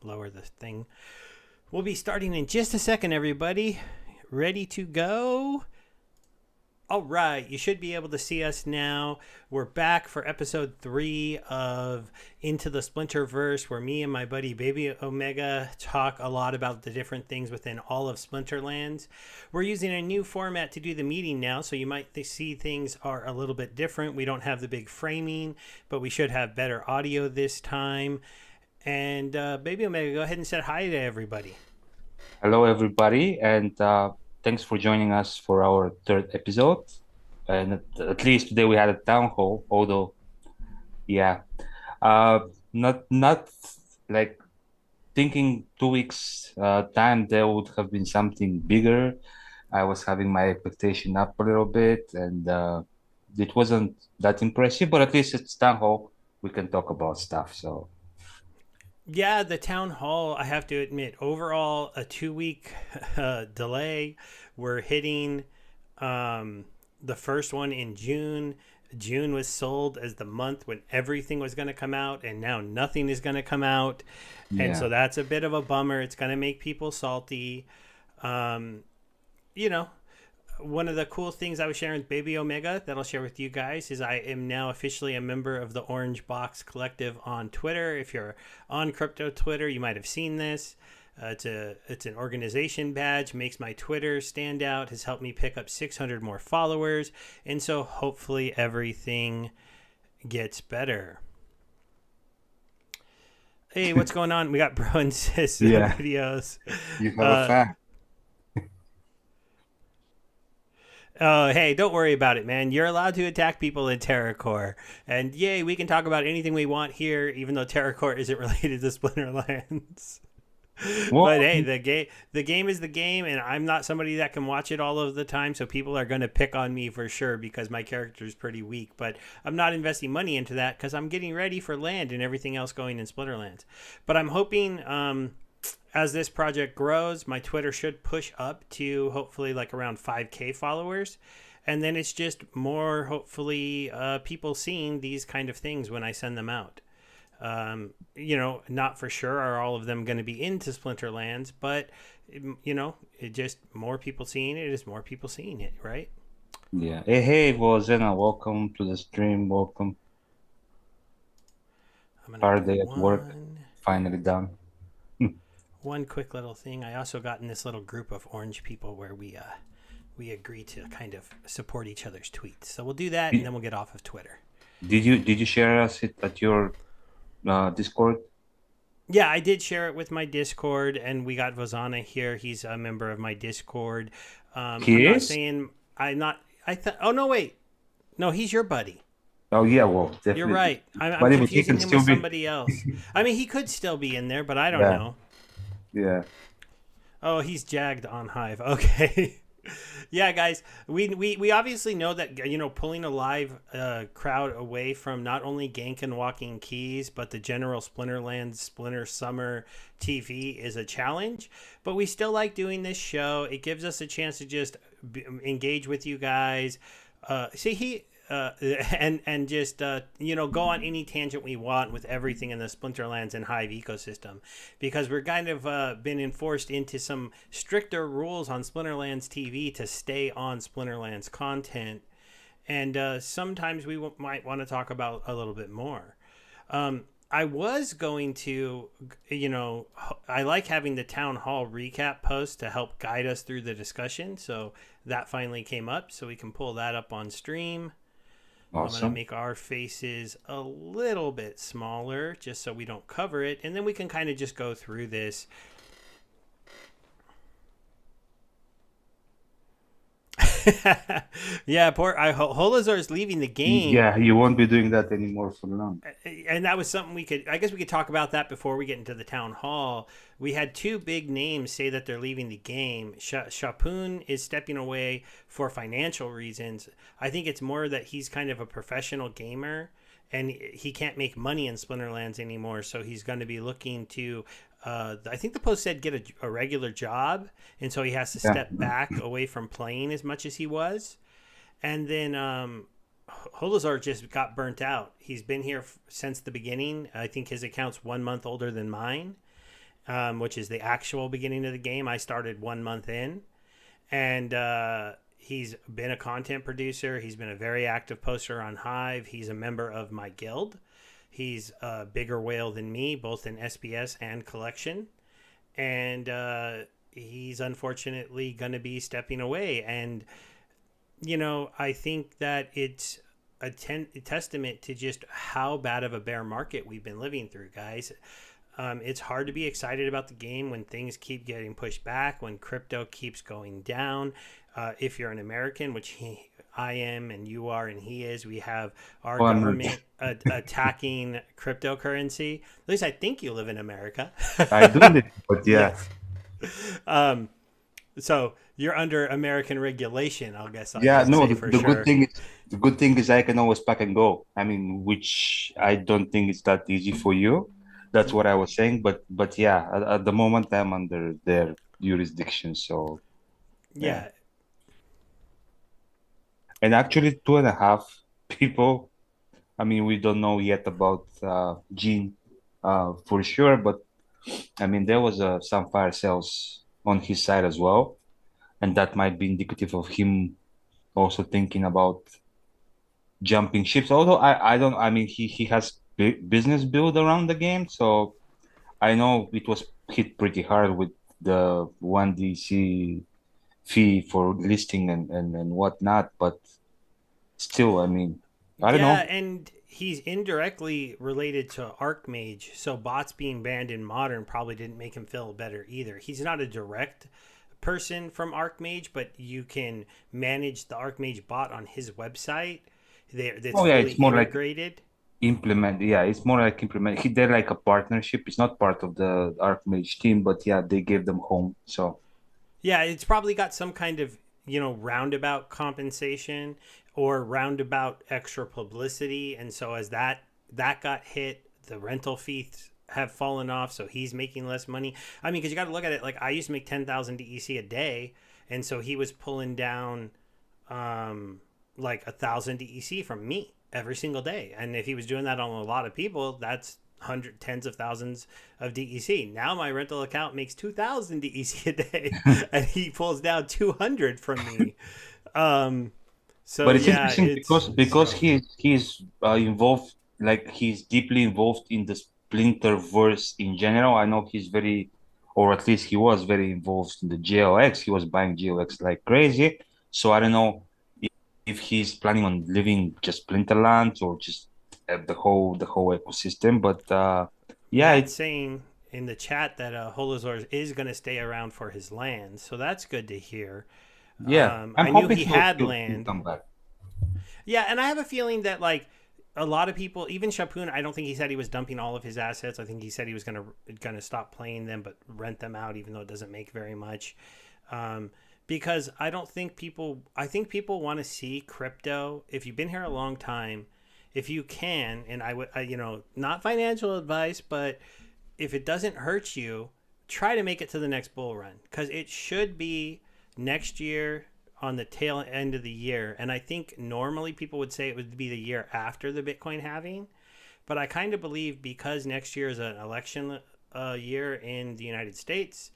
lower the thing. We'll be starting in just a second, everybody. Ready to go? All right, you should be able to see us now. We're back for episode 3 of Into the Splinterverse, where me and my buddy Baby Omega talk a lot about the different things within all of Splinterlands. We're using a new format to do the meeting now, so you might see things are a little bit different. We don't have the big framing, but we should have better audio this time. And Baby Omega, go ahead and say hi to everybody. Hello, everybody, and thanks for joining us for our third episode. And at least today we had a town hall, although, yeah, uh, not like thinking 2 weeks time there would have been something bigger. I was having my expectation up a little bit, and it wasn't that impressive. But at least it's town hall. We can talk about stuff. So Yeah, the town hall, I have to admit, overall, a 2 week delay. We're hitting the first one in June. June was sold as the month when everything was going to come out, and now nothing is going to come out. And yeah, so that's a bit of a bummer. It's going to make people salty. Um, you know, One of the cool things I was sharing with Baby Omega that I'll share with you guys is I am now officially a member of the Orange Box Collective on Twitter. If you're on crypto Twitter, you might have seen this. It's an organization badge, makes my Twitter stand out, has helped me pick up 600 more followers, and so hopefully everything gets better. Hey, what's going on? We got Bro and Sis yeah, videos. you have a Uh, fan. Oh, hey, don't worry about it, man. You're allowed to attack people in TerraCore. And yay, we can talk about anything we want here, even though TerraCore isn't related to Splinterlands. But Well, hey, the game is the game, and I'm not somebody that can watch it all of the time, so people are going to pick on me for sure because my character is pretty weak. But I'm not investing money into that because I'm getting ready for land and everything else going in Splinterlands. But I'm hoping as this project grows, my Twitter should push up to hopefully like around 5K followers. And then it's just more, hopefully, people seeing these kind of things when I send them out. Not for sure are all of them going to be into Splinterlands, but, it just more people seeing it is more people seeing it, right? yeah. Hey, Vozena, welcome to the stream. Welcome. I'm going to Hard do day at work. Finally done. one quick little thing. I also got in this little group of orange people where we agree to kind of support each other's tweets. So we'll do that, and Did, then we'll get off of Twitter. did you share us it at your Discord? Yeah, I did share it with my Discord, and we got Vazana here. He's a member of my Discord. I'm He not is? saying I'm not. I thought. Oh no, wait. No, he's your buddy. Oh yeah, well, You're definitely. right. I'm But anyway, he confusing can him with still be. somebody else. I mean, he could still be in there, but I don't Yeah, know. yeah. Oh, he's jagged on Hive. Okay. Yeah, guys, we obviously know that pulling a live crowd away from not only Gank and Walking Keys but the general Splinterlands Splinter Summer TV is a challenge. But we still like doing this show. It gives us a chance to just engage with you guys. See, he and just go on any tangent we want with everything in the Splinterlands and Hive ecosystem, because we're kind of been enforced into some stricter rules on Splinterlands TV to stay on Splinterlands content, and sometimes we might want to talk about a little bit more. I was going to, I like having the town hall recap post to help guide us through the discussion. So that finally came up, so we can pull that up on stream. I'm going to Awesome. make our faces a little bit smaller just so we don't cover it. And then we can kind of just go through this. Yeah, poor Holazar is leaving the game. Yeah, you won't be doing that anymore for long. And that was something I guess we could talk about that before we get into the town hall. We had two big names say that they're leaving the game. Shapoon is stepping away for financial reasons. I think it's more that he's kind of a professional gamer and he can't make money in Splinterlands anymore. So he's going to be looking to, I think the post said get a regular job. And so he has to Yeah. step back away from playing as much as he was. And then Holazar just got burnt out. He's been here since the beginning. I think his account's 1 month older than mine. which is the actual beginning of the game. I started 1 month in, and he's been a content producer. He's been a very active poster on Hive. He's a member of my guild. He's a bigger whale than me, both in SBS and collection. And he's unfortunately going to be stepping away. And, I think that it's a testament to just how bad of a bear market we've been living through, guys. It's hard to be excited about the game when things keep getting pushed back, when crypto keeps going down. If you're an American, which I am, and you are, and he is, we have our Well, government attacking cryptocurrency. At least I think you live in America. I do live, but yeah. Yes. Um, so you're under American regulation, I guess I Yeah, can no, say the, for the good sure. thing is the good thing is I can always pack and go. I mean, which I don't think is that easy for you. That's what I was saying. But yeah, at the moment I'm under their jurisdiction. So yeah. Yeah. And actually 2.5 people. I mean, we don't know yet about Gene for sure, but I mean there was some fire sales on his side as well, and that might be indicative of him also thinking about jumping ships. Although I don't, I mean, he has business build around the game, so I know it was hit pretty hard with the 1DC fee for listing and whatnot, but still, I mean, I don't Yeah, know. and he's indirectly related to Archmage, so bots being banned in Modern probably didn't make him feel better either. He's not a direct person from Archmage, but you can manage the Archmage bot on his website. That's Oh yeah, fully it's more like integrated. implement. Yeah, it's more like implement. They're like a partnership. It's not part of the Archmage team, but yeah, they gave them home. So Yeah, it's probably got some kind of, roundabout compensation or roundabout extra publicity. And so as that got hit, the rental fees have fallen off, so he's making less money. I mean, because you got to look at it like I used to make 10,000 DEC a day, and so he was pulling down like 1,000 DEC from me every single day. And if he was doing that on a lot of people, that's hundred tens of thousands of DEC. Now my rental account makes 2,000 DEC a day, and he pulls down 200 from me. Um, so but it's yeah, interesting it's because rough. he's involved, like he's deeply involved in the Splinterverse in general. I know he's very, or at least he was very involved in the GLX. He was buying GLX like crazy. So I don't know if he's planning on living just Splinterlands or just the whole ecosystem. But yeah, Matt's saying in the chat that Holozor is going to stay around for his land, so that's good to hear. yeah, I'm I knew hoping he had he'll land. come back. Yeah, and I have a feeling that like a lot of people, even Shapoon, I don't think he said he was dumping all of his assets. I think he said he was gonna stop playing them, but rent them out, even though it doesn't make very much. Um, because I don't think people. I think people want to see crypto. If you've been here a long time, if you can, and I would, not financial advice, but if it doesn't hurt you, try to make it to the next bull run because it should be next year on the tail end of the year. And I think normally people would say it would be the year after the Bitcoin halving. But I kind of believe because next year is an election year in the United States,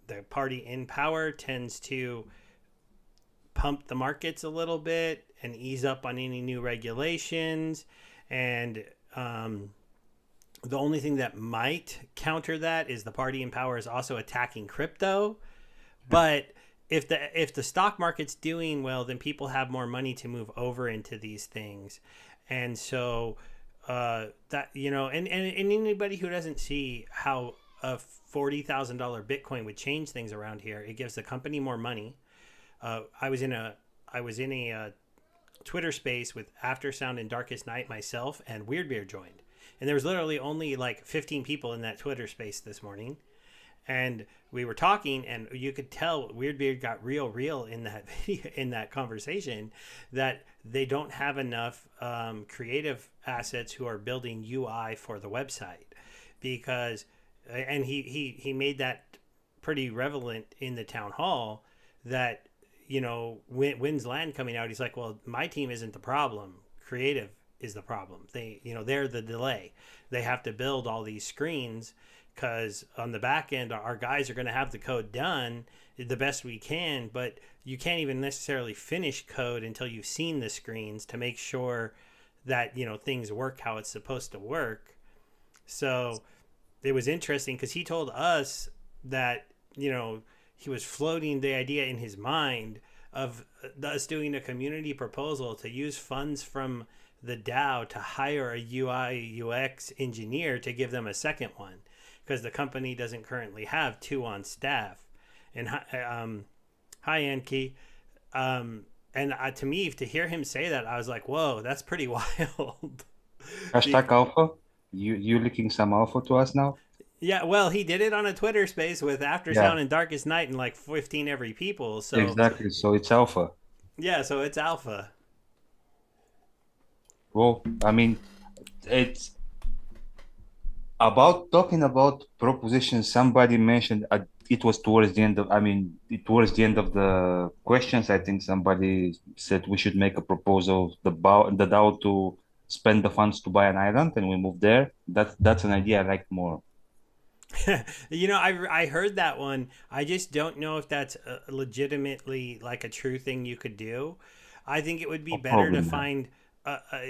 the party in power tends to pump the markets a little bit and ease up on any new regulations. And the only thing that might counter that is the party in power is also attacking crypto. But if the stock market's doing well, then people have more money to move over into these things, and so that and anybody who doesn't see how a $40,000 Bitcoin would change things around here, it gives the company more money. I was in a Twitter space with Aftersound and Darkest Night myself, and Weirdbeard joined, and there was literally only like 15 people in that Twitter space this morning, and we were talking, and you could tell Weirdbeard got real in that video, in that conversation, that they don't have enough creative assets who are building UI for the website, because, and he made that pretty relevant in the town hall, that Wynn's Land coming out, he's like, well, my team isn't the problem, creative is the problem. They're the delay. They have to build all these screens because on the back end, our guys are going to have the code done the best we can, but you can't even necessarily finish code until you've seen the screens to make sure that things work how it's supposed to work. So it was interesting because he told us that he was floating the idea in his mind of us doing a community proposal to use funds from the DAO to hire a UI UX engineer to give them a second one, because the company doesn't currently have two on staff. And hi Anki. And to me, to hear him say that, I was like, whoa, that's pretty wild. Hashtag alpha. You leaking some alpha to us now? Yeah, well, he did it on a Twitter space with After Yeah, Sound and Darkest Night and like 15 every people. So exactly. So it's alpha. yeah, so it's alpha. Well, I mean, it's about talking about propositions. Somebody mentioned it was towards the end of, I mean, towards the end of the questions. I think somebody said we should make a proposal, the DAO to spend the funds to buy an island, and we move there. That's an idea I like more. I heard that one. I just don't know if that's legitimately like a true thing you could do. I think it would be No better to problem, man. find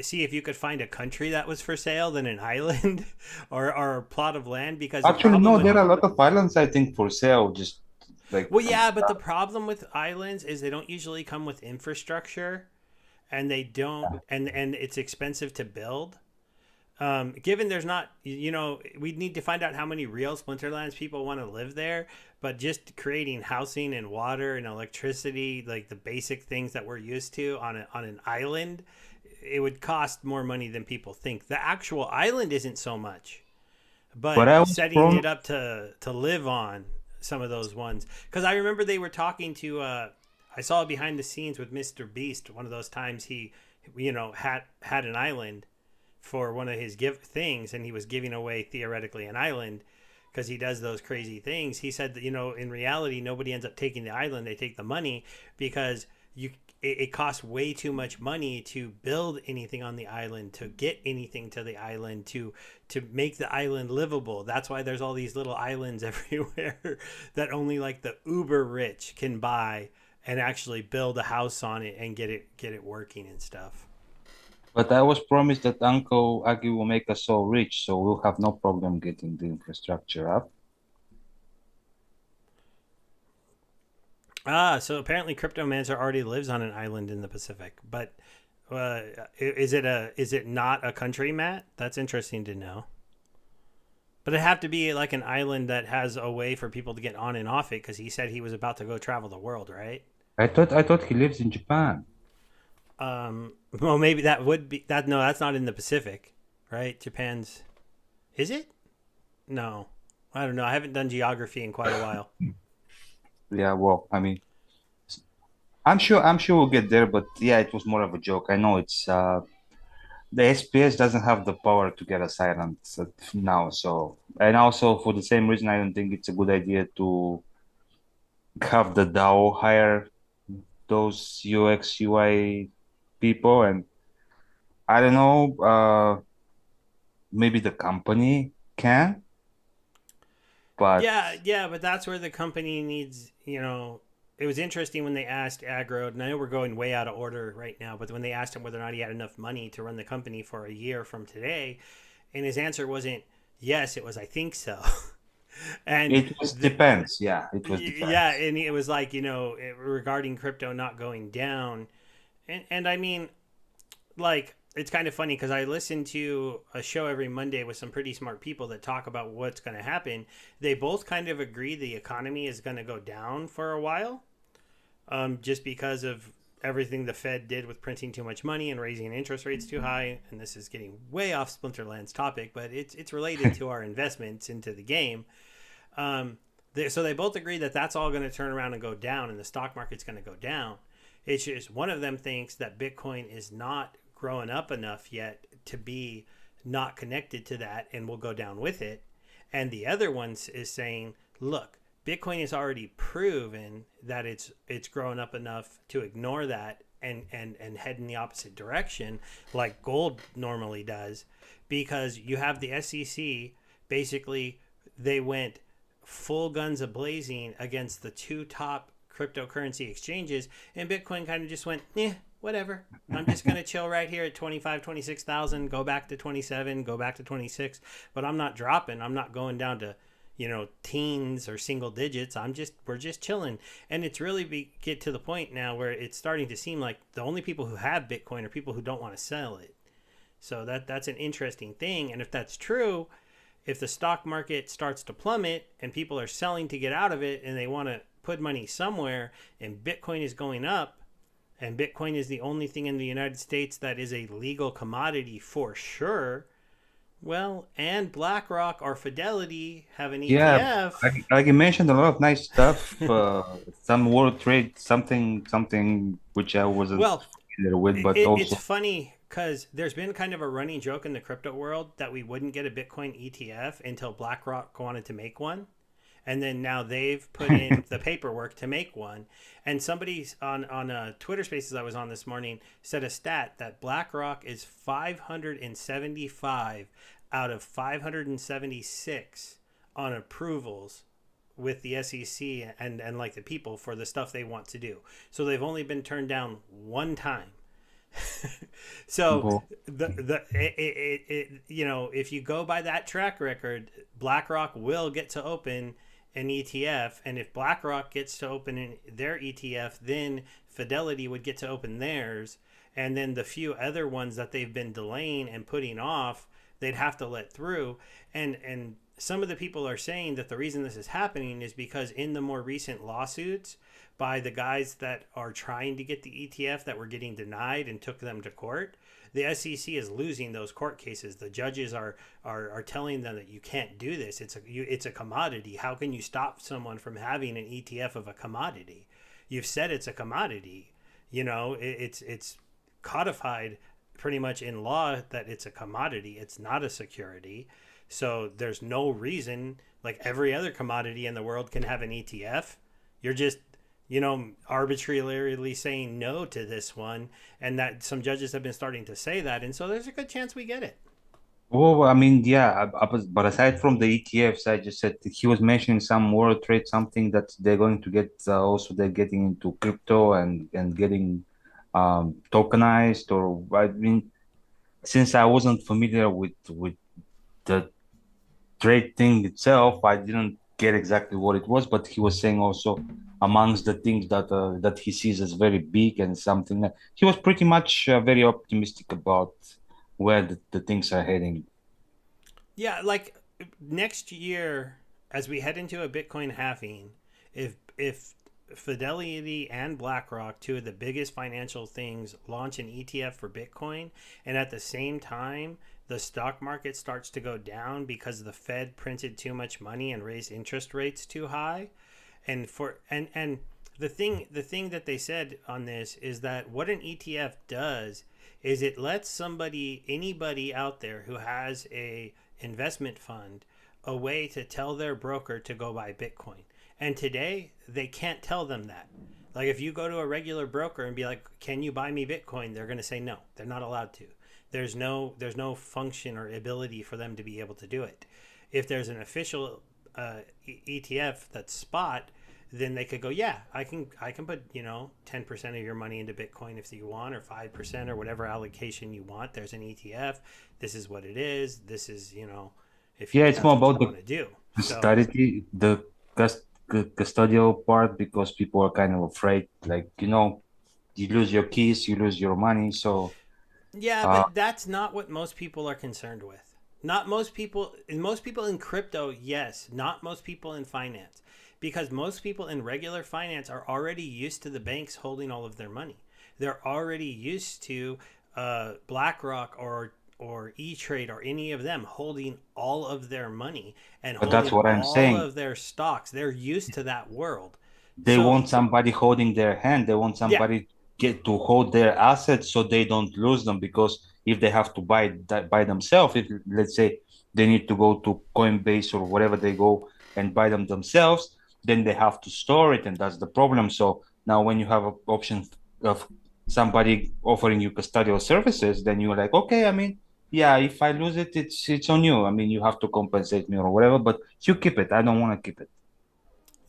see if you could find a country that was for sale than an island or a plot of land, because the Actually, problem no, with there are a lot of islands I think for sale. Just like well, yeah, but the problem with islands is they don't usually come with infrastructure, and they don't and it's expensive to build. Given there's not, we need to find out how many real Splinterlands people want to live there, but just creating housing and water and electricity, like the basic things that we're used to on an island, it would cost more money than people think. The actual island isn't so much, but but I was setting from it up to live on some of those ones, because I remember they were talking to I saw behind the scenes with Mr. Beast one of those times he had an island for one of his give things, and he was giving away theoretically an island because he does those crazy things. He said that in reality nobody ends up taking the island, they take the money, because it costs way too much money to build anything on the island, to get anything to the island, to make the island livable. That's why there's all these little islands everywhere that only like the uber rich can buy and actually build a house on it and get it working and stuff. But I was promised that Uncle Aggie will make us so rich, so we'll have no problem getting the infrastructure up. So apparently Cryptomancer already lives on an island in the Pacific, but is it not a country, Matt? That's interesting to know. But it have to be like an island that has a way for people to get on and off it, because he said he was about to go travel the world, right? I thought he lives in Japan. Well, maybe that would be that. No, that's not in the Pacific, right? Japan's, is it? No, I don't know. I haven't done geography in quite a while. Yeah, well, I mean, I'm sure we'll get there, but yeah, it was more of a joke. I know it's the SPS doesn't have the power to get a silence now, so and also for the same reason, I don't think it's a good idea to have the DAO hire those UX UI people, and I don't know, maybe the company can, but Yeah, but that's where the company needs. It was interesting when they asked Agro, and I know we're going way out of order right now, but when they asked him whether or not he had enough money to run the company for a year from today, and his answer wasn't yes, it was I think so. and it was the, depends. Yeah, it was yeah, depends. and it was like regarding crypto not going down, and I mean, like, it's kind of funny because I listen to a show every Monday with some pretty smart people that talk about what's going to happen. They both kind of agree the economy is going to go down for a while, just because of everything the Fed did with printing too much money and raising interest rates too high. And this is getting way off Splinterland's topic, but it's related to our investments into the game. So they both agree that that's all going to turn around and go down, and the stock market's going to go down. It's just one of them thinks that Bitcoin is not growing up enough yet to be not connected to that and will go down with it. And the other one is saying, look, Bitcoin has already proven that it's grown up enough to ignore that and head in the opposite direction like gold normally does, because you have the SEC basically they went full guns a blazing against the two top cryptocurrency exchanges, and Bitcoin kind of just went, eh, whatever. I'm just going to chill right here at 25, 26,000, go back to 27, go back to 26, but I'm not dropping. I'm not going down to, teens or single digits. We're just chilling. And it's really get to the point now where it's starting to seem like the only people who have Bitcoin are people who don't want to sell it. So that's an interesting thing. And if that's true, if the stock market starts to plummet and people are selling to get out of it and they want to put money somewhere and Bitcoin is going up, and Bitcoin is the only thing in the United States that is a legal commodity for sure, well, and BlackRock or Fidelity have an Yeah, ETF. like you mentioned, a lot of nice stuff. Some World Trade, something which I wasn't Well, familiar with, but it's also funny because there's been kind of a running joke in the crypto world that we wouldn't get a Bitcoin ETF until BlackRock wanted to make one. And then now they've put in the paperwork to make one. And somebody on Twitter Spaces I was on this morning said a stat that BlackRock is 575 out of 576 on approvals with the SEC and like the people for the stuff they want to do. So they've only been turned down one time. So well, if you go by that track record, BlackRock will get to open an ETF, and if BlackRock gets to open their ETF, then Fidelity would get to open theirs, and then the few other ones that they've been delaying and putting off, they'd have to let through. And some of the people are saying that the reason this is happening is because in the more recent lawsuits by the guys that are trying to get the ETF that were getting denied and took them to court, the SEC is losing those court cases. The judges are telling them that you can't do this. It's a commodity. How can you stop someone from having an ETF of a commodity? You've said it's a commodity. It's codified pretty much in law that it's a commodity. It's not a security. So there's no reason, like every other commodity in the world can have an ETF. You're just, arbitrarily saying no to this one. And that some judges have been starting to say that. And so there's a good chance we get it. well, I mean, yeah, but aside from the ETFs, I just said he was mentioning some World Trade, something that they're going to get. Also, they're getting into crypto and getting tokenized. Or I mean, since I wasn't familiar with the trade thing itself, I didn't get exactly what it was, but he was saying also amongst the things that he sees as very big and something that he was pretty much very optimistic about where the things are heading. Yeah, like next year, as we head into a Bitcoin halving, if Fidelity and BlackRock, two of the biggest financial things, launch an ETF for Bitcoin, and at the same time the stock market starts to go down because the Fed printed too much money and raised interest rates too high, and the thing that they said on this is that what an ETF does is it lets anybody out there who has a investment fund a way to tell their broker to go buy Bitcoin. And today they can't tell them that. Like if you go to a regular broker and be like, "Can you buy me Bitcoin?" They're going to say no. They're not allowed to. There's no function or ability for them to be able to do it. If there's an official ETF that's spot, then they could go, yeah, I can put 10% of your money into Bitcoin if you want, or 5% or whatever allocation you want. There's an ETF. This is what it is. This is if Yeah, it's that's more what you about want the to do. So custody, the custodial part because people are kind of afraid, like you lose your keys, you lose your money. So, yeah, uh, but that's not what most people are concerned with. Not most people. Most people in crypto, yes. Not most people in finance, because most people in regular finance are already used to the banks holding all of their money. They're already used to BlackRock or E Trade or any of them holding all of their money and but that's holding what I'm all saying. of their stocks. They're used to that world. They So want somebody holding their hand. They want yeah, somebody get to hold their assets so they don't lose them. Because if they have to buy that by themselves, if let's say they need to go to Coinbase or whatever they go and buy them themselves, then they have to store it, and that's the problem. So now when you have an option of somebody offering you custodial services, then you're like, okay, I mean, yeah, if I lose it, it's on you. I mean, you have to compensate me or whatever, but you keep it. I don't want to keep it.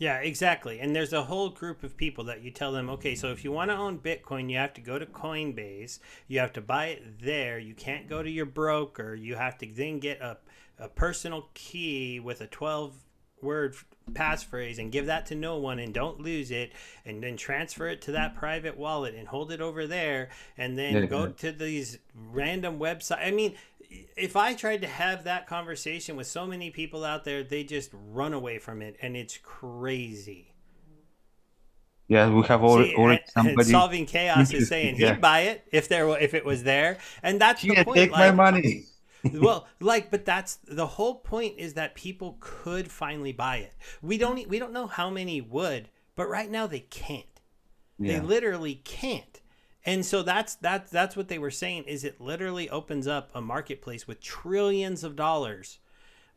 Yeah, exactly. And there's a whole group of people that you tell them, okay, so if you want to own Bitcoin, you have to go to Coinbase. You have to buy it there. You can't go to your broker. You have to then get a personal key with a 12-word passphrase and give that to no one and don't lose it, and then transfer it to that private wallet and hold it over there, and then go Yeah. to these random websites. I mean, if I tried to have that conversation with so many people out there, they just run away from it, and it's crazy. Yeah, we have See, already and somebody Solving Chaos is interesting. saying Yeah. he'd buy it if it was there, and that's the Yeah, point. take my Like, money. well, like, but that's the whole point, is that people could finally buy it. We don't know how many would, but right now they can't. They Yeah. literally can't. And so that's what they were saying, is it literally opens up a marketplace with trillions of dollars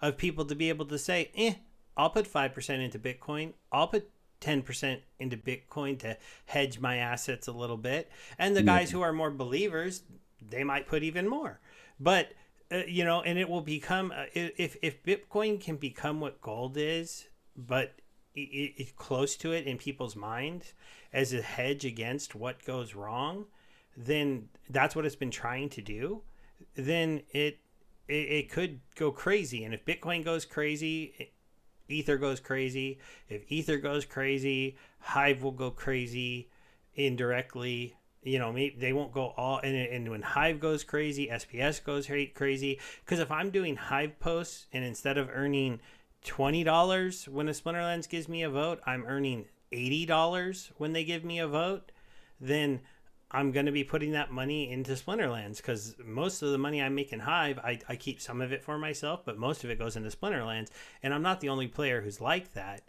of people to be able to say, I'll put 5% into Bitcoin. I'll put 10% into Bitcoin to hedge my assets a little bit. And the Yeah. guys who are more believers, they might put even more. But and it will become, if Bitcoin can become what gold is, but it's close to it in people's minds as a hedge against what goes wrong, then that's what it's been trying to do. Then it could go crazy. And if Bitcoin goes crazy, Ether goes crazy. If Ether goes crazy, Hive will go crazy indirectly. They won't go all. And when Hive goes crazy, SPS goes crazy. Because if I'm doing Hive posts, and instead of earning $20 when a Splinterlands gives me a vote, I'm earning $80 when they give me a vote, then I'm going to be putting that money into Splinterlands, because most of the money I make in Hive, I keep some of it for myself, but most of it goes into Splinterlands. And I'm not the only player who's like that.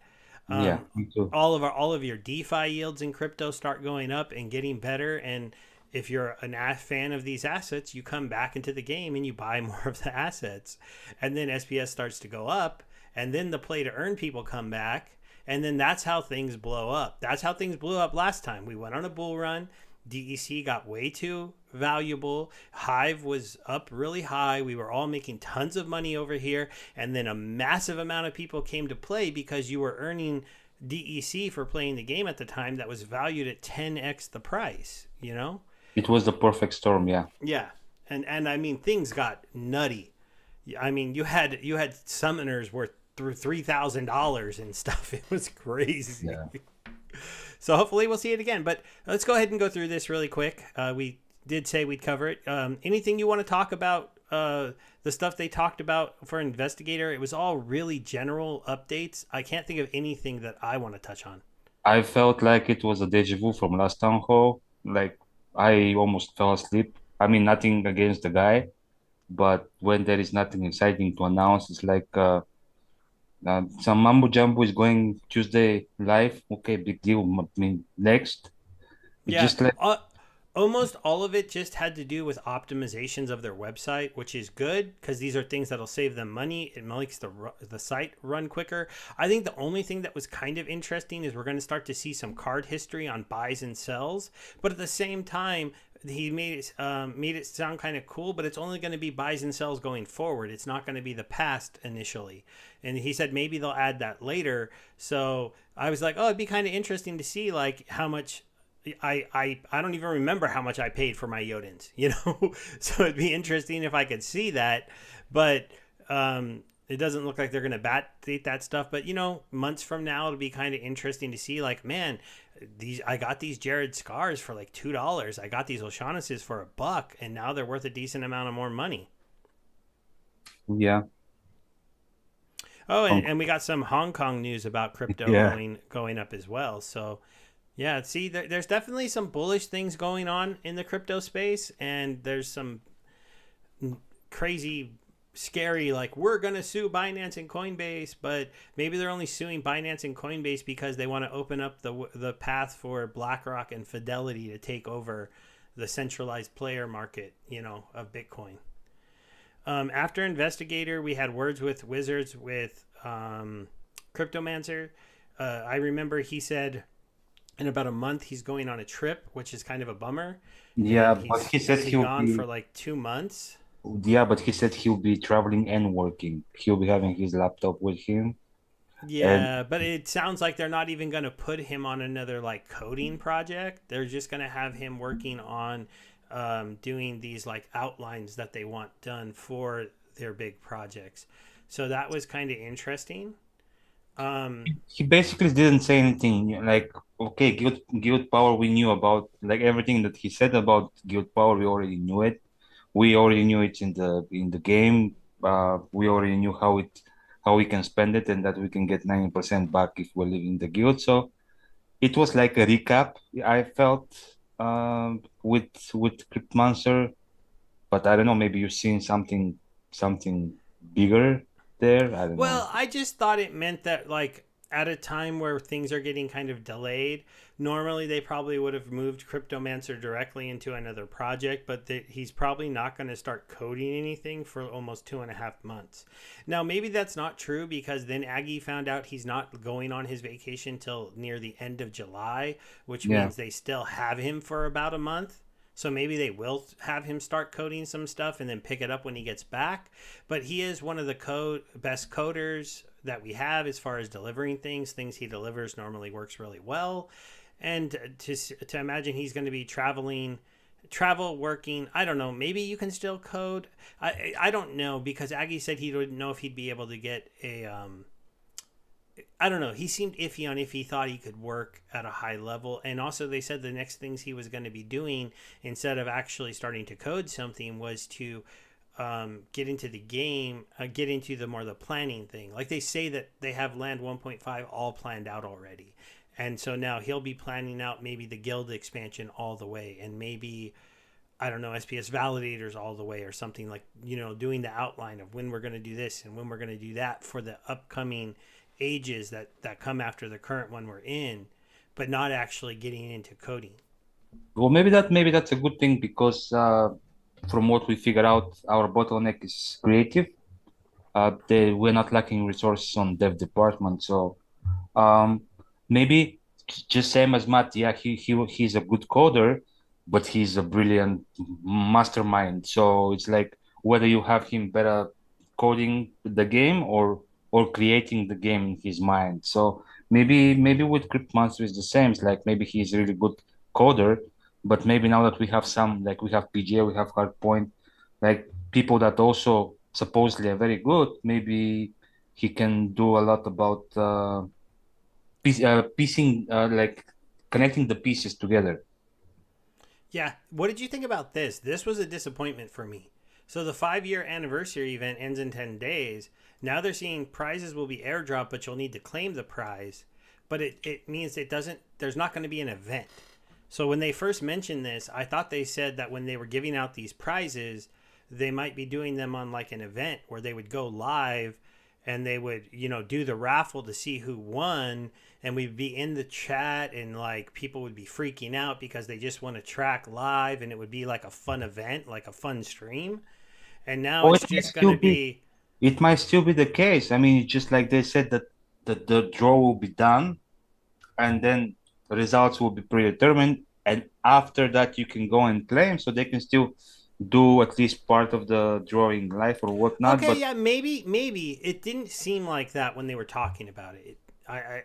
Yeah, Um, me too. all of your DeFi yields in crypto start going up and getting better. And if you're a fan of these assets, you come back into the game and you buy more of the assets. And then SPS starts to go up, and then the play to earn people come back. And then that's how things blow up. That's how things blew up last time. We went on a bull run. DEC got way too valuable. Hive was up really high. We were all making tons of money over here. And then a massive amount of people came to play because you were earning DEC for playing the game at the time that was valued at 10x the price, you know? It was the perfect storm. Yeah. Yeah. And I mean, things got nutty. I mean, you had summoners worth through $3,000 and stuff. It was crazy. Yeah. So hopefully we'll see it again. But let's go ahead and go through this really quick. We did say we'd cover it. Anything you want to talk about? The stuff they talked about for Investigator, it was all really general updates. I can't think of anything that I want to touch on. I felt like it was a deja vu from last town hall. Like I almost fell asleep. I mean, nothing against the guy, but when there is nothing exciting to announce, it's like some mumbo jumbo is going Tuesday live. Okay, big deal. I mean, next, it's Yeah, just like almost all of it just had to do with optimizations of their website, which is good because these are things that'll save them money. It makes the site run quicker. I think the only thing that was kind of interesting is we're going to start to see some card history on buys and sells, but at the same time, he made it sound kind of cool, but it's only going to be buys and sells going forward. It's not going to be the past initially. And he said maybe they'll add that later. So I was like, oh, it'd be kind of interesting to see like how much I don't even remember how much I paid for my Yodins, you know? So it'd be interesting if I could see that. But it doesn't look like they're going to backdate that stuff. But, months from now, it'll be kind of interesting to see, like, man, I got these Jared Scars for like $2. I got these O'Shaughnessy's for $1, and now they're worth a decent amount of more money. yeah, Oh, and, um, and we got some Hong Kong news about crypto yeah, going up as well. So yeah, see, there's definitely some bullish things going on in the crypto space, and there's some crazy, scary, like, we're going to sue Binance and Coinbase, but maybe they're only suing Binance and Coinbase because they want to open up the path for BlackRock and Fidelity to take over the centralized player market, of Bitcoin. After Investigator, we had Words with Wizards with Cryptomancer. I remember he said in about a month he's going on a trip, which is kind of a bummer, yeah. and But he's he going said to be he'll gone be. for like 2 months. Yeah, but he said he'll be traveling and working. He'll be having his laptop with him. And Yeah, but it sounds like they're not even going to put him on another like coding project. They're just going to have him working on doing these like outlines that they want done for their big projects. So that was kind of interesting. Um, he basically didn't say anything. Like, okay, guild power we knew about. Like everything that he said about guild power, we already knew it. We already knew it in the game. We already knew how we can spend it and that we can get 90% back if we're leaving the guild. So it was like a recap. I felt with Cryptmancer, but I don't know. Maybe you've seen something bigger there. I don't know. Well, I just thought it meant that, like, at a time where things are getting kind of delayed, normally they probably would have moved Cryptomancer directly into another project, but he's probably not going to start coding anything for almost 2.5 months. Now, maybe that's not true because then Aggie found out he's not going on his vacation till near the end of July, which Yeah. means they still have him for about a month. So maybe they will have him start coding some stuff and then pick it up when he gets back. But he is one of the best coders that we have as far as delivering things. Things he delivers normally works really well. And to imagine he's going to be travel working, I don't know, maybe you can still code. I don't know because Aggie said he didn't know if he'd be able to get a I don't know. He seemed iffy on if he thought he could work at a high level. And also, they said the next things he was going to be doing instead of actually starting to code something was to get into the game, get into the more the planning thing. Like they say that they have Land 1.5 all planned out already. And so now he'll be planning out maybe the guild expansion all the way and maybe I don't know, SPS validators all the way or something like, doing the outline of when we're going to do this and when we're going to do that for the upcoming ages that come after the current one we're in, but not actually getting into coding. Well, maybe that's a good thing because from what we figure out, our bottleneck is creative. We're not lacking resources on dev department, so um, maybe just same as Matt. Yeah, he's a good coder, but he's a brilliant mastermind. So it's like whether you have him better coding the game or creating the game in his mind. So maybe with Cryptmonster is the same. It's like maybe he's a really good coder, but maybe now that we have some like we have PGA, we have Hardpoint, like people that also supposedly are very good, maybe he can do a lot about piecing, like connecting the pieces together. Yeah. What did you think about this? This was a disappointment for me. So the 5-year anniversary event ends in 10 days. Now they're seeing prizes will be airdropped, but you'll need to claim the prize. But it means there's not going to be an event. So when they first mentioned this, I thought they said that when they were giving out these prizes, they might be doing them on like an event where they would go live and they would, do the raffle to see who won and we'd be in the chat and like people would be freaking out because they just want to track live and it would be like a fun event, like a fun stream. And now Or it's just going to be it might still be the case. I mean, it's just like they said that the draw will be done and then the results will be predetermined. And after that, you can go and claim, so they can still do at least part of the drawing live or whatnot. okay, But yeah, maybe it didn't seem like that when they were talking about it.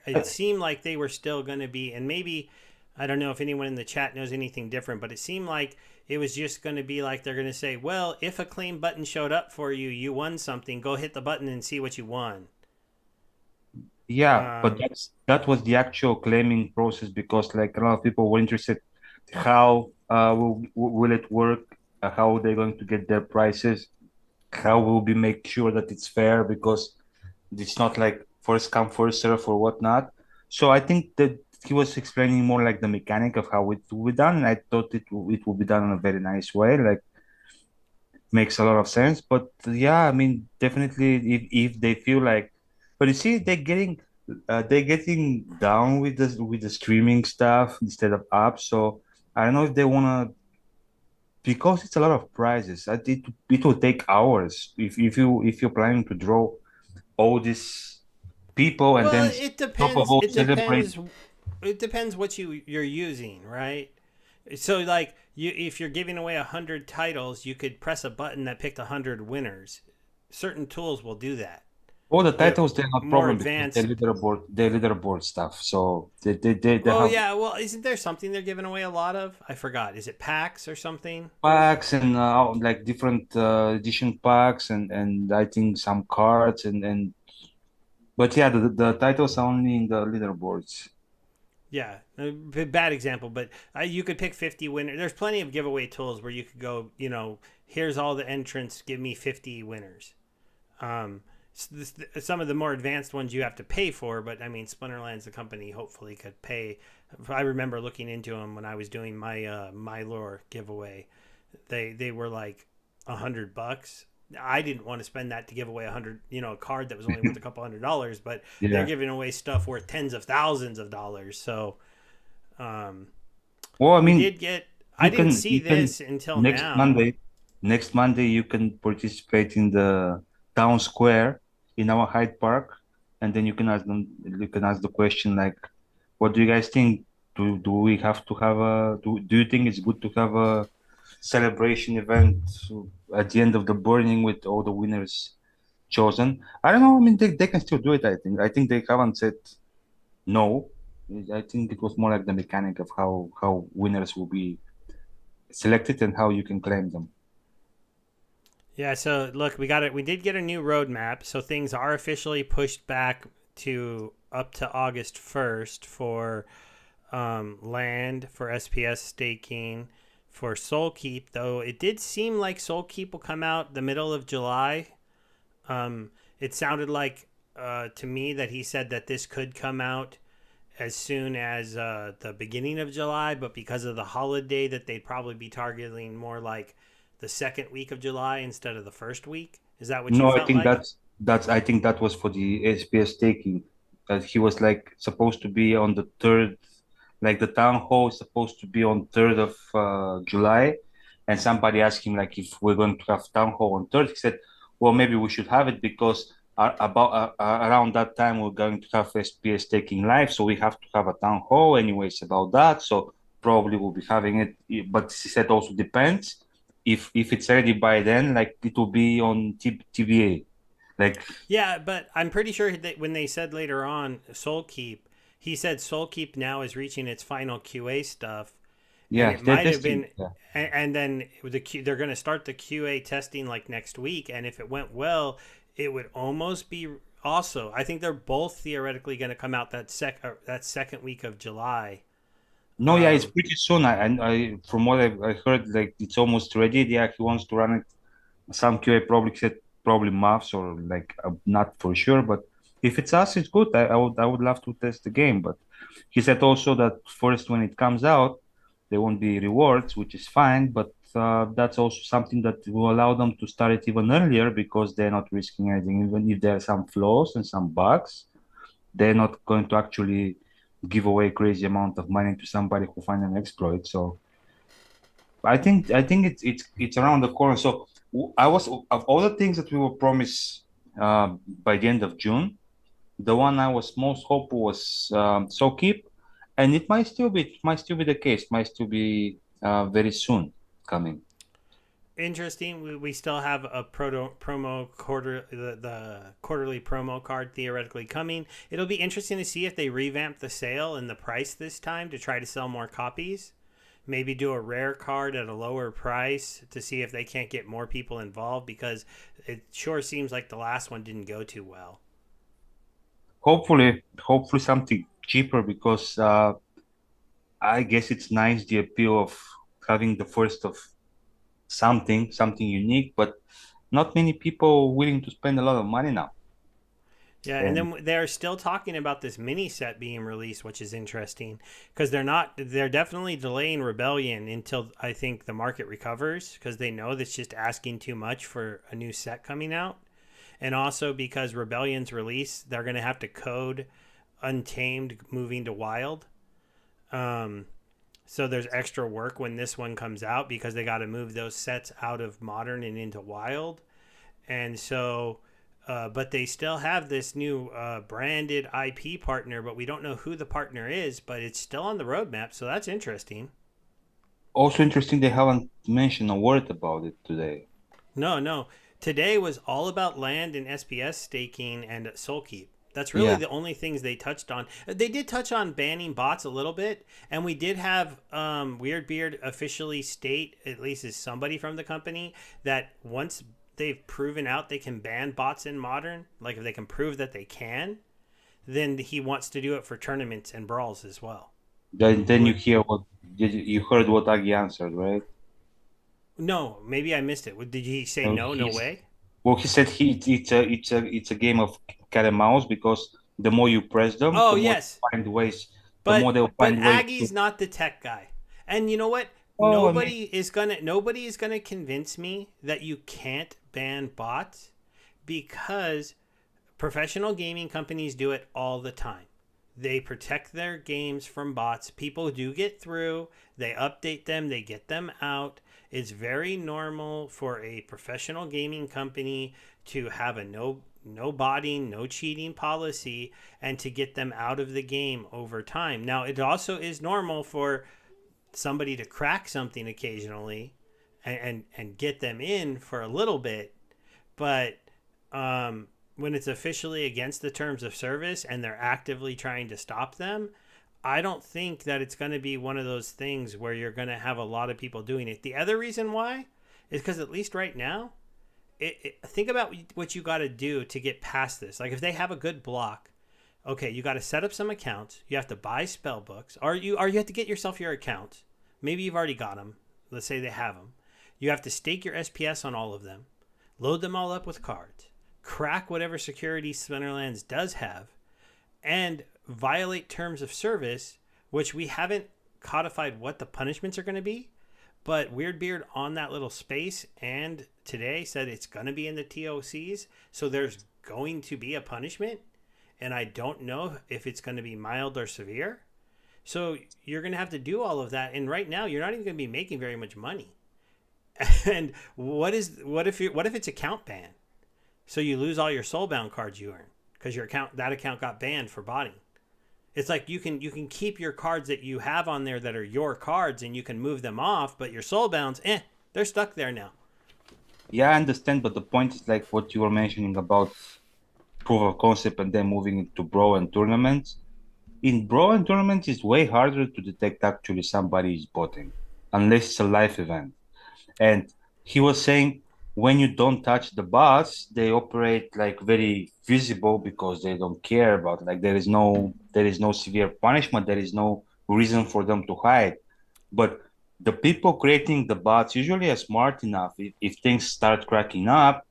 It seemed like they were still going to be, and maybe I don't know if anyone in the chat knows anything different, but it seemed like it was just going to be like they're going to say, well, if a claim button showed up for you, you won something. Go hit the button and see what you won. yeah, but Um, that was the actual claiming process because like a lot of people were interested how will it work? How are they going to get their prices? How will we make sure that it's fair because it's not like first come first serve or whatnot. So I think that he was explaining more like the mechanic of how it will be done, and I thought it will be done in a very nice way. Like makes a lot of sense. But yeah, I mean, definitely if they feel like, but you see, they're getting down with the streaming stuff instead of apps. So I don't know if they wanna because it's a lot of prizes. It will take hours if you're planning to draw all these people and well, then it top of depends. all It celebrate. depends. It depends what you're using, right? So like if you're giving away 100 titles, you could press a button that picked 100 winners. Certain tools will do that. All the The titles, they're not more problem because advanced. they're leaderboard stuff. So they Oh have yeah, well, isn't there something they're giving away a lot of? I forgot. Is it packs or something? packs and like different edition packs and I think some cards and but yeah, the titles are only in the leaderboards. Yeah, a bad example, but you could pick 50 winners. There's plenty of giveaway tools where you could go, here's all the entrants, give me 50 winners. Um, some of the more advanced ones you have to pay for, but I mean, Splinterlands, the company, hopefully could pay. I remember looking into them when I was doing my lore giveaway. They were like $100. I didn't want to spend that to give away 100, a card that was only worth a couple $100, but they're Yeah. giving away stuff worth tens of thousands of dollars. So um, Well, I we mean, did get. I you didn't can see you can this until next now. Monday, next Monday you can participate in the town square in our Hyde Park, and then you can ask the question like, what do you guys think? Do we have to have a do you think it's good to have a celebration event at the end of the burning with all the winners chosen? I don't know. I mean, they can still do it. I think they haven't said no. I think it was more like the mechanic of how winners will be selected and how you can claim them. Yeah, so look, we got it. We did get a new roadmap, so things are officially pushed back to up to August 1st for land, for SPS staking, for Soul Keep. Though it did seem like Soul Keep will come out the middle of July. It sounded like to me that he said that this could come out as soon as the beginning of July, but because of the holiday, that they'd probably be targeting more like the second week of July instead of the first week. Is that what you No, I felt think like? that's I think that was for the SPS taking. That he was like supposed to be on the third, like the town hall is supposed to be on 3rd of July, and somebody asked him like if we're going to have town hall on third. He said, well, maybe we should have it because around that time we're going to have SPS taking live, so we have to have a town hall anyways about that. So probably we'll be having it, but he said also depends if it's ready by then, like it will be on TBA. Like, Yeah, but I'm pretty sure that when they said later on Soul Keep, he said Soul Keep now is reaching its final QA stuff, and yeah, it they're might have testing. been, Yeah. and then they're going to start the QA testing like next week, and if it went well, it would almost be also. I think they're both theoretically going to come out that second week of July. No, yeah, it's Um, pretty soon. I from what I heard, like it's almost ready. Yeah, he wants to run it. Some QA probably said probably months or like not for sure, but if it's us, it's good. I would love to test the game, but he said also that first when it comes out, there won't be rewards, which is fine, but that's also something that will allow them to start it even earlier because they're not risking anything. Even if there are some flaws and some bugs, they're not going to actually give away crazy amount of money to somebody who find an exploit. So I think it's around the corner. So I was of all the things that we were promised by the end of June, the one I was most hopeful was Sokeep, and it might still be the case, might still be very soon coming. Interesting. We still have a promo quarter the quarterly promo card theoretically coming. It'll be interesting to see if they revamp the sale and the price this time to try to sell more copies. Maybe do a rare card at a lower price to see if they can't get more people involved because it sure seems like the last one didn't go too well. Hopefully something cheaper because I guess it's nice the appeal of having the first of something unique, but not many people willing to spend a lot of money now. Yeah, and And then they're still talking about this mini set being released, which is interesting because they're definitely delaying Rebellion until I think the market recovers because they know that's just asking too much for a new set coming out. And also because Rebellion's release, they're going to have to code Untamed moving to Wild. Um, so there's extra work when this one comes out because they got to move those sets out of Modern and into Wild. And so but they still have this new branded IP partner, but we don't know who the partner is, but it's still on the roadmap, so that's interesting. Also interesting, they haven't mentioned a word about it today. No, no. Today was all about land and SPS staking and Soulkeep. That's really Yeah, the only things they touched on. They did touch on banning bots a little bit, and we did have Weirdbeard officially state, at least as somebody from the company, that once they've proven out they can ban bots in modern, like if they can prove that they can, then he wants to do it for tournaments and brawls as well. then you hear what you heard what Agi answered, right? No, maybe I missed it. Did he say No, no? No way. he said it's a game of cat and mouse because the more you press them, Oh yes, the more they'll but find ways to. Aggie's not the tech guy. And you know what? Oh, I mean, Nobody is gonna convince me that you can't ban bots because professional gaming companies do it all the time. They protect their games from bots. People do get through, they update them, they get them out. It's very normal for a professional gaming company to have a no botting, no cheating policy and to get them out of the game over time. Now, it also is normal for somebody to crack something occasionally and get them in for a little bit, but when it's officially against the terms of service and they're actively trying to stop them, I don't think that it's going to be one of those things where you're going to have a lot of people doing it. The other reason why is because at least right now, think about what you got to do to get past this. Like if they have a good block, okay, you got to set up some accounts. You have to buy spell books, or you have to get yourself your accounts. Maybe you've already got them. Let's say they have them. You have to stake your SPS on all of them, load them all up with cards, crack whatever security Splinterlands does have, and violate terms of service, which we haven't codified what the punishments are going to be. But Weirdbeard on that little space and today said it's going to be in the TOCs. So there's going to be a punishment. And I don't know if it's going to be mild or severe. So you're going to have to do all of that. And right now, you're not even going to be making very much money. And what if it's account ban? So you lose all your soulbound cards you earn because that account got banned for botting. It's like you can keep your cards that you have on there that are your cards and you can move them off, but your soulbounds, they're stuck there now. yeah, I understand, but the point is like what you were mentioning about proof of concept and then moving into Brawl and tournaments. In Brawl and tournaments, it's way harder to detect actually somebody is botting, unless it's a live event. And he was saying when you don't touch the bots, they operate like very visible because they don't care about like there is no severe punishment, there is no reason for them to hide. But the people creating the bots usually are smart enough. If things start cracking up,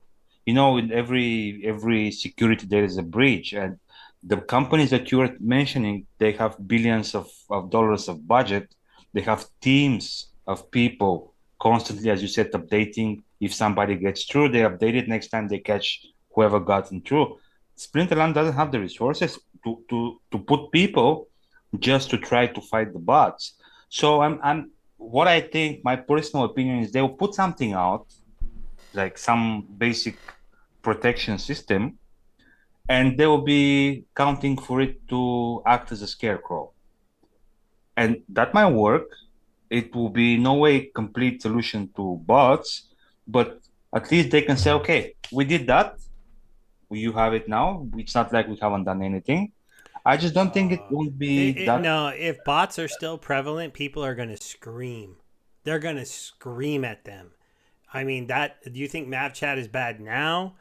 in every security there is a breach, and the companies that you are mentioning, they have billions of dollars of budget. They have teams of people constantly, as you said, updating. If somebody gets through, they update it. Next time they catch whoever gotten through. Splinterland doesn't have the resources to put people just to try to fight the bots. So I'm what I think, my personal opinion is they'll put something out, like some basic protection system, and they will be counting for it to act as a scarecrow. And that might work. It will be no way complete solution to bots, but at least they can say, okay, we did that. You have it now. It's not like we haven't done anything. I just don't think it won't be that. No, if bots are still prevalent, people are going to scream. They're going to scream at them. I mean, do you think Mav Chat is bad now?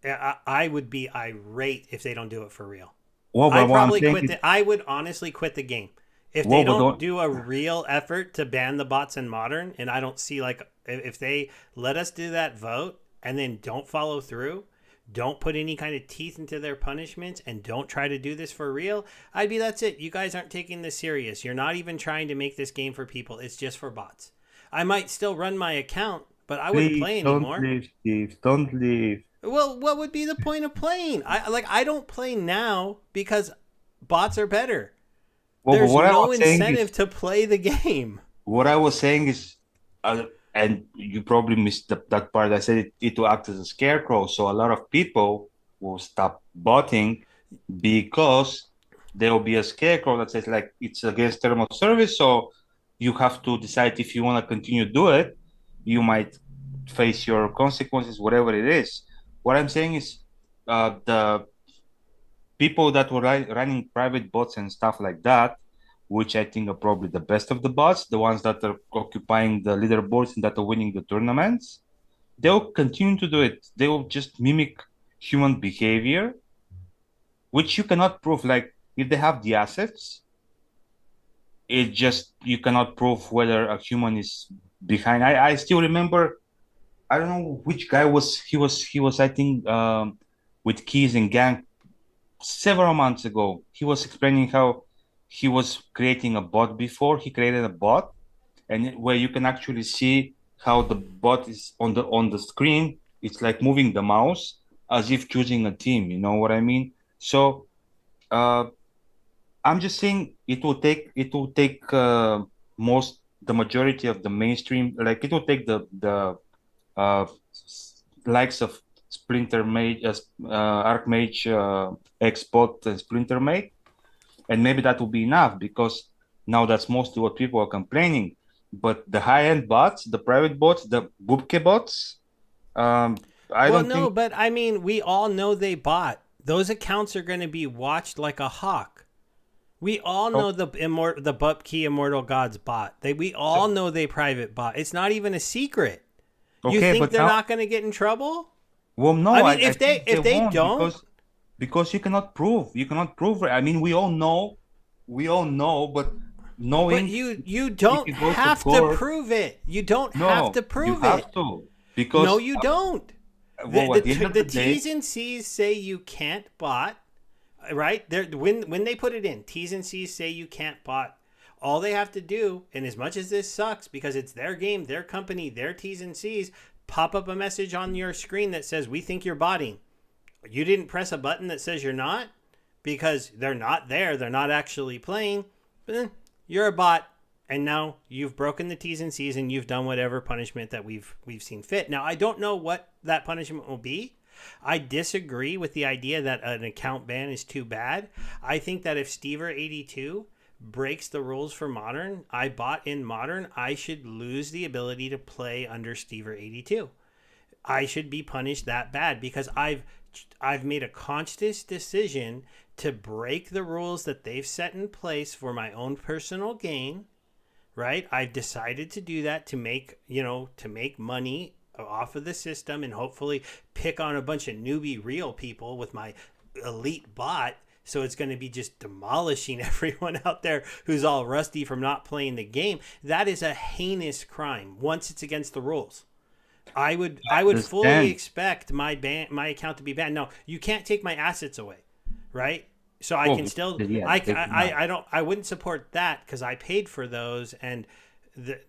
I would be irate if they don't do it for real. Well, but I'd what I'm probably saying quit is, I would honestly quit the game if they well, but don't don't, do a real effort to ban the bots in modern. And I don't see like if they let us do that vote and then don't follow through, don't put any kind of teeth into their punishments, and don't try to do this for real. That's it. You guys aren't taking this serious. You're not even trying to make this game for people. It's just for bots. I might still run my account, but I wouldn't please play don't anymore. leave, Steve. Don't leave. Well, what would be the point of playing? I don't play now because bots are better. Well, but There's no incentive to play the game. what I was saying is, and you probably missed that part. I said it will act as a scarecrow, so a lot of people will stop botting because there will be a scarecrow that says like it's against term of service, so you have to decide if you want to continue to do it. You might face your consequences, whatever it is. What I'm saying is, the people that were running private bots and stuff like that, which I think are probably the best of the bots, the ones that are occupying the leaderboards and that are winning the tournaments, they'll continue to do it. They will just mimic human behavior, which you cannot prove. Like if they have the assets, it just you cannot prove whether a human is behind. I still remember. I don't know which guy was. He was I think with Keys and Gang several months ago. He was explaining how he was creating a bot before. He created a bot, and where you can actually see how the bot is on the screen. It's like moving the mouse as if choosing a team. You know what I mean? So uh, I'm just saying it will take the majority of the mainstream, like it will take the uh, likes of Splinter Mage, Archmage, Xbot, and Splinter Mage, and maybe that will be enough because now that's mostly what people are complaining. But the high-end bots, the private bots, the Boobke bots, I Well, don't no, think. but I mean, we all know they bought. Those accounts are going to be watched like a hawk. We all So, know the Bupkey Immortal Gods bot. We all so know they private bot. It's not even a secret. You okay, think but they're now, not going to get in trouble? well, I no, mean, I think they if they won't don't, because you cannot prove it. I mean, we all know, but but knowing you if don't you go to have to court, prove it. You don't have to no, you prove have it. to No, because you don't. well, at the end of The the T's day, and C's say you can't bot, right? When they put it in, T's and C's say you can't bot. All they have to do, and as much as this sucks because it's their game, their company, their T's and C's, pop up a message on your screen that says we think you're botting. You didn't press a button that says you're not because they're not there. They're not actually playing. You're a bot, and now you've broken the T's and C's and you've done whatever punishment that we've seen fit. Now I don't know what that punishment will be. I disagree with the idea that an account ban is too bad. I think that if Stever82 breaks the rules for modern, I bought in modern, I should lose the ability to play under Stever82. I should be punished that bad because I've made a conscious decision to break the rules that they've set in place for my own personal gain, right? I've decided to do that to make money off of the system and hopefully pick on a bunch of newbie real people with my elite bot. So it's going to be just demolishing everyone out there who's all rusty from not playing the game. That is a heinous crime once it's against the rules. I would fully understand. expect my account to be banned. No, you can't take my assets away, right? So I Well, can still yeah, I don't I wouldn't support that because I paid for those and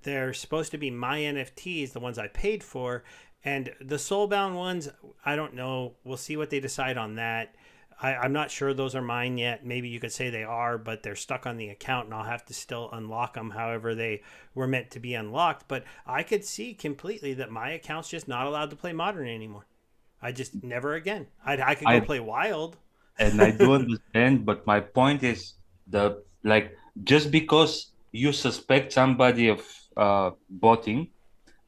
they're supposed to be my NFTs, the ones I paid for, and the soulbound ones I don't know. We'll see what they decide on that. I'm not sure those are mine yet. Maybe you could say they are, but they're stuck on the account and I'll have to still unlock them however they were meant to be unlocked. But I could see completely that my account's just not allowed to play modern anymore. I just never again. I could go I play wild. and I do understand, but my point is the like just because you suspect somebody of botting,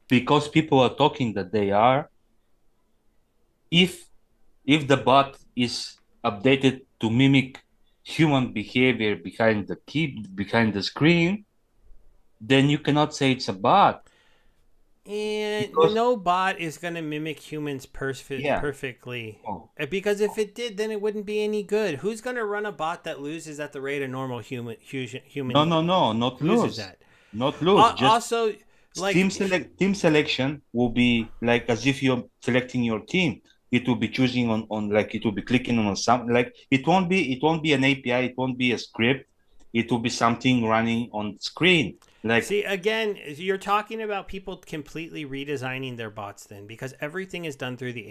because people are talking that they are, if the bot is updated to mimic human behavior behind the screen, then you cannot say it's a bot And because no bot is going to mimic humans yeah. perfectly. Oh, Because if it did, then it wouldn't be any good. Who's going to run a bot that loses at the rate a normal no, human no, no, not loses lose, at? not lose. Just Also, team like, select team selection will be like as if you're selecting your team. It will be choosing on like it will be clicking on some like it won't be an API, it won't be a script, it will be something running on screen. Like see, again, you're talking about people completely redesigning their bots then because everything is done through the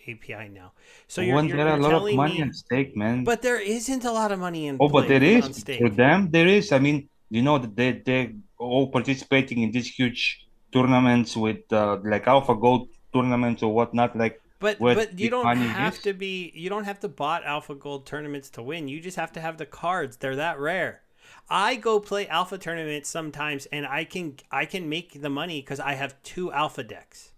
API now. So you're, when you're, there are you're a lot of telling money me, at stake, man. but there isn't a lot of money in Oh, but play there is on for stake. them. There is. I mean, that they're all participating in these huge tournaments with like Alpha Gold tournaments or whatnot, like But where the but big money is. you don't have to bot Alpha Gold tournaments to win. You just have to have the cards. They're that rare. I go play alpha tournaments sometimes, and I can make the money because I have two alpha decks.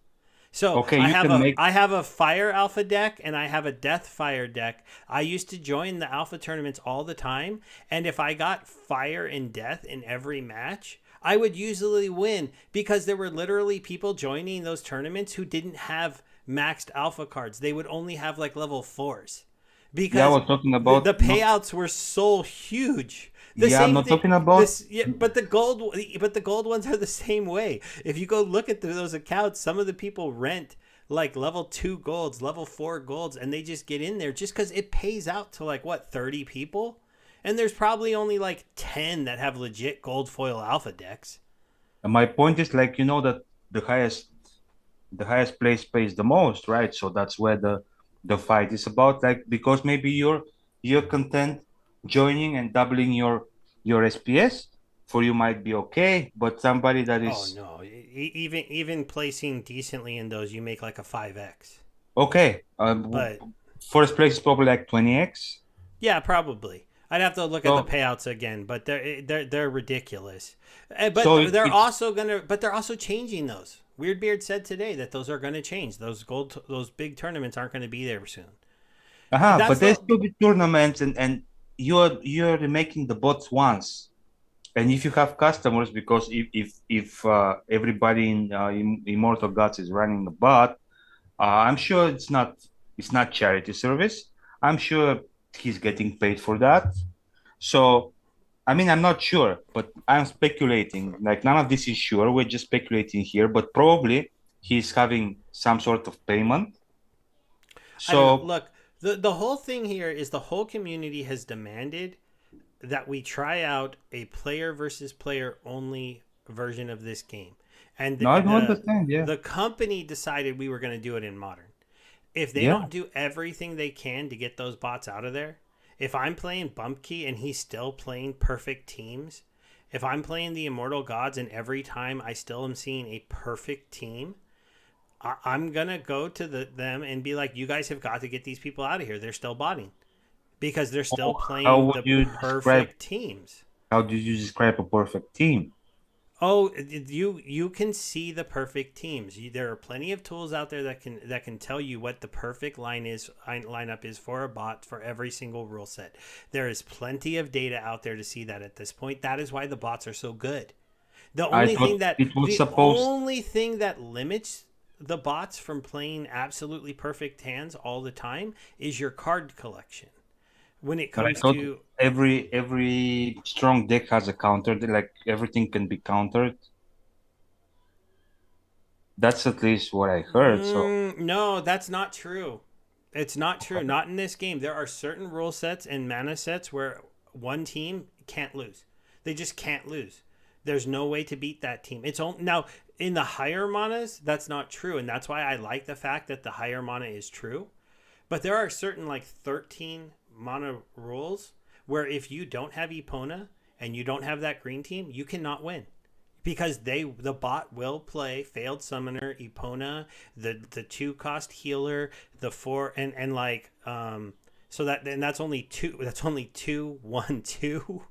So Okay, I you have can a make. I have a fire alpha deck and I have a death fire deck. I used to join the alpha tournaments all the time, and if I got fire and death in every match, I would usually win because there were literally people joining those tournaments who didn't have maxed alpha cards. They would only have like level 4s Yeah, I because was talking the about not. payouts were so huge. The Yeah, I'm same not thing. talking about. This, yeah, but the gold ones are the same way. If you go look at those accounts, some of the people rent like level 2 golds, level 4 golds, and they just get in there just because it pays out to like what 30 people, and there's probably only like 10 that have legit gold foil alpha decks. And my point is like that the highest the highest place pays the most, right? So that's where the fight is about. Like because maybe you're content joining and doubling your SPS for you might be okay, but somebody that Oh is no, even placing decently in those, you make like a 5x. okay, But first place is probably like 20x. yeah, probably. I'd have to look at the So payouts again, but they're ridiculous. But so they're also changing those. Weirdbeard said today that those are gonna change. Those big tournaments aren't gonna be there soon. but That's there's the still be tournaments and you're making the bots once. And if you have customers, because if everybody in Immortal Gods is running a bot, I'm sure it's not charity service. I'm sure he's getting paid for that. So I mean, I'm not sure, but I'm speculating. Like none of this is sure. We're just speculating here, but probably he's having some sort of payment. I don't know. So Look, the whole thing here is the whole community has demanded that we try out a player versus player only version of this game. And now I don't understand. Yeah, the company decided we were going to do it in modern. If they yeah. don't do everything they can to get those bots out of there, if I'm playing Bumpkey and he's still playing perfect teams, if I'm playing the Immortal Gods and every time I still am seeing a perfect team, I'm gonna go to them and be like, you guys have got to get these people out of here. They're still botting because they're still How playing would the you describe? perfect teams. How do you describe a perfect team? Oh, you can see the perfect teams. There are plenty of tools out there that can tell you what the perfect lineup is for a bot for every single rule set. There is plenty of data out there to see that at this point. That is why the bots are so good. The I only thought thing that it was the supposed. only thing that limits the bots from playing absolutely perfect hands all the time is your card collection. When it But I comes thought to every strong deck has a counter. Like everything can be countered. That's at least what I heard. So no, that's not true. It's not true. Not in this game. There are certain rule sets and mana sets where one team can't lose. They just can't lose. There's no way to beat that team. It's only now in the higher manas. That's not true, and that's why I like the fact that the higher mana is true. But there are certain like 13 mana rules where if you don't have Epona and you don't have that green team, you cannot win because the bot will play failed summoner, Epona, the 2 cost healer, the 4 and like so that and that's only 2 1 2.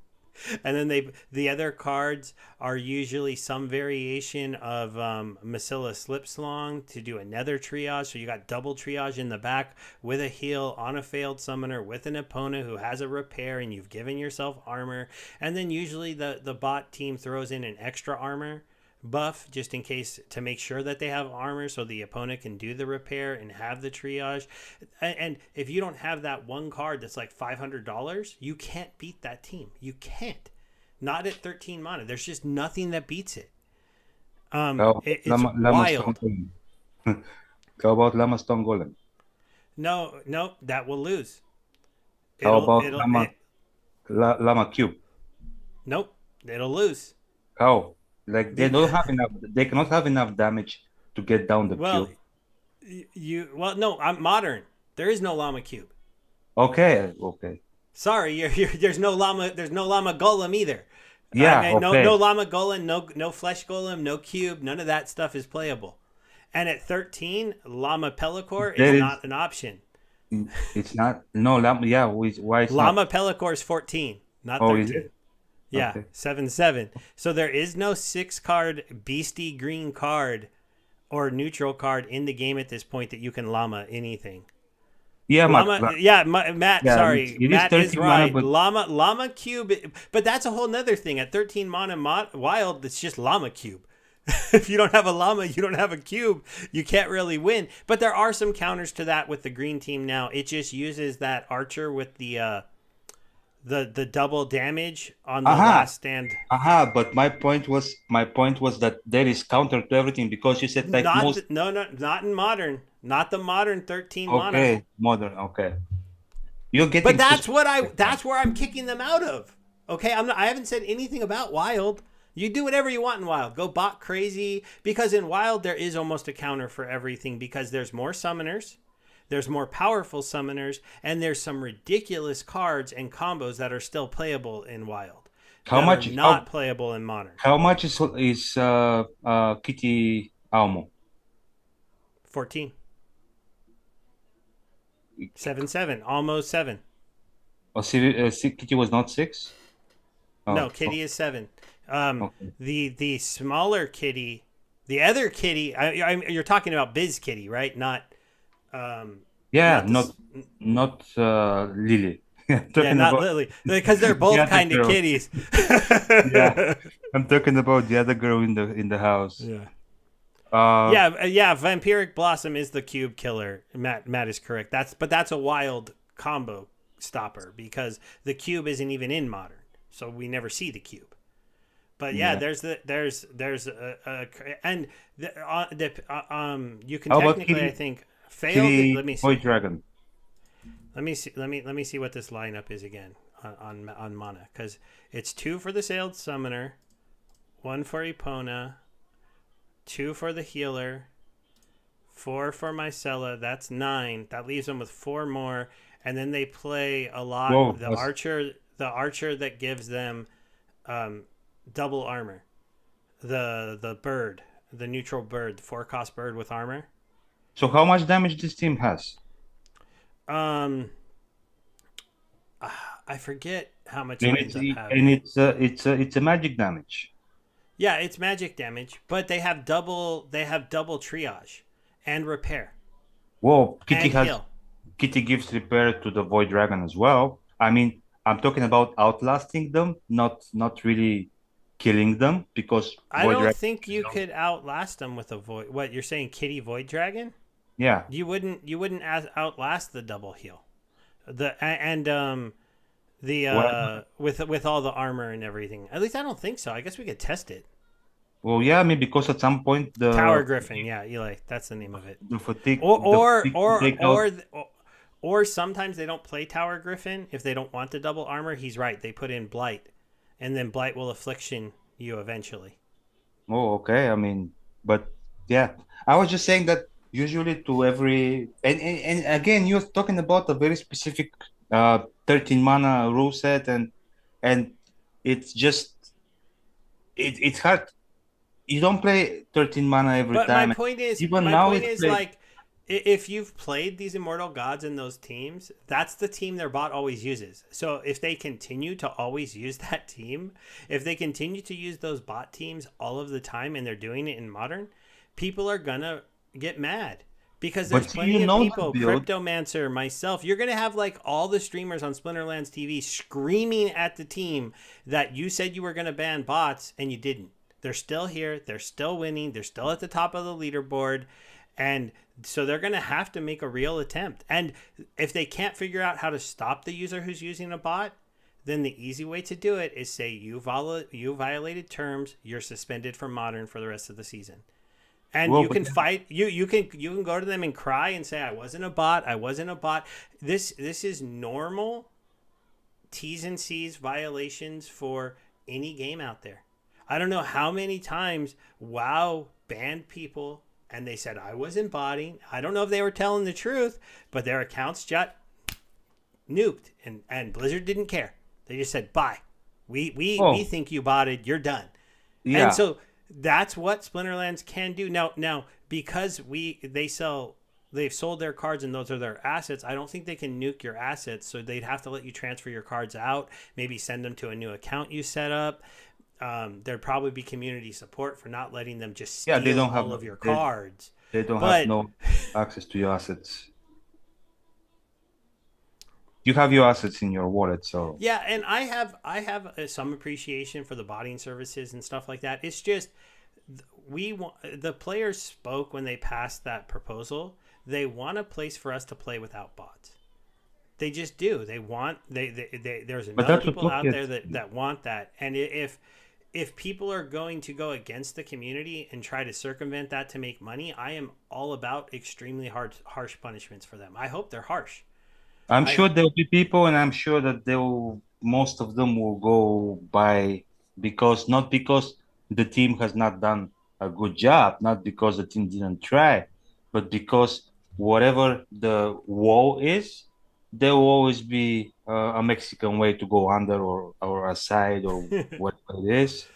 And then the other cards are usually some variation of Masilla Slipslong to do another triage. So you got double triage in the back with a heal on a failed summoner with an opponent who has a repair, and you've given yourself armor. And then usually the bot team throws in an extra armor buff just in case to make sure that they have armor so the opponent can do the repair and have the triage. And if you don't have that one card that's like $500, you can't beat that team. You can't. Not at 13 mana. There's just nothing that beats it. It's Lama Stone wild. Golem. How about Lama Stone Golem? No, that will lose. How It'll about it'll it, Lama Cube? Nope, it'll lose. How? Like they don't Because have enough. They cannot have enough damage to get down the well, cube. no, I'm modern. There is no llama cube. Okay, okay. Sorry, there's no llama. There's no llama golem either. Yeah, No okay. llama golem, no flesh golem, no cube. None of that stuff is playable. And at 13, llama pellicor is There is. not an option. It's not. No, Lama. Yeah. Why it's not? Llama pellicor is 14, not Oh, is 13. it? Yeah, Okay. 7/7. So there is no 6 card beastie green card or neutral card in the game at this point that you can llama anything. Yeah, Llama, yeah, Matt. yeah, Sorry, it is Matt is 13 mana, right. but Llama cube, but that's a whole nother thing. At 13 mana wild, it's just llama cube. If you don't have a llama, you don't have a cube. You can't really win. But there are some counters to that with the green team now. It just uses that archer with the double damage on the aha, last stand. aha. But my point was that there is counter to everything because you said like Not most. no no not in modern. Not the modern 13 mana. Okay, modern. Okay, you're But getting too that's what I specific now. that's where I'm kicking them out of. Okay, I haven't said anything about wild. You do whatever you want in wild. Go bot crazy because in wild there is almost a counter for everything because there's more summoners, there's more powerful summoners, and there's some ridiculous cards and combos that are still playable in wild How that are much? not playable in modern. How much is Kitty Almo? 14. 7/7, almost 7. Oh, Kitty was not 6. No, Oh, kitty is 7. okay. The smaller kitty, the other kitty, you're talking about Biz Kitty, right? Um, Yeah, not not Lily. I'm yeah, talking not about Lily, because they're the both other kind of girl. kitties. Yeah, I'm talking about the other girl in the house. Yeah. Uh, Yeah. Vampiric Blossom is the cube killer. Matt is correct. That's a wild combo stopper because the cube isn't even in modern, so we never see the cube. But yeah, yeah. there's and you can How about technically I think fail. Let Kitty me see. Boy Dragon? Let me see what this lineup is again on mana because it's 2 for the sailed summoner, 1 for Epona, 2 for the healer, 4 for Mycella. That's 9. That leaves them with 4 more, and then they play a lot. Whoa, The archer that gives them double armor. The bird, the neutral bird, the 4-cost bird with armor. so how much damage this team has? Um, I forget how much And it it's ends up and having. it's a magic damage. Yeah, it's magic damage, but they have double triage and repair Whoa, and heal. Kitty gives repair to the Void Dragon as well. I mean, I'm talking about outlasting them, not really killing them because I Void don't Dragon. think you could outlast them with a void. What you're saying, Kitty Void Dragon? Yeah. You wouldn't outlast the double heal. Well, With all the armor and everything. At least I don't think so. I guess we could test it. well, yeah, I mean, because at some point Tower Griffin, yeah, Eli, that's the name of it. the fatigue Or the or fatigue or take out. or or sometimes they don't play Tower Griffin if they don't want the double armor. He's right. They put in Blight, and then Blight will affliction you eventually. Oh, okay. I mean, but yeah, I was just saying that usually to every and again, you're talking about a very specific 13 mana rule set, and it's just it's hard. You don't play 13 mana every But my time. point is, Even now, it's played. like, if you've played these Immortal Gods in those teams, that's the team their bot always uses. So if they continue to always use that team, if they continue to use those bot teams all of the time and they're doing it in Modern, people are gonna get mad. Because there's But see, plenty of the people, build. Cryptomancer, myself, you're going to have like all the streamers on Splinterlands TV screaming at the team that you said you were going to ban bots and you didn't. They're still here. They're still winning. They're still at the top of the leaderboard. And so they're going to have to make a real attempt. And if they can't figure out how to stop the user who's using a bot, then the easy way to do it is say you violated terms. You're suspended from Modern for the rest of the season. And Well, you but can fight. You can go to them and cry and say, "I wasn't a bot. I wasn't a bot." This is normal T's and C's violations for any game out there. I don't know how many times WoW banned people and they said I wasn't botting. I don't know if they were telling the truth, but their accounts got nuked and Blizzard didn't care. They just said, "Bye. We Oh, think you botted. You're done." And yeah. so that's what Splinterlands can do now. Because they sell they've sold their cards and those are their assets. I don't think they can nuke your assets, so they'd have to let you transfer your cards out, maybe send them to a new account you set up. There'd probably be community support for not letting them just Yeah, they steal don't have all of your cards. they don't have But no access to your assets. You have your assets in your wallet, so yeah, and I have some appreciation for the botting services and stuff like that. It's just the players spoke when they passed that proposal. They want a place for us to play without bots. They just do. They want there's but enough that's what people out Pocket there that want that. And if people are going to go against the community and try to circumvent that to make money, I am all about extremely harsh punishments for them. I hope they're harsh. I'm I sure there'll be people, and I'm sure that most of them will go by not because the team has not done a good job, not because the team didn't try, but because whatever the wall is, there will always be a Mexican way to go under or aside or whatever it is.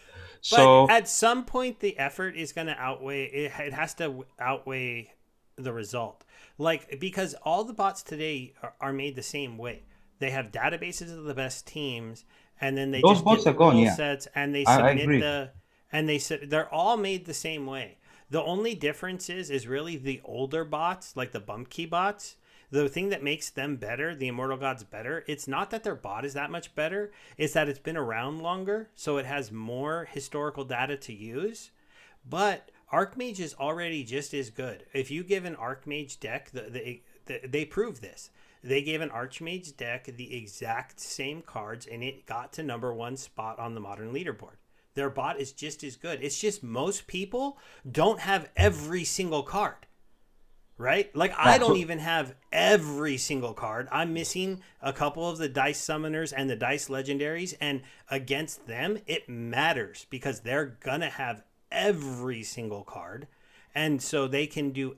But So at some point, the effort is going to outweigh it. It has to outweigh the result. Like, because all the bots today are made the same way. They have databases of the best teams, and then they those just bots get are the gone. rule Yeah, sets and they I submit agree. they're all made the same way. The only difference is really the older bots, like the bump key bots. The thing that makes them better, the Immortal Gods better, it's not that their bot is that much better, it's that it's been around longer, so it has more historical data to use. But Archmage is already just as good. If you give an Archmage deck, they prove this. They gave an Archmage deck the exact same cards, and it got to number one spot on the modern leaderboard. Their bot is just as good. It's just most people don't have every single card, right? Like, I Yeah, don't so even have every single card. I'm missing a couple of the dice summoners and the dice legendaries, and against them it matters because they're gonna have every single card. And so they can do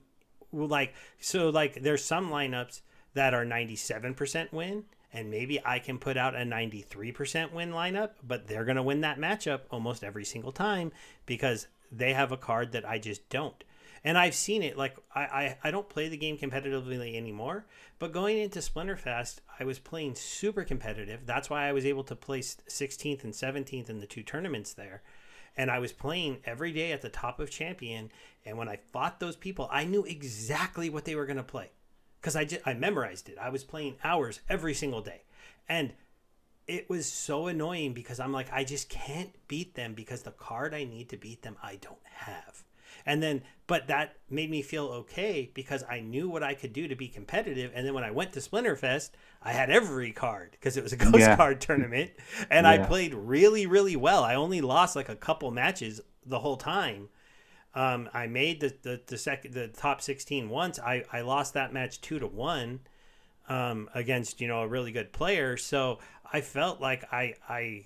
like there's some lineups that are 97% win, and maybe I can put out a 93% win lineup, but they're going to win that matchup almost every single time because they have a card that I just don't. And I've seen it. Like, I don't play the game competitively anymore, but going into Splinterfest, I was playing super competitive. That's why I was able to place 16th and 17th in the two tournaments there. And I was playing every day at the top of champion. And when I fought those people, I knew exactly what they were going to play because I memorized it. I was playing hours every single day. And it was so annoying because I'm like, I just can't beat them because the card I need to beat them, I don't have. And then, but that made me feel okay because I knew what I could do to be competitive. And then when I went to Splinterfest, I had every card because it was a ghost yeah, card tournament, and I yeah. played really, really well. I only lost like a couple matches the whole time. I made the top 16 once. I lost that match 2-1 against a really good player. So I felt like I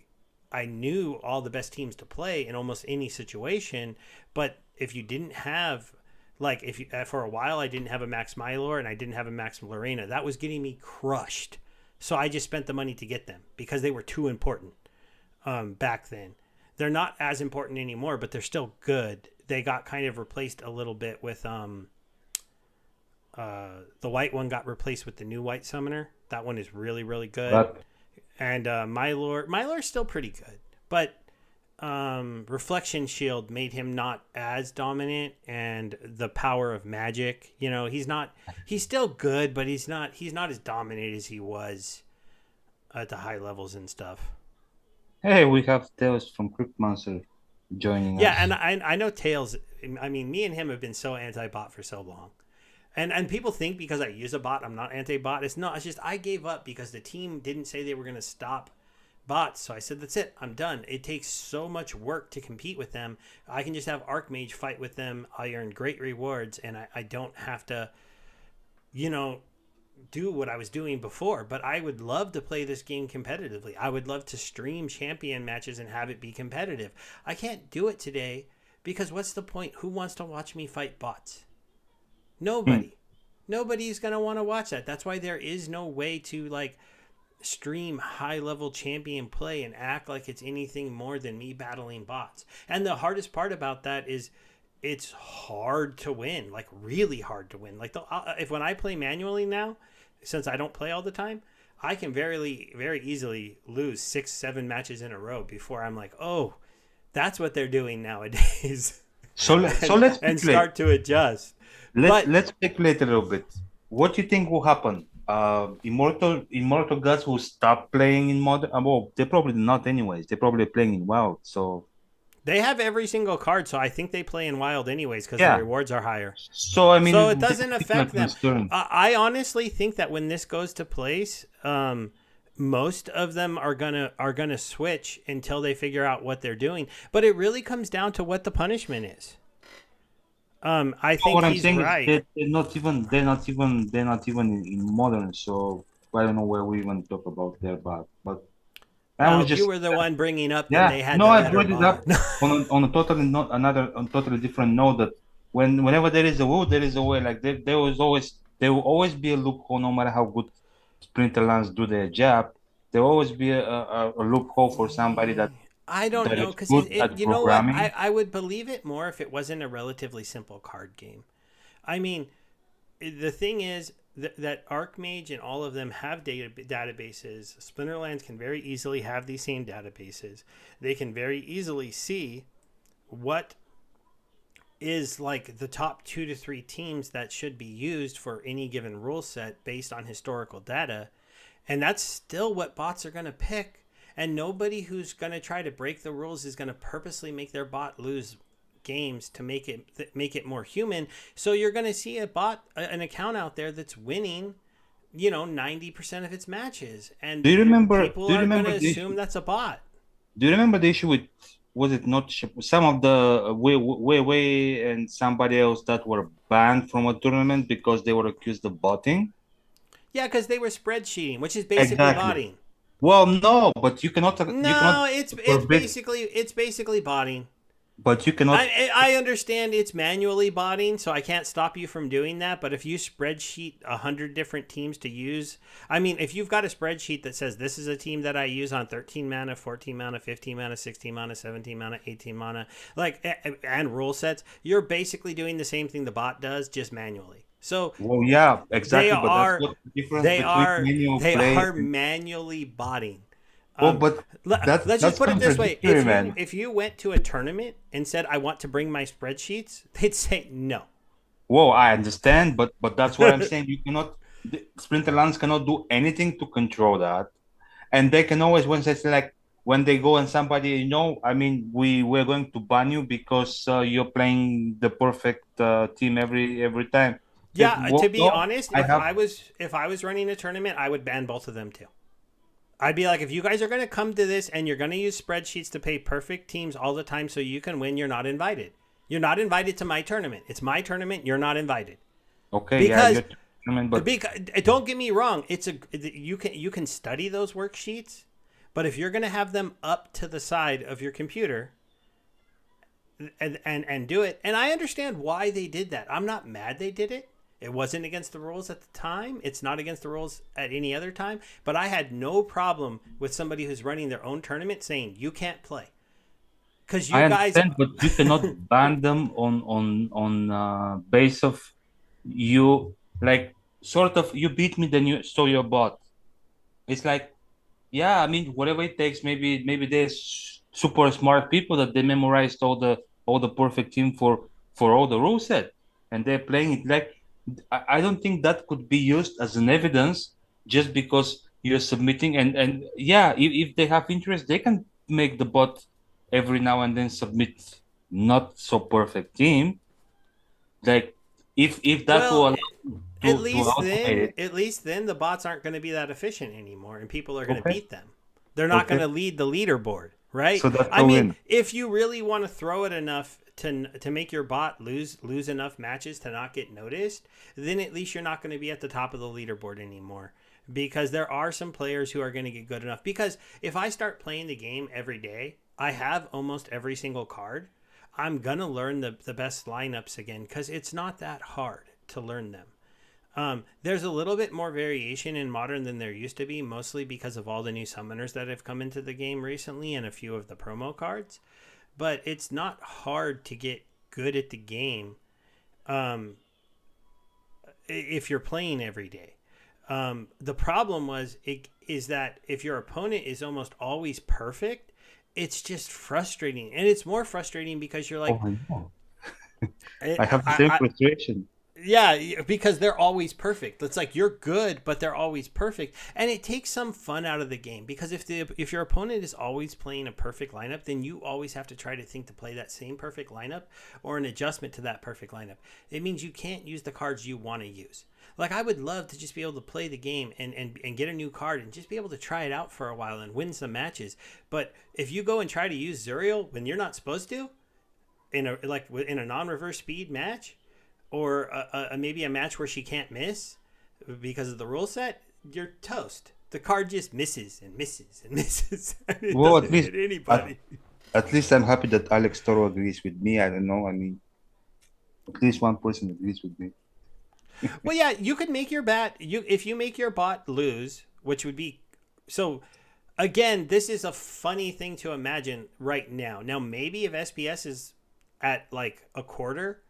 knew all the best teams to play in almost any situation. But if you didn't have, like, if you for a while I didn't have a Max Mylor and I didn't have a Max Lorena, that was getting me crushed. So I just spent the money to get them because they were too important back then. They're not as important anymore, but they're still good. They got kind of replaced a little bit with the white one got replaced with the new white summoner. That one is really, really good. But And Mylor's still pretty good, but Reflection Shield made him not as dominant, and the power of magic. He's still good, but he's not as dominant as he was at the high levels and stuff. hey, we have Tales from Cryptmancer joining Yeah, and us. I know Tails. I mean, me and him have been so anti-bot for so long. And people think because I use a bot, I'm not anti-bot. It's not. It's just I gave up because the team didn't say they were going to stop bots. So I said, that's it. I'm done. It takes so much work to compete with them. I can just have Archmage fight with them. I earn great rewards, and I don't have to, do what I was doing before. But I would love to play this game competitively. I would love to stream champion matches and have it be competitive. I can't do it today because what's the point? Who wants to watch me fight bots? Hmm. Nobody. Nobody's going to want to watch that. That's why there is no way to stream high level champion play and act like it's anything more than me battling bots. And the hardest part about that is it's hard to win, like really hard to win. Like if when I play manually now, since I don't play all the time, I can very easily lose 6 7 matches in a row before I'm like, oh, that's what they're doing nowadays. So and let's and speculate. start to adjust. Let's But let's speculate a little bit. What do you think will happen? Immortal gods will stop playing in modern. Well, they're probably not anyways. They're probably playing in WoW. So they have every single card, so I think they play in wild anyways because the yeah. rewards are higher. So I So it mean, that's doesn't my affect them. concern. I honestly think that when this goes to place, most of them are gonna switch until they figure out what they're doing. But it really comes down to what the punishment is. I So think what I'm he's saying is right. they're not even in modern. So I don't know where we even talk about there, but I was Well, you just were the one bringing up that yeah. they had No, the I better brought it up bot. on a totally not another on totally different note that whenever there is a will, there is a way. Like there will always be a loophole no matter how good Splinterlands do their job. There will always be a loophole for somebody I don't that know is because good at you know what, programming. I would believe it more if it wasn't a relatively simple card game. I mean, the thing is that Archmage and all of them have databases. Splinterlands can very easily have these same databases. They can very easily see what is like the top 2 to 3 teams that should be used for any given rule set based on historical data. And that's still what bots are going to pick. And nobody who's going to try to break the rules is going to purposely make their bot lose games to make it more human. So you're going to see an account out there that's winning, 90% of its matches, Do and you remember? people Do you are going remember to the issue? assume that's a bot. Do you remember the issue with was it not some of the way and somebody else that were banned from a tournament because they were accused of botting? Yeah, because they were spreadsheeting, which is basically Exactly. botting. Well, no, but you cannot No, it's forbid, basically botting. but you cannot. I understand it's manually botting, so I can't stop you from doing that. But if you spreadsheet 100 different teams to use, I mean, if you've got a spreadsheet that says this is a team that I use on 13 mana, 14 mana, 15 mana, 16 mana, 17 mana, 18 mana, like and rule sets, you're basically doing the same thing the bot does, just manually. So Well, yeah, they exactly, but that's are what the difference they between are manual they play are and manually botting. well, Um, but let's just that's put it this way: contradictory, man. if you went to a tournament and said I want to bring my spreadsheets, they'd say no. Whoa, I understand, but that's what I'm saying. The Splinterlands cannot do anything to control that. And they can always when they say like when they go and somebody I mean we're going to ban you because you're playing the perfect team every time. They, Yeah, well, to be no, honest, I have if I was running a tournament, I would ban both of them too. I'd be like, if you guys are going to come to this and you're going to use spreadsheets to pay perfect teams all the time so you can win, you're not invited. You're not invited to my tournament. It's my tournament. You're not invited. okay, yeah, Because, you're I mean, but don't get me wrong, you can study those worksheets, but if you're going to have them up to the side of your computer and do it, and I understand why they did that. I'm not mad they did it. It wasn't against the rules at the time. It's not against the rules at any other time. But I had no problem with somebody who's running their own tournament saying you can't play because I you guys. understand, but you cannot ban them on base of you like sort of you beat me then you so you're bot. It's like yeah, I mean, whatever it takes. Maybe there's super smart people that they memorized all the perfect team for all the rule set, and they're playing it like. I don't think that could be used as an evidence just because you're submitting and yeah, if they have interest, they can make the bot every now and then submit not so perfect team. Like if that will Well, allow you to automate it. at least then the bots aren't going to be that efficient anymore, and people are going to Okay, beat them. They're not going okay. to lead the leaderboard, right? So that's I a mean, win. if you really want to throw it enough to make your bot lose enough matches to not get noticed, then at least you're not going to be at the top of the leaderboard anymore. Because there are some players who are going to get good enough. Because if I start playing the game every day, I have almost every single card. I'm going to learn the best lineups again because it's not that hard to learn them. There's a little bit more variation in Modern than there used to be, mostly because of all the new summoners that have come into the game recently and a few of the promo cards. But it's not hard to get good at the game um, if you're playing every day. The problem is that if your opponent is almost always perfect, it's just frustrating, and it's more frustrating because you're Oh, like, I know. I, I have the same I, frustration. yeah, because they're always perfect. It's like you're good, but they're always perfect, and it takes some fun out of the game because if your opponent is always playing a perfect lineup, then you always have to try to think to play that same perfect lineup or an adjustment to that perfect lineup. It means you can't use the cards you want to use. Like I would love to just be able to play the game and get a new card and just be able to try it out for a while and win some matches. But if you go and try to use Zuriel when you're not supposed to in a non-reverse speed match, or maybe a match where she can't miss because of the rule set, you're toast. The card just misses and misses and misses. And it Well, doesn't hit at, anybody. at least I'm happy that Alex Toro agrees with me. I don't know. I mean, at least one person agrees with me. Well, yeah, you could make your bat. If you make your bot lose, which would be so. Again, this is a funny thing to imagine right now. Now, maybe if SPS is at like a quarter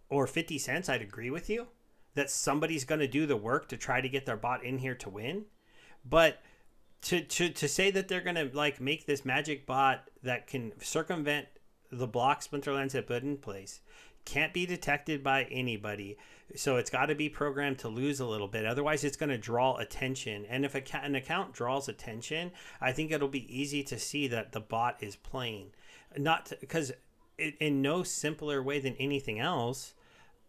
or 50 cents, I'd agree with you that somebody's going to do the work to try to get their bot in here to win. But to say that they're going to like make this magic bot that can circumvent the block Splinterlands have put in place, can't be detected by anybody, so it's got to be programmed to lose a little bit, otherwise it's going to draw attention. And if an account draws attention, I think it'll be easy to see that the bot is playing, not because in no simpler way than anything else.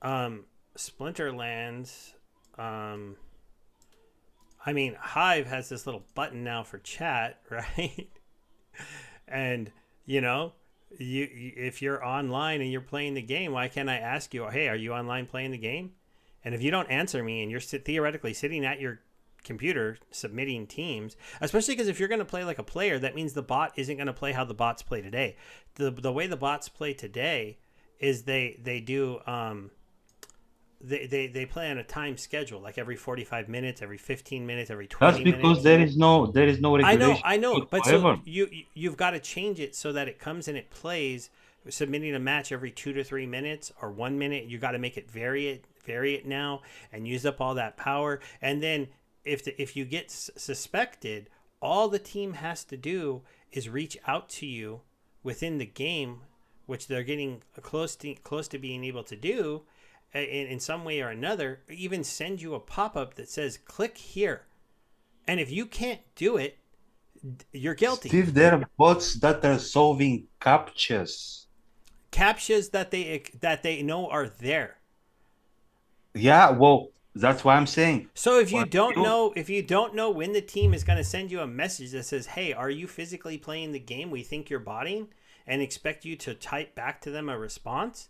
Splinterlands, I mean, Hive has this little button now for chat, right? And you know, you if you're online and you're playing the game, why can't I ask you, hey, are you online playing the game? And if you don't answer me and you're theoretically sitting at your computer submitting teams, especially because if you're going to play like a player, that means the bot isn't going to play how the bots play today. The way the bots play today is they do they play on a time schedule, like every 45 minutes, every 15 minutes, every That's 20 because minutes. there is no regulation I know, but so whatsoever. you've got to change it so that it comes and it plays, submitting a match every 2 to 3 minutes or 1 minute. You got to make it vary it now, and use up all that power. And then if you get suspected, all the team has to do is reach out to you within the game, which they're getting close to being able to do in some way or another. Even send you a pop-up that says click here, and if you can't do it, you're guilty. Steve, there are bots that are solving captchas. Captchas that they know are there. Yeah, well, that's what I'm saying. So if you But don't you, know when the team is going to send you a message that says, "Hey, are you physically playing the game? We think you're botting," and expect you to type back to them a response,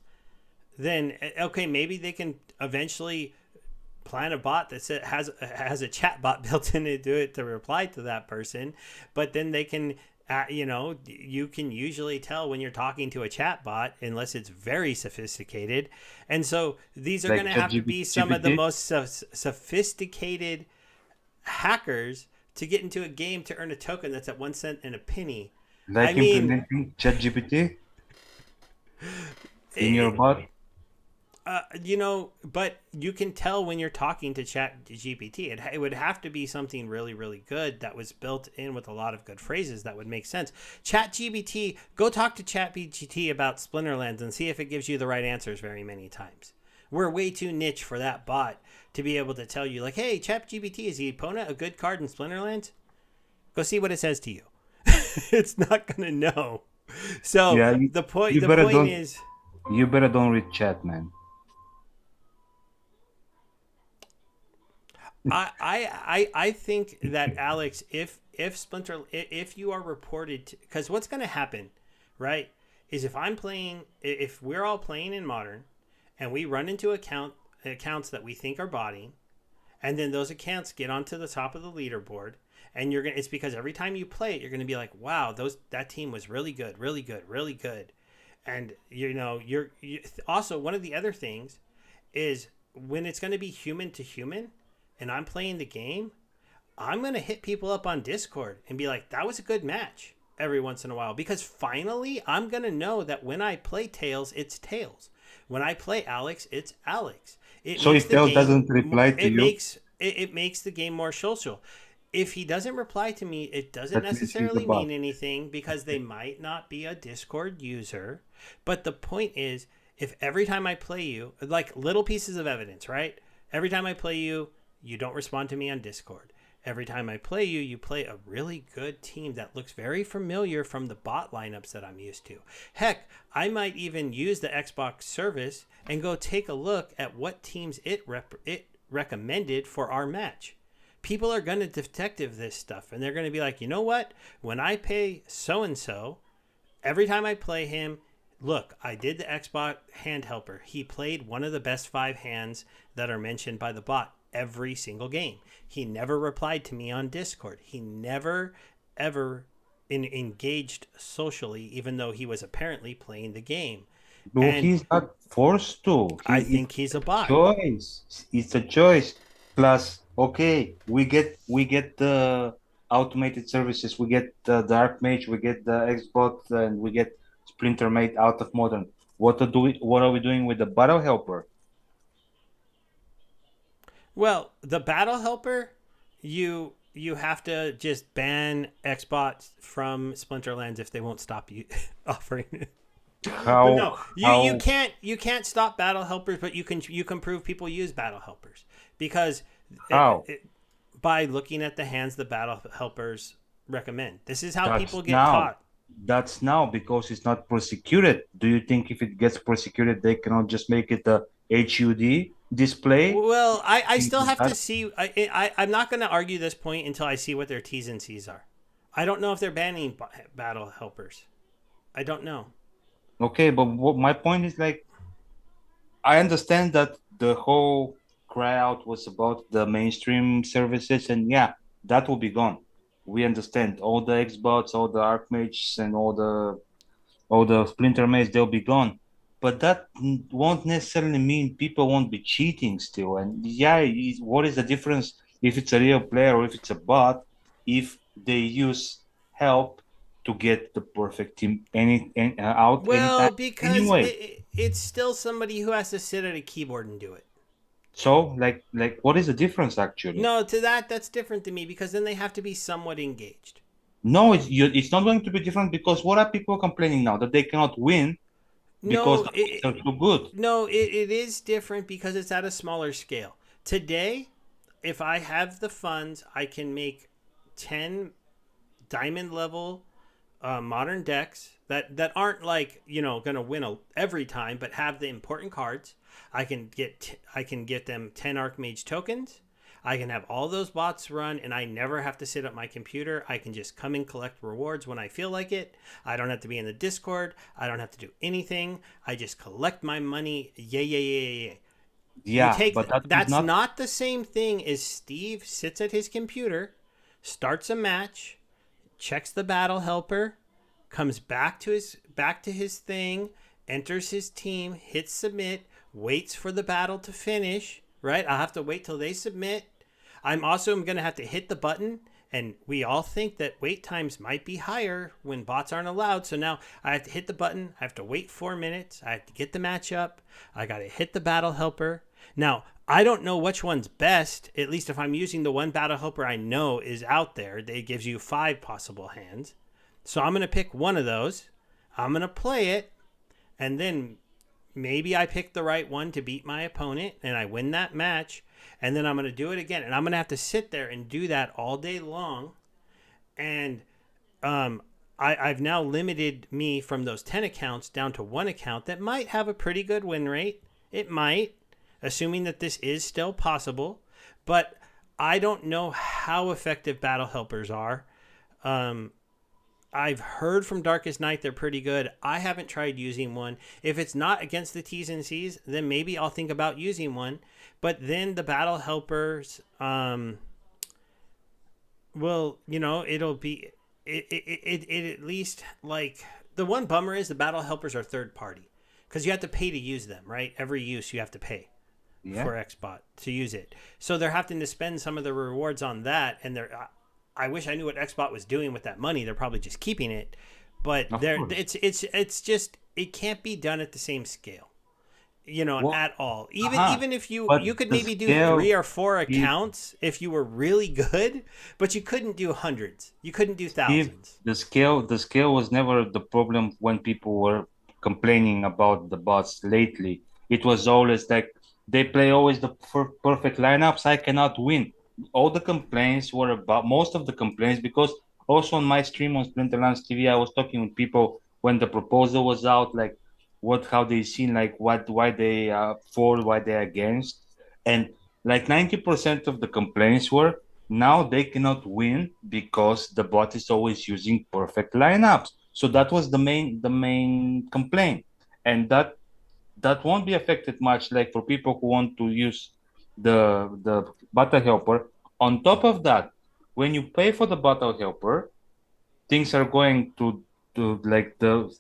then okay, maybe they can eventually plan a bot that has a chat bot built into it to reply to that person. But then they can you can usually tell when you're talking to a chat bot unless it's very sophisticated. And so these are like going to have to be some of the ChatGPT, most sophisticated hackers to get into a game to earn a token that's at 1 cent and a penny. I like mean, implementing ChatGPT in your it, bot. but you can tell when you're talking to Chat GPT. It would have to be something really, really good that was built in with a lot of good phrases that would make sense. Chat GPT, go talk to Chat GPT about Splinterlands and see if it gives you the right answers very many times. We're way too niche for that bot to be able to tell you, like, hey, Chat GPT, is the opponent a good card in Splinterlands? Go see what it says to you. It's not going to know. So Yeah, the point you better don't is, you better don't read chat, man. I think that Alex, if you are reported to, because what's going to happen, right, is if we're all playing in modern, and we run into accounts that we think are botting, and then those accounts get onto the top of the leaderboard, and it's because every time you play it, you're gonna be like, wow, that team was really good, really good, really good. And also, one of the other things is when it's going to be human to human and I'm playing the game, I'm going to hit people up on Discord and be like, that was a good match. every once in a while, because finally I'm going to know that when I play Tails, it's Tails. When I play Alex, it's Alex. It So makes if the Tails game doesn't reply to you, it makes the game more social. If he doesn't reply to me, it doesn't that means he's a necessarily bot. mean anything, because they might not be a Discord user. But the point is, if every time I play you, like little pieces of evidence, right? Every time I play you, you don't respond to me on Discord. Every time I play you, you play a really good team that looks very familiar from the bot lineups that I'm used to. Heck, I might even use the Xbox service and go take a look at what teams it recommended for our match. People are going to detective this stuff, and they're going to be like, you know what? When I pay so and so, every time I play him, look, I did the Xbox hand helper. He played one of the best 5 hands that are mentioned by the bot every single game. He never replied to me on Discord. He never, ever engaged socially, even though he was apparently playing the game. No, And he's not forced to. I He think he's a bot. choice. It's a choice. Plus, okay, we get the automated services. We get the Dark Mage. We get the Xbot, and we get Splinter Mate out of Modern. What are we doing with the Battle Helper? Well, the battle helper, you have to just ban Xbots from Splinterlands if they won't stop you offering it. But How no, how you can't stop battle helpers, but you can prove people use battle helpers, because how? by looking at the hands the battle helpers recommend. This is how That's people get now. caught. That's now because it's not prosecuted. Do you think if it gets prosecuted, they cannot just make it a HUD display? Well, I Think still have to that- see. I'm not going to argue this point until I see what their T's and C's are. I don't know if they're banning battle helpers. I don't know. Okay, but what my point is like, I understand that the whole cry out was about the mainstream services, and yeah, that will be gone. We understand all the Xbots, all the Archmages, and all the Splinter Maze, they'll be gone. But that won't necessarily mean people won't be cheating still. And yeah, what is the difference if it's a real player or if it's a bot? If they use help to get the perfect team out anytime Well, because anyway. it's still somebody who has to sit at a keyboard and do it. So, like, what is the difference actually? No, to that's different to me, because then they have to be somewhat engaged. No, it's not going to be different because what are people complaining now that they cannot win because No, the teams are too good? no, it is different because it's at a smaller scale. Today, if I have the funds, I can make 10 diamond level modern decks that aren't like, gonna win every time, but have the important cards. I can get them 10 Archmage tokens. I can have all those bots run, and I never have to sit at my computer. I can just come and collect rewards when I feel like it. I don't have to be in the Discord. I don't have to do anything. I just collect my money. Yay, yay, yay, yay. You Yeah, take but that is that's not. not the same thing as Steve sits at his computer, starts a match, checks the battle helper, comes back to his thing, enters his team, hits submit, waits for the battle to finish, right? I'll have to wait till they submit. I'm also going to have to hit the button, and we all think that wait times might be higher when bots aren't allowed. So now I have to hit the button, I have to wait 4 minutes, I have to get the match up, I got to hit the battle helper. Now, I don't know which one's best, at least if I'm using the one battle helper I know is out there. It gives you 5 possible hands. So I'm going to pick one of those. I'm going to play it, and then maybe I pick the right one to beat my opponent and I win that match. And then I'm going to do it again. And I'm going to have to sit there and do that all day long. And I've now limited me from those 10 accounts down to one account that might have a pretty good win rate. It might, assuming that this is still possible. But I don't know how effective battle helpers are. I've heard from Darkest Night they're pretty good. I haven't tried using one. If it's not against the T's and C's, then maybe I'll think about using one. But then the battle helpers, well, it'll be it at least, like, the one bummer is the battle helpers are third party, because you have to pay to use them, right? Every use you have to pay Yeah. for Xbot to use it. So they're having to spend some of the rewards on that, and I wish I knew what Xbot was doing with that money. They're probably just keeping it, but Of there, course. it's just it can't be done at the same scale, Well, at all. uh-huh. Even if you But could the maybe do three scale or four is accounts if you were really good, but you couldn't do hundreds. You couldn't do Steve, thousands. the scale was never the problem when people were complaining about the bots lately. It was always like they play always the perfect lineups. I cannot win. All the complaints were about most of the complaints because also on my stream on Splinterlands TV, I was talking with people when the proposal was out, like how they seen, like what why they for, why they against, and like 90% of the complaints were now they cannot win because the bot is always using perfect lineups. So that was the main complaint, and that won't be affected much. Like for people who want to use the battle helper. On top of that, when you pay for the battle helper, things are going to like the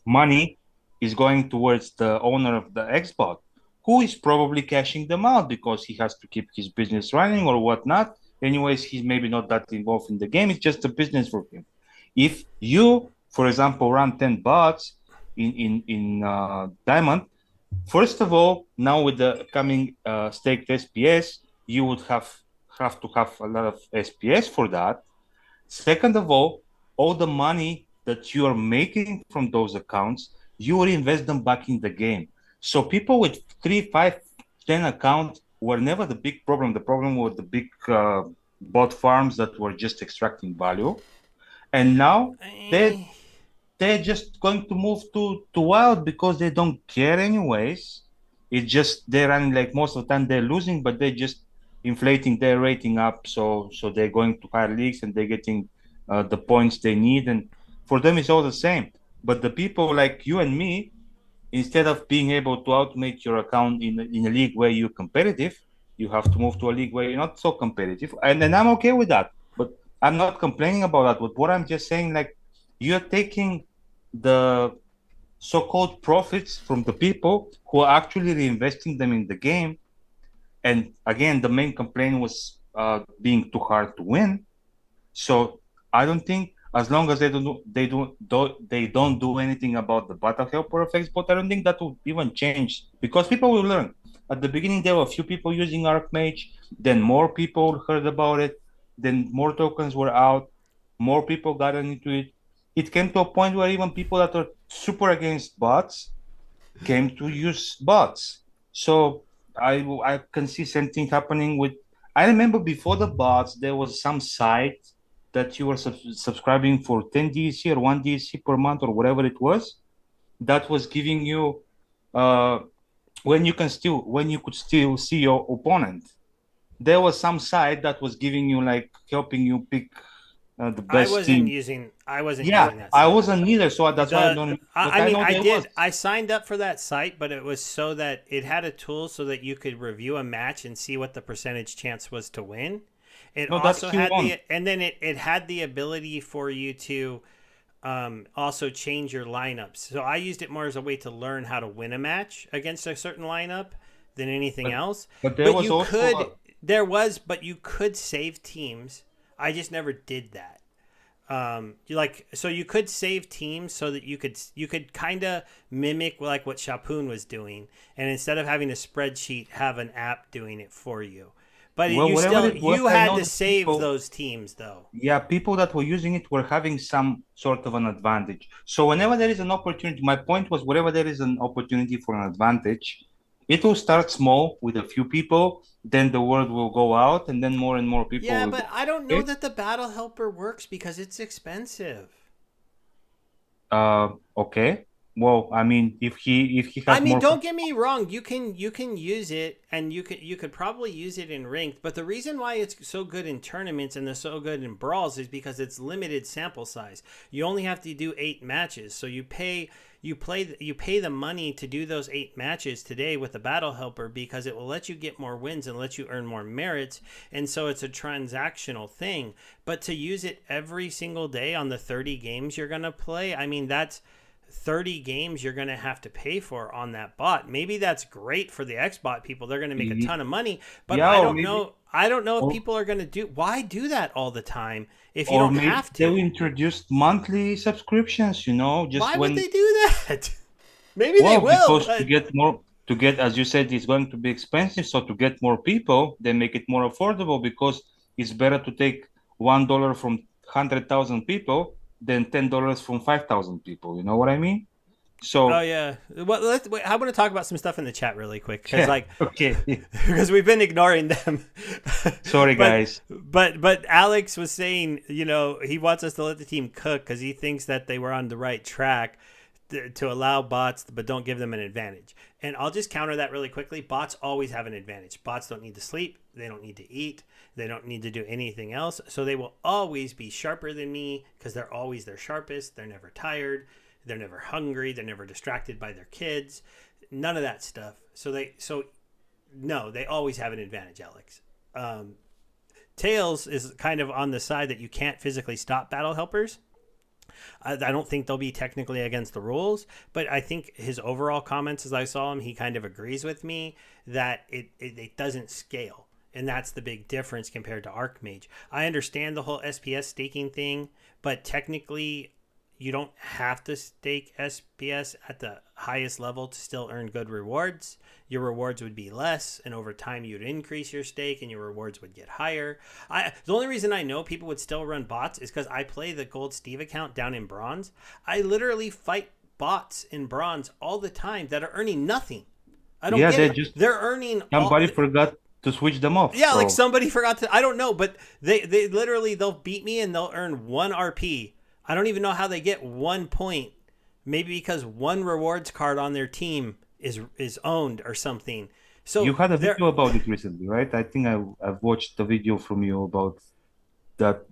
money is going towards the owner of the Xbox, who is probably cashing them out because he has to keep his business running or whatnot. Anyways, he's maybe not that involved in the game. It's just a business for him. If you, for example, run 10 bots in Diamond, first of all, now with the coming staked SPS, you would have to have a lot of SPS for that. Second of all the money that you are making from those accounts, you reinvest them back in the game. So people with 3, 5, 10 accounts were never the big problem. The problem was the big bot farms that were just extracting value. And now they Eh, they're just going to move to wild because they don't care anyways. It's just they're running, like most of the time they're losing, but they're just inflating their rating up. So they're going to higher leagues and they're getting the points they need, and for them it's all the same. But the people like you and me, instead of being able to automate your account in a league where you're competitive, you have to move to a league where you're not so competitive. And I'm okay with that. But I'm not complaining about that. But what I'm just saying, like, you're taking the so-called profits from the people who are actually reinvesting them in the game. And again, the main complaint was being too hard to win. So I don't think, as long as they don't do anything about the battle helper effects, but I don't think that will even change because people will learn. At the beginning, there were a few people using Archmage, then more people heard about it, then more tokens were out, more people got into it. It came to a point where even people that are super against bots came to use bots. So I can see same thing happening with. I remember before the bots, there was some site that you were subscribing for 10 DSC or 1 DSC per month or whatever it was. That was giving you uh, when you could still see your opponent. There was some site that was giving you, like, helping you pick the best team. I wasn't Yeah, using that I site. wasn't either, so that's why I don't. But I I mean, know I there was. did. I signed up for that site, but it was so that it had a tool so that you could review a match and see what the percentage chance was to win. It No, that's also had Q1. and then it had the ability for you to also change your lineups. So I used it more as a way to learn how to win a match against a certain lineup than anything But else. but there But was you also could, but you could save teams. I just never did that. So you could save teams so that you could kind of mimic like what Shapoon was doing, and instead of having a spreadsheet, have an app doing it for you. But well, whatever it was, you I had know to that save people, those teams though. yeah, people that were using it were having some sort of an advantage. So whenever there is an opportunity, my point was, wherever there is an opportunity for an advantage, it will start small with a few people, then the word will go out, and then more and more people Yeah, will but go. I don't know Okay. that the battle helper works because it's expensive. Okay. Well, I mean, if he I has mean, more don't control, get me wrong. You can use it, and you could probably use it in ranked. But the reason why it's so good in tournaments and they're so good in brawls is because it's limited sample size. You only have to do 8 matches, so you pay the money to do those 8 matches today with the battle helper because it will let you get more wins and let you earn more merits, and so it's a transactional thing. But to use it every single day on the 30 games you're gonna play, I mean 30 games you're going to have to pay for on that bot. Maybe that's great for the Xbot people. They're going to make a ton of money, but Yeah, I or don't maybe, know. I don't know if or people are going to do. Why do that all the time if you or don't maybe have they'll to? introduce monthly subscriptions, just Why would when, they do that? Maybe they well, will, because but to get, as you said, it's going to be expensive. So to get more people, they make it more affordable because it's better to take $1 from 100,000 people than $10 from 5,000 people. You know what I mean? oh So, yeah. Well, wait, I want to talk about some stuff in the chat really quick because yeah, like okay. because we've been ignoring them. Sorry, but guys. but Alex was saying, he wants us to let the team cook because he thinks that they were on the right track to allow bots, but don't give them an advantage. And I'll just counter that really quickly. Bots always have an advantage. Bots don't need to sleep. They don't need to eat. They don't need to do anything else. So they will always be sharper than me because they're always their sharpest. They're never tired. They're never hungry. They're never distracted by their kids. None of that stuff. So no, they always have an advantage, Alex. Tails is kind of on the side that you can't physically stop battle helpers. I don't think they'll be technically against the rules, but I think his overall comments as I saw him, he kind of agrees with me that it doesn't scale. And that's the big difference compared to Archmage. I understand the whole SPS staking thing, but technically you don't have to stake SPS at the highest level to still earn good rewards. Your rewards would be less, and over time you'd increase your stake and your rewards would get higher. The only reason I know people would still run bots is because I play the Gold Steve account down in Bronze. I literally fight bots in Bronze all the time that are earning nothing. I don't Yeah, get they it. just They're earning somebody forgot to switch them off, yeah, like bro. somebody forgot to. I don't know, but they literally they'll beat me and they'll earn 1 RP. I don't even know how they get 1 point. Maybe because one rewards card on their team is owned or something. You So had a they're video about it recently, right? I think I've watched the video from you about that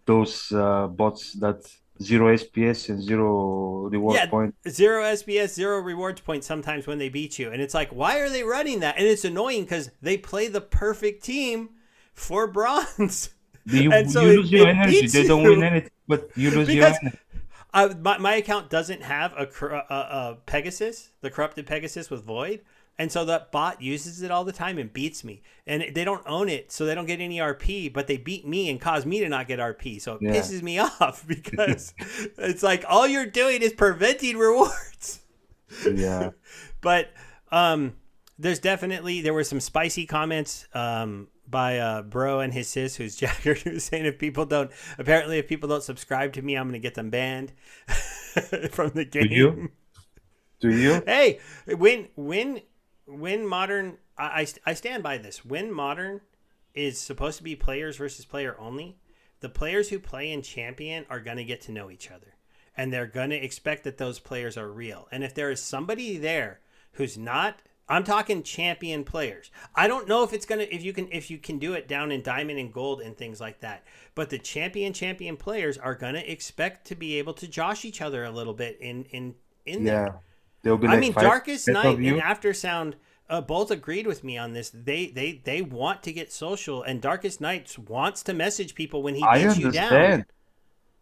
those bots that zero SPS and zero reward yeah, point. zero SBS, zero rewards points sometimes when they beat you, and it's like, why are they running that? And it's annoying because they play the perfect team for bronze, You and so you lose your it energy. beats They don't win you anything, but you lose your because energy. my account doesn't have a Pegasus, the corrupted Pegasus with Void. And so that bot uses it all the time and beats me. And they don't own it, so they don't get any RP, but they beat me and cause me to not get RP. So it Yeah, pisses me off because it's like all you're doing is preventing rewards. yeah. But there were some spicy comments by Bro and his sis, who's Jagger, who's saying if people don't subscribe to me, I'm gonna get them banned from the Do you? game. Do you? Hey, when modern, I stand by this. When modern is supposed to be players versus player only, the players who play in champion are gonna get to know each other, and they're gonna expect that those players are real. And if there is somebody there who's not, I'm talking champion players. I don't know if you can do it down in diamond and gold and things like that. But the champion players are gonna expect to be able to josh each other a little bit in there. Yeah. They'll be I like mean, five Darkest set of Night and you. Aftersound both agreed with me on this. They want to get social, and Darkest Night wants to message people when he I beats you down. understand,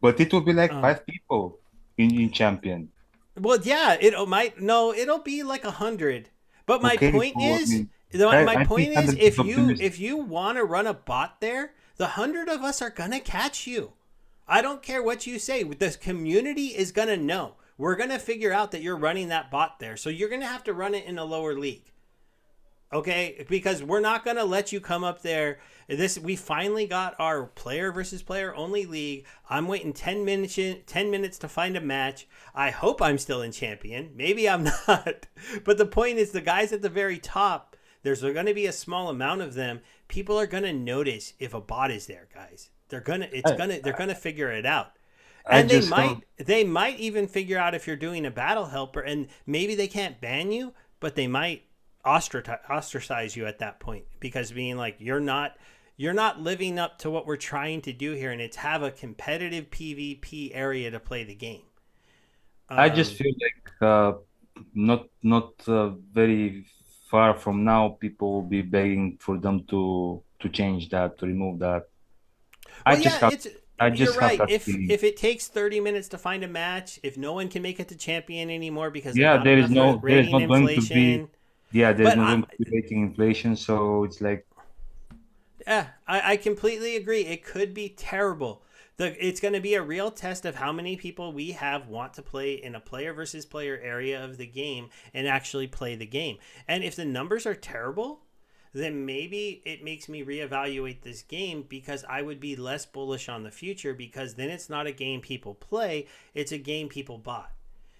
but it will be like Um, five people in champion. well, yeah, it might no, it'll be like 100. But my Okay, point so I is, mean, my I point think is, 100 is optimistic. if you want to run a bot there, the 100 of us are gonna catch you. I don't care what you say. The community is gonna know. We're gonna figure out that you're running that bot there, so you're gonna have to run it in a lower league. Okay, because we're not gonna let you come up there. We finally got our player versus player only league. I'm waiting 10 minutes to find a match. I hope I'm still in champion. Maybe I'm not. But the point is, the guys at the very top, there's going to be a small amount of them. People are gonna notice if a bot is there, guys. I, They're gonna figure it out. I And just don't. they might even figure out if you're doing a battle helper, and maybe they can't ban you, but they might ostracize you at that point because being like you're not living up to what we're trying to do here, and it's have a competitive PvP area to play the game. I just Um, feel like not very far from now, people will be begging for them to change that, to remove that. I well, just yeah, have. I You're just have right. that If feeling. if it takes 30 minutes to find a match, if no one can make it to champion anymore because there's Yeah, not enough there is rating not going to be, inflation, yeah, there is but not going to be rating inflation. So it's like, I completely agree. It could be terrible. It's going to be a real test of how many people we have want to play in a player versus player area of the game and actually play the game. And if the numbers are terrible, then maybe it makes me reevaluate this game because I would be less bullish on the future because then it's not a game people play, it's a game people bought.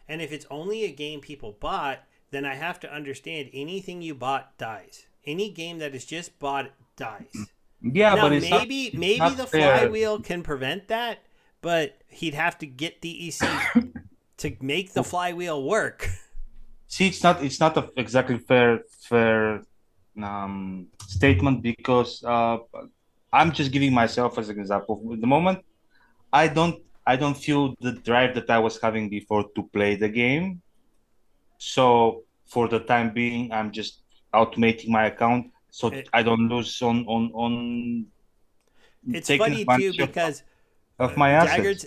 And if it's only a game people bought, then I have to understand anything you bought dies. Any game that is just bought dies. yeah, Now but it's maybe not the fair. flywheel can prevent that, but he'd have to get DEC to make the flywheel work. See, it's not a exactly fair statement because I'm just giving myself as an example. At the moment, I don't feel the drive that I was having before to play the game. So for the time being, I'm just automating my account so It, I don't lose on it's taking funny too advantage because of my assets. Jagged's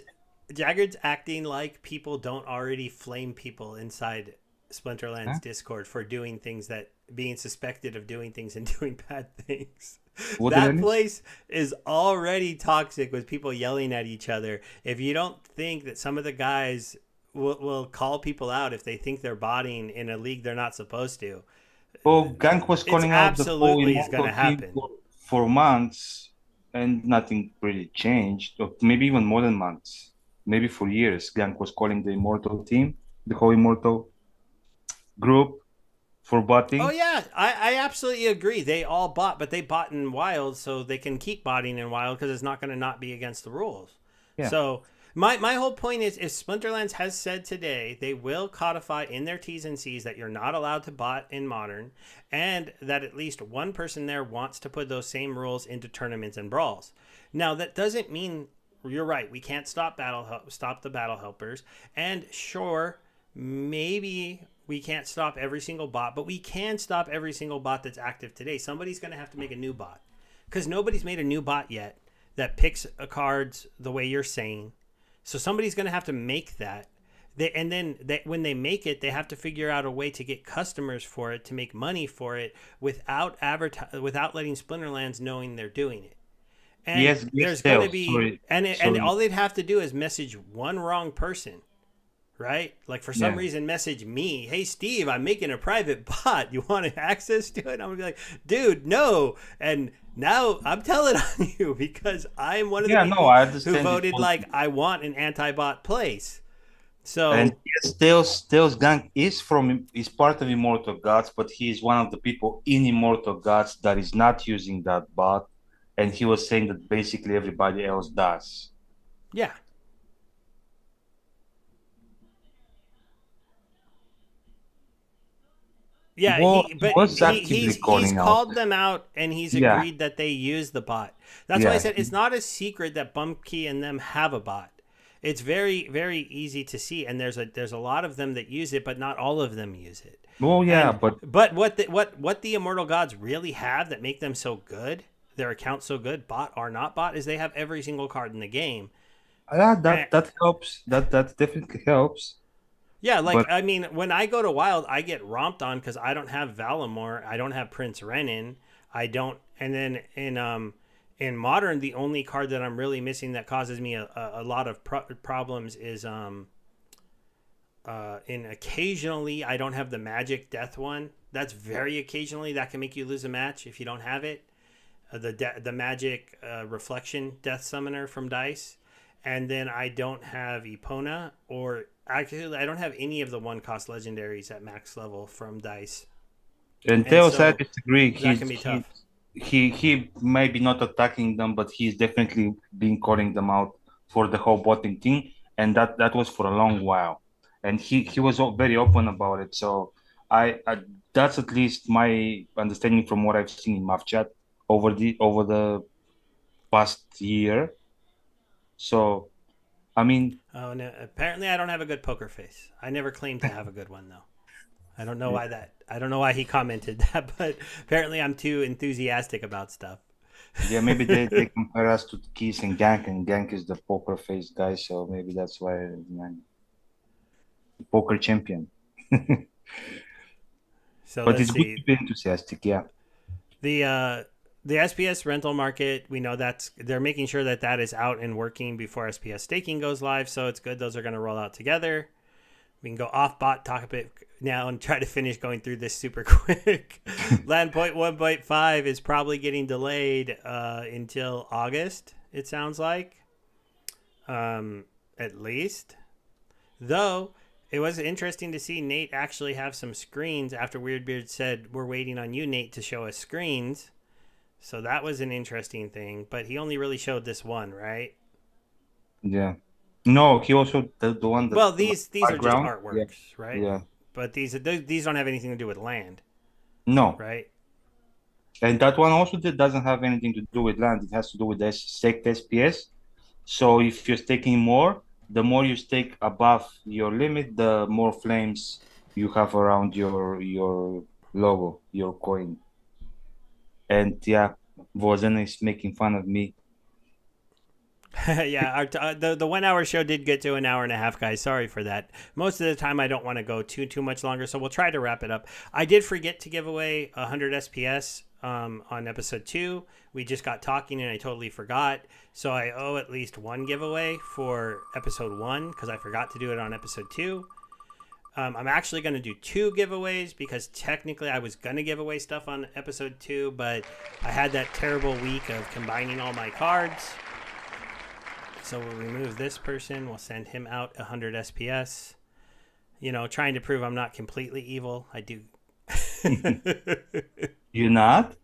Jagged's acting like people don't already flame people inside Splinterland's Huh? Discord for doing things that being suspected of doing things and doing bad things. What did I That miss? place is already toxic with people yelling at each other. If you don't think that some of the guys will call people out if they think they're botting in a league they're not supposed to, Oh, Gank was it's calling out the whole absolutely is going to Immortal team happen. for months, and nothing really changed. Or maybe even more than months. Maybe for years, Gank was calling the Immortal team, the whole Immortal group for Oh botting. yeah, I absolutely agree. They all bought, but they bought in wild, so they can keep botting in wild because it's not going to not be against the rules. Yeah. So my whole point is, if Splinterlands has said today they will codify in their T's and C's that you're not allowed to bot in modern, and that at least one person there wants to put those same rules into tournaments and brawls. Now that doesn't mean you're right. We can't stop the battle helpers, and sure, maybe we can't stop every single bot, but we can stop every single bot that's active today. Somebody's going to have to make a new bot because nobody's made a new bot yet that picks cards the way you're saying. So somebody's going to have to make that. And then when they make it, they have to figure out a way to get customers for it, to make money for it without letting Splinterlands knowing they're doing it. And Yes, yes, there's going to sales. be Sorry, and sorry. all they'd have to do is message one wrong person, right? Like for some Yeah. reason, message me, "Hey Steve, I'm making a private bot. You want access to it?" I'm gonna be like, "Dude, no!" And now I'm telling on you because I'm one of the Yeah, no, people I who understand it. voted like I want an anti-bot place. And So yes, Tails Gang is part of Immortal Gods, but he is one of the people in Immortal Gods that is not using that bot. And he was saying that basically everybody else does. yeah, yeah. Well, He he but was he's actively he's calling out. called them out and he's Yeah, agreed that they use the bot. That's why I yeah. said it's not a secret that Bumpkey and them have a bot. It's very easy to see, and there's a lot of them that use it, but not all of them use it. Well, yeah, And but but what the immortal gods really have that make them so good, their account so good, bot or not bot, is they have every single card in the game. yeah, And that helps. That definitely helps. yeah, like But I mean, when I go to wild, I get romped on because I don't have Valimor, I don't have Prince Renin, I don't, and then in modern, the only card that I'm really missing that causes me a lot of problems is in occasionally I don't have the magic death one. That's very occasionally that can make you lose a match if you don't have it. The magic reflection death summoner from Dice, and then I don't have Epona or actually I don't have any of the one cost legendaries at max level from Dice, and and Tails, I so disagree. that can be tough. He may be not attacking them, but he's definitely been calling them out for the whole botting thing, and that was for a long while, and he was very open about it. So I that's at least my understanding from what I've seen in Math Chat over the past year. So I mean, Oh no! Apparently, I don't have a good poker face. I never claimed to have a good one though. I don't know why that. I don't know why he commented that, but apparently I'm too enthusiastic about stuff. Yeah, maybe they compare us to Keys and Gank is the poker face guy, so maybe that's why, man, poker champion. So But let's it's good see. to be enthusiastic, yeah. The SPS rental market, we know that's they're making sure that that is out and working before SPS staking goes live. So it's good. Those are going to roll out together. We can go off bot talk a bit now and try to finish going through this super quick. Land point 1.5 is probably getting delayed until August, it sounds like. At least. Though, it was interesting to see Nate actually have some screens after Weirdbeard said, "We're waiting on you, Nate, to show us screens." So that was an interesting thing. But he only really showed this one, right? Yeah. No, he also the one that Well, the these are just background. Yeah. artworks, right? Yeah. But these don't have anything to do with land, No. right? And that one also doesn't have anything to do with land. It has to do with the staked SPS. So if you're staking more, the more you stake above your limit, the more flames you have around your logo, your coin. And yeah, Vozen is making fun of me. Yeah, the 1 hour show did get to an hour and a half, guys. Sorry for that. Most of the time, I don't want to go too much longer, so we'll try to wrap it up. I did forget to give away 100 SPS on episode 2. We just got talking and I totally forgot, so I owe at least one giveaway for episode 1 because I forgot to do it on episode 2. I'm actually going to do 2 giveaways because technically I was going to give away stuff on episode 2, but I had that terrible week of combining all my cards. So we'll remove this person. We'll send him out 100 SPS. You know, trying to prove I'm not completely evil. I do. You're not?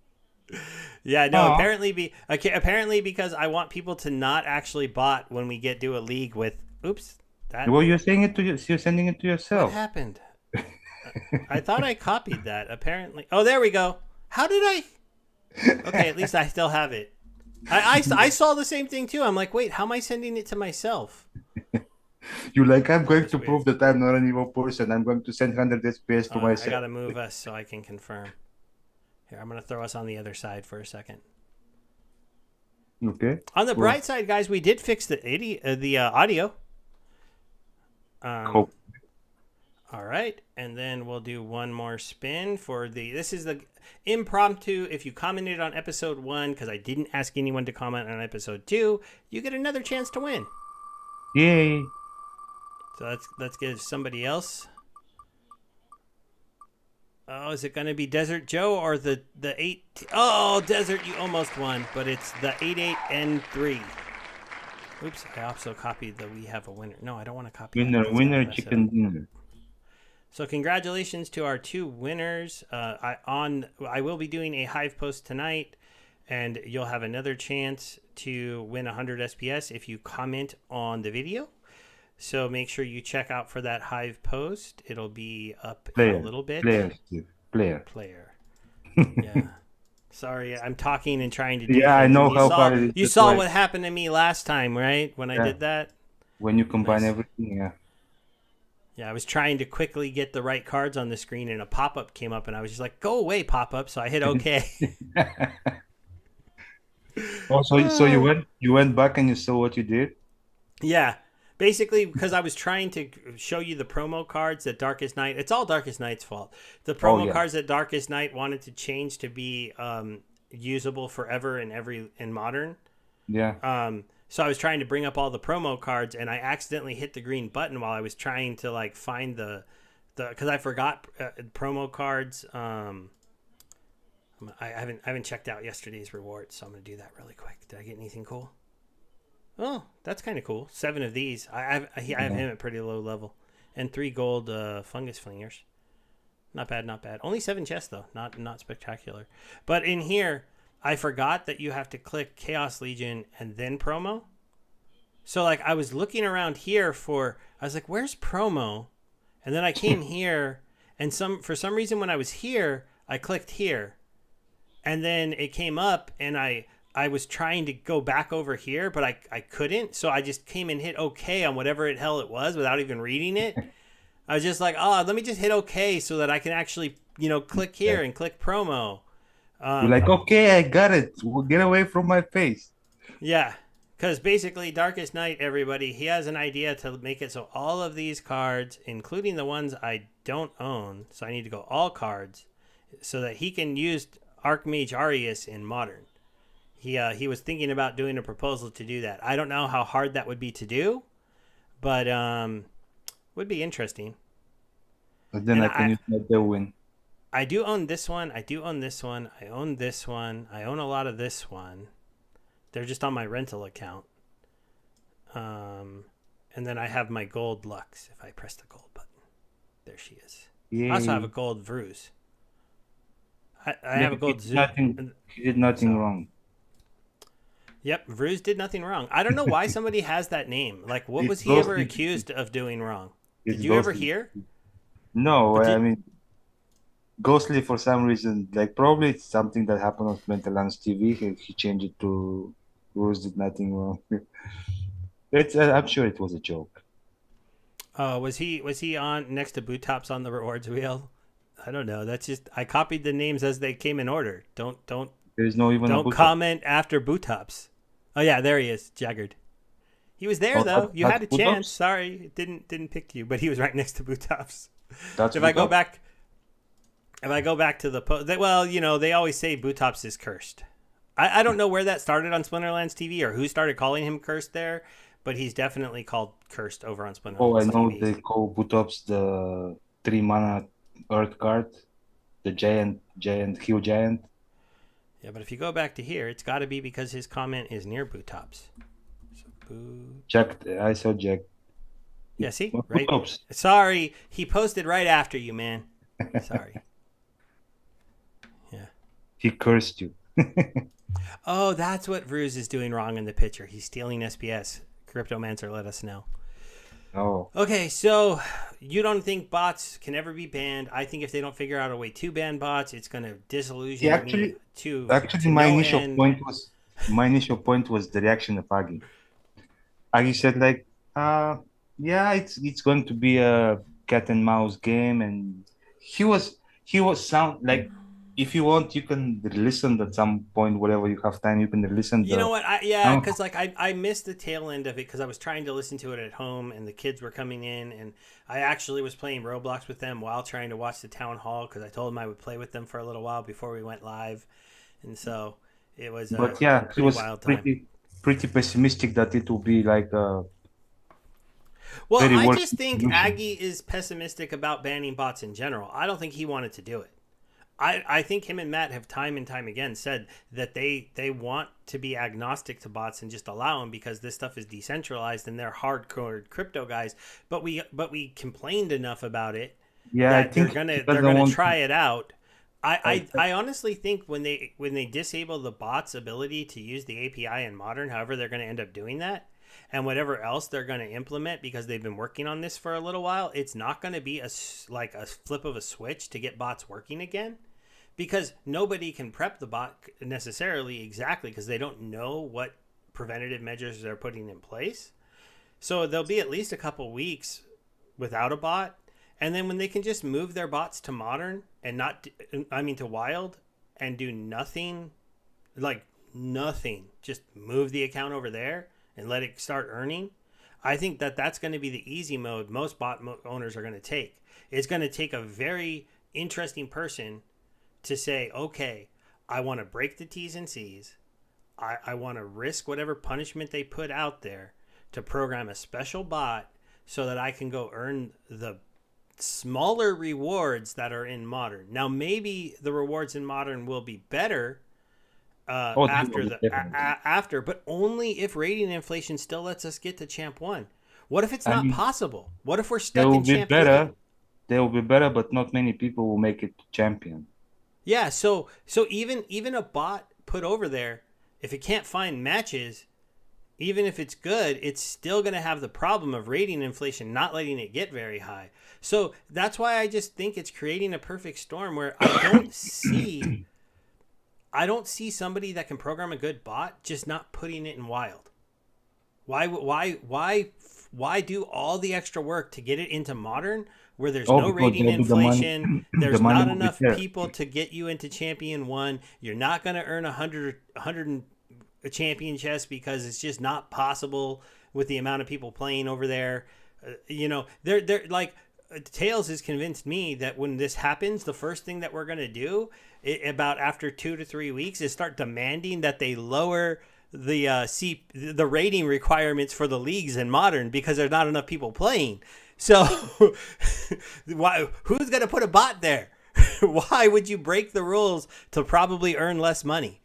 Yeah, no. Oh. Apparently because I want people to not actually bot when we do a league with. Oops. Well, you're saying it to you. You're sending it to What yourself. happened? I thought I copied that. Apparently. Oh, there we go. How did I? Okay, at least I still have it. I saw the same thing too. I'm like, wait, how am I sending it to myself? You're like, I'm going to weird. prove that I'm not an evil person. I'm going to send 100 SPS to myself. I gotta move us so I can confirm. Here, I'm gonna throw us on the other side for a second. Okay. On the bright side, guys, we did fix the audio. Cool. All right, and then we'll do one more spin for this is the impromptu. If you commented on episode 1, because I didn't ask anyone to comment on episode 2, you get another chance to win. Yay. So let's give somebody else. Oh, is it going to be Desert Joe or the 8? Oh, Desert, you almost won, but it's the 88N3. Oops, I also copied the we have a winner. No, I don't want to copy Winner, chicken dinner. So congratulations to our 2 winners. I will be doing a Hive post tonight, and you'll have another chance to win 100 SPS if you comment on the video. So make sure you check out for that Hive post. It'll be up in a little bit. Player. Yeah. Sorry, I'm talking and trying to do Yeah, things. I know how hard it is. You saw what happened to me last time, right? When I did that? When you combine everything, yeah. Yeah, I was trying to quickly get the right cards on the screen, and a pop-up came up, and I was just like, go away, pop-up. So I hit OK. So you went back and you saw what you did? Yeah. Basically, because I was trying to show you the promo cards that Darkest Night... It's all Darkest Night's fault. The promo cards that Darkest Night wanted to change to be usable forever in Modern. Yeah. So I was trying to bring up all the promo cards, and I accidentally hit the green button while I was trying to like find the because I forgot promo cards. I haven't checked out yesterday's rewards, so I'm gonna do that really quick. Did I get anything cool? Oh, that's kind of cool. 7 of these. I have him at pretty low level, and 3 gold fungus flingers. Not bad, not bad. Only 7 chests though, not spectacular. But in here, I forgot that you have to click Chaos Legion and then promo. So like I was looking around here I was like, where's promo? And then I came here, and for some reason when I was here, I clicked here, and then it came up, and I was trying to go back over here, but I couldn't. So I just came and hit OK on whatever the hell it was without even reading it. I was just like, let me just hit OK so that I can actually, click here and click promo. You're like, okay, I got it. Get away from my face. Yeah, because basically, Darkest Night, everybody, he has an idea to make it so all of these cards, including the ones I don't own, so I need to go all cards, so that he can use Archmage Arius in Modern. He was thinking about doing a proposal to do that. I don't know how hard that would be to do, but would be interesting. But then And I can use my Delwyn. I do own this one. I do own this one. I own this one. I own a lot of this one. They're just on my rental account. And then I have my gold Lux if I press the gold button. There she is. Yay. I also have a gold Vruz. I have a gold Zoo. He did nothing wrong. Yep, Vruz did nothing wrong. I don't know why somebody has that name. Like, what was he ever accused of doing wrong? Did you ever hear? No, I mean, Ghostly for some reason, like probably it's something that happened on Splinterverse TV. He changed it to Rose did nothing wrong. I'm sure it was a joke. Was he on next to Boot Tops on the rewards wheel? I don't know. That's just I copied the names as they came in order. Don't There's no even don't comment after Boot Tops. Oh yeah, there he is, Jaggered. He was there though. You had a chance. Sorry, it didn't pick you, but he was right next to Boot Tops. That's if I go back to the well, you know, they always say Boot Tops is cursed. I don't know where that started on Splinterlands TV or who started calling him cursed there, but he's definitely called cursed over on Splinterlands. Oh, I know TV. They call Boot Tops the 3-mana Earth card, the giant Hill Giant. Yeah, but if you go back to here, it's got to be because his comment is near Boot Tops. So Jack, I saw Jack. Yeah, see? Right. Sorry, he posted right after you, man. Sorry. Yeah. He cursed you. Oh, that's what Vruz is doing wrong in the picture. He's stealing SPS. Cryptomancer let us know. Oh. Okay, so you don't think bots can ever be banned? I think if they don't figure out a way to ban bots, it's going to disillusion me to my initial point was the reaction of Agi. Agi said like, yeah, it's going to be a cat and mouse game, and he was sound like. If you want, you can listen at some point, whatever you have time, you can listen. You know what? Because I missed the tail end of it because I was trying to listen to it at home and the kids were coming in, and I actually was playing Roblox with them while trying to watch the town hall because I told them I would play with them for a little while before we went live, and so it was. But yeah, he was pretty pessimistic that it will be like. Well, I just think Aggie is pessimistic about banning bots in general. I don't think he wanted to do it. I think him and Matt have time and time again said that they want to be agnostic to bots and just allow them because this stuff is decentralized and they're hardcore crypto guys. But we complained enough about it that they're gonna try it out. I honestly think when they disable the bot's ability to use the API in Modern, however they're gonna end up doing that, and whatever else they're going to implement because they've been working on this for a little while, it's not going to be a flip of a switch to get bots working again because nobody can prep the bot necessarily exactly because they don't know what preventative measures they're putting in place. So there'll be at least a couple weeks without a bot. And then when they can just move their bots to Modern and to Wild and do nothing, just move the account over there and let it start earning, I think that's going to be the easy mode most bot owners are going to take. It's going to take a very interesting person to say, okay, I want to break the T's and C's. I want to risk whatever punishment they put out there to program a special bot so that I can go earn the smaller rewards that are in Modern. Now, maybe the rewards in Modern will be better after, but only if rating inflation still lets us get to Champ 1. What if it's not possible? What if we're stuck in Champ 2? They will be better, but not many people will make it champion. Yeah, so even a bot put over there, if it can't find matches, even if it's good, it's still going to have the problem of rating inflation not letting it get very high. So that's why I just think it's creating a perfect storm where I don't see somebody that can program a good bot just not putting it in Wild. Why do all the extra work to get it into Modern where there's Oh, no because rating there'll be the money. inflation. The There's money not will be enough there. people to get you into champion one. You're not going to earn 100 champion chests because it's just not possible with the amount of people playing over there. They're like Tails has convinced me that when this happens, the first thing that we're going to do about after 2 to 3 weeks is start demanding that they lower the rating requirements for the leagues in modern because there's not enough people playing. So who's going to put a bot there? Why would you break the rules to probably earn less money?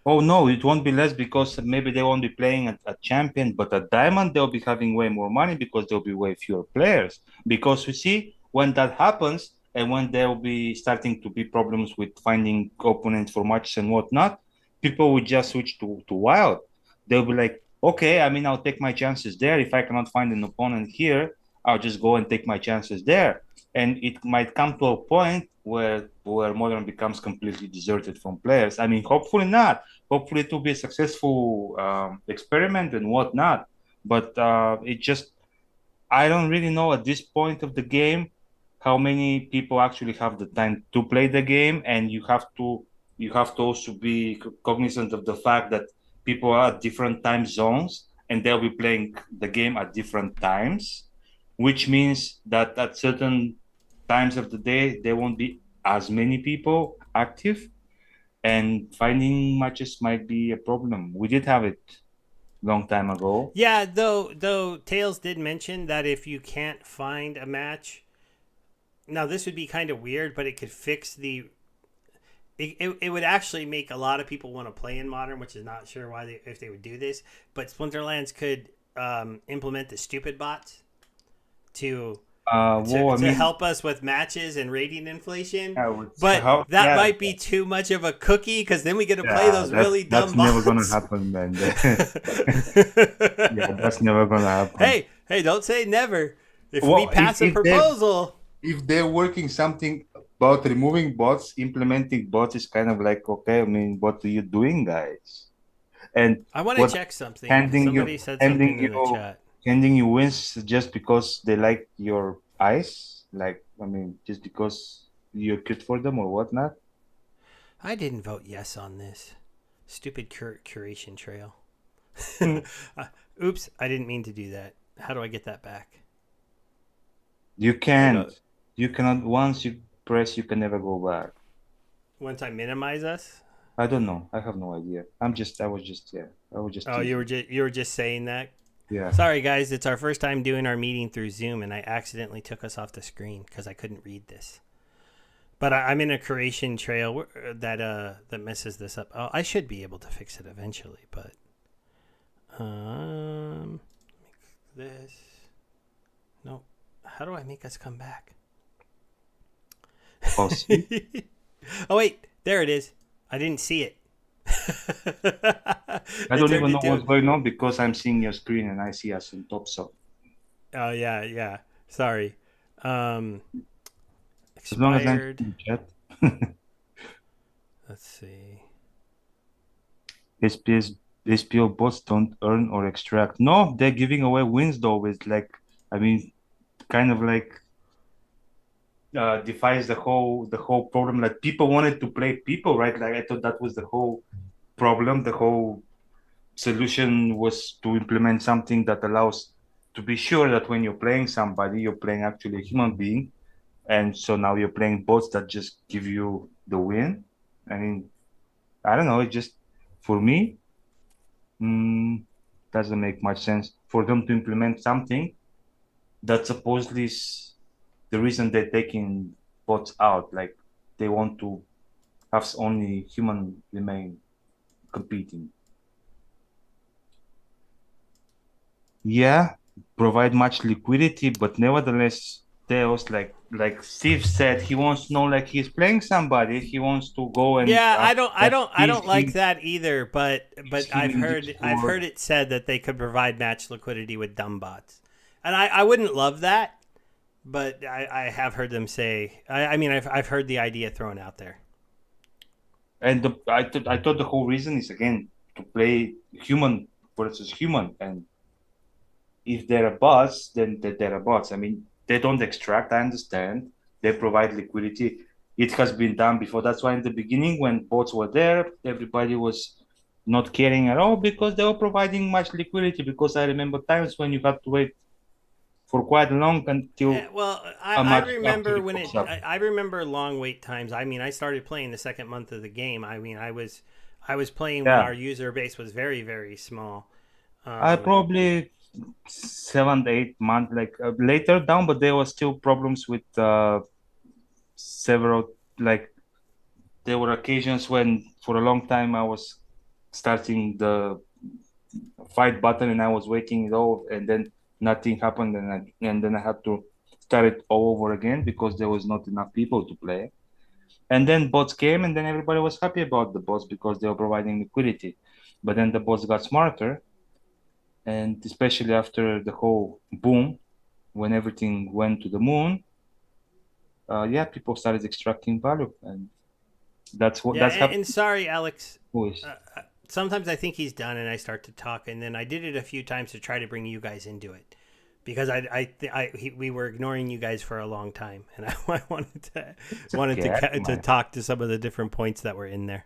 Oh no, it won't be less because maybe they won't be playing at champion, but at diamond they'll be having way more money because there'll be way fewer players. Because you see, when that happens and when there'll be starting to be problems with finding opponents for matches and whatnot, people will just switch to wild. They'll be like, okay, I mean, I'll take my chances there. If I cannot find an opponent here, I'll just go and take my chances there. And it might come to a point where modern becomes completely deserted from players. I mean, hopefully not. Hopefully it will be a successful experiment and whatnot. But it just, I don't really know at this point of the game how many people actually have the time to play the game, and you have to also be cognizant of the fact that people are at different time zones and they'll be playing the game at different times, which means that at certain times of the day there won't be as many people active, and finding matches might be a problem. We did have it long time ago. Yeah, though Tails did mention that if you can't find a match, now this would be kind of weird, but it could fix it would actually make a lot of people want to play in modern, which is not sure why if they would do this. But Splinterlands could implement the stupid bots to Well, I to mean, help us with matches and rating inflation. I would, But how, that yeah, might be too much of a cookie because then we get to play yeah, those really that's dumb never gonna bots. happen, man. Yeah, that's never gonna happen. Hey, don't say never. If we Well, pass a proposal, if they're working something about removing bots, implementing bots is kind of like, okay, I mean, what are you doing, guys? And I want to what check something. handing you Somebody said handing something in the you chat. handing you wins just because they like your eyes? Like, I mean, just because you're cute for them or whatnot? I didn't vote yes on this. Stupid curation trail. Hmm. Oops, I didn't mean to do that. How do I get that back? You I go can't. You cannot. Once you press, you can never go back. once I minimize us. I don't know. I have no idea. Yeah. I was just Oh, teasing. you were just saying that. Yeah. Sorry, guys. It's our first time doing our meeting through Zoom, and I accidentally took us off the screen because I couldn't read this. But I'm in a curation trail that messes this up. Oh, I should be able to fix it eventually, but make this. No, how do I make us come back? Oh, see? Oh wait, there it is. I didn't see it. I It don't turned even know into. what's going on because I'm seeing your screen and I see us on top. So Oh yeah. Sorry. Um, as long as I'm expired. in the chat, Let's see. SPS, SPO bots don't earn or extract. No, they're giving away wins though. It's like, I mean, kind of like defies the whole problem. Like people wanted to play people, right? Like I thought that was the whole problem. The whole solution was to implement something that allows to be sure that when you're playing somebody, you're playing actually a human being. And so now you're playing bots that just give you the win. I mean, I don't know. It just, for me, mm, doesn't make much sense for them to implement something that supposedly is the reason they're taking bots out. Like they want to have only human remain competing. Yeah, provide much liquidity, but nevertheless, Theos, like Steve said, he wants to know like he's playing somebody. He wants to go and Yeah, that I don't like that either. he's But him in I've Discord. heard it said that they could provide match liquidity with dumb bots, and I wouldn't love that, but I have heard them say. I mean, I've heard the idea thrown out there. And I thought the whole reason is again to play human versus human. And if they're bots, then they're bots. I mean, they don't extract. I understand. They provide liquidity. It has been done before. That's why in the beginning, when bots were there, everybody was not caring at all because they were providing much liquidity. Because I remember times when you had to wait for quite long until Well, a I match remember actually when pops up. I remember long wait times. I mean, I started playing the second month of the game. I mean, I was playing when Yeah, our user base was very small. I Um, probably 7, 8 months like later down, but there was still problems with several like there were occasions when for a long time I was starting the fight button and I was waiting it all and then nothing happened and then I had to start it all over again because there was not enough people to play. And then bots came and then everybody was happy about the bots because they were providing liquidity. But then the bots got smarter and especially after the whole boom when everything went to the moon, yeah, people started extracting value and yeah, that's happening and sorry, Alex. always. Sometimes I think he's done, and I start to talk, and then I did it a few times to try to bring you guys into it because we were ignoring you guys for a long time, and I It's okay. I don't to mind. talk to some of the different points that were in there.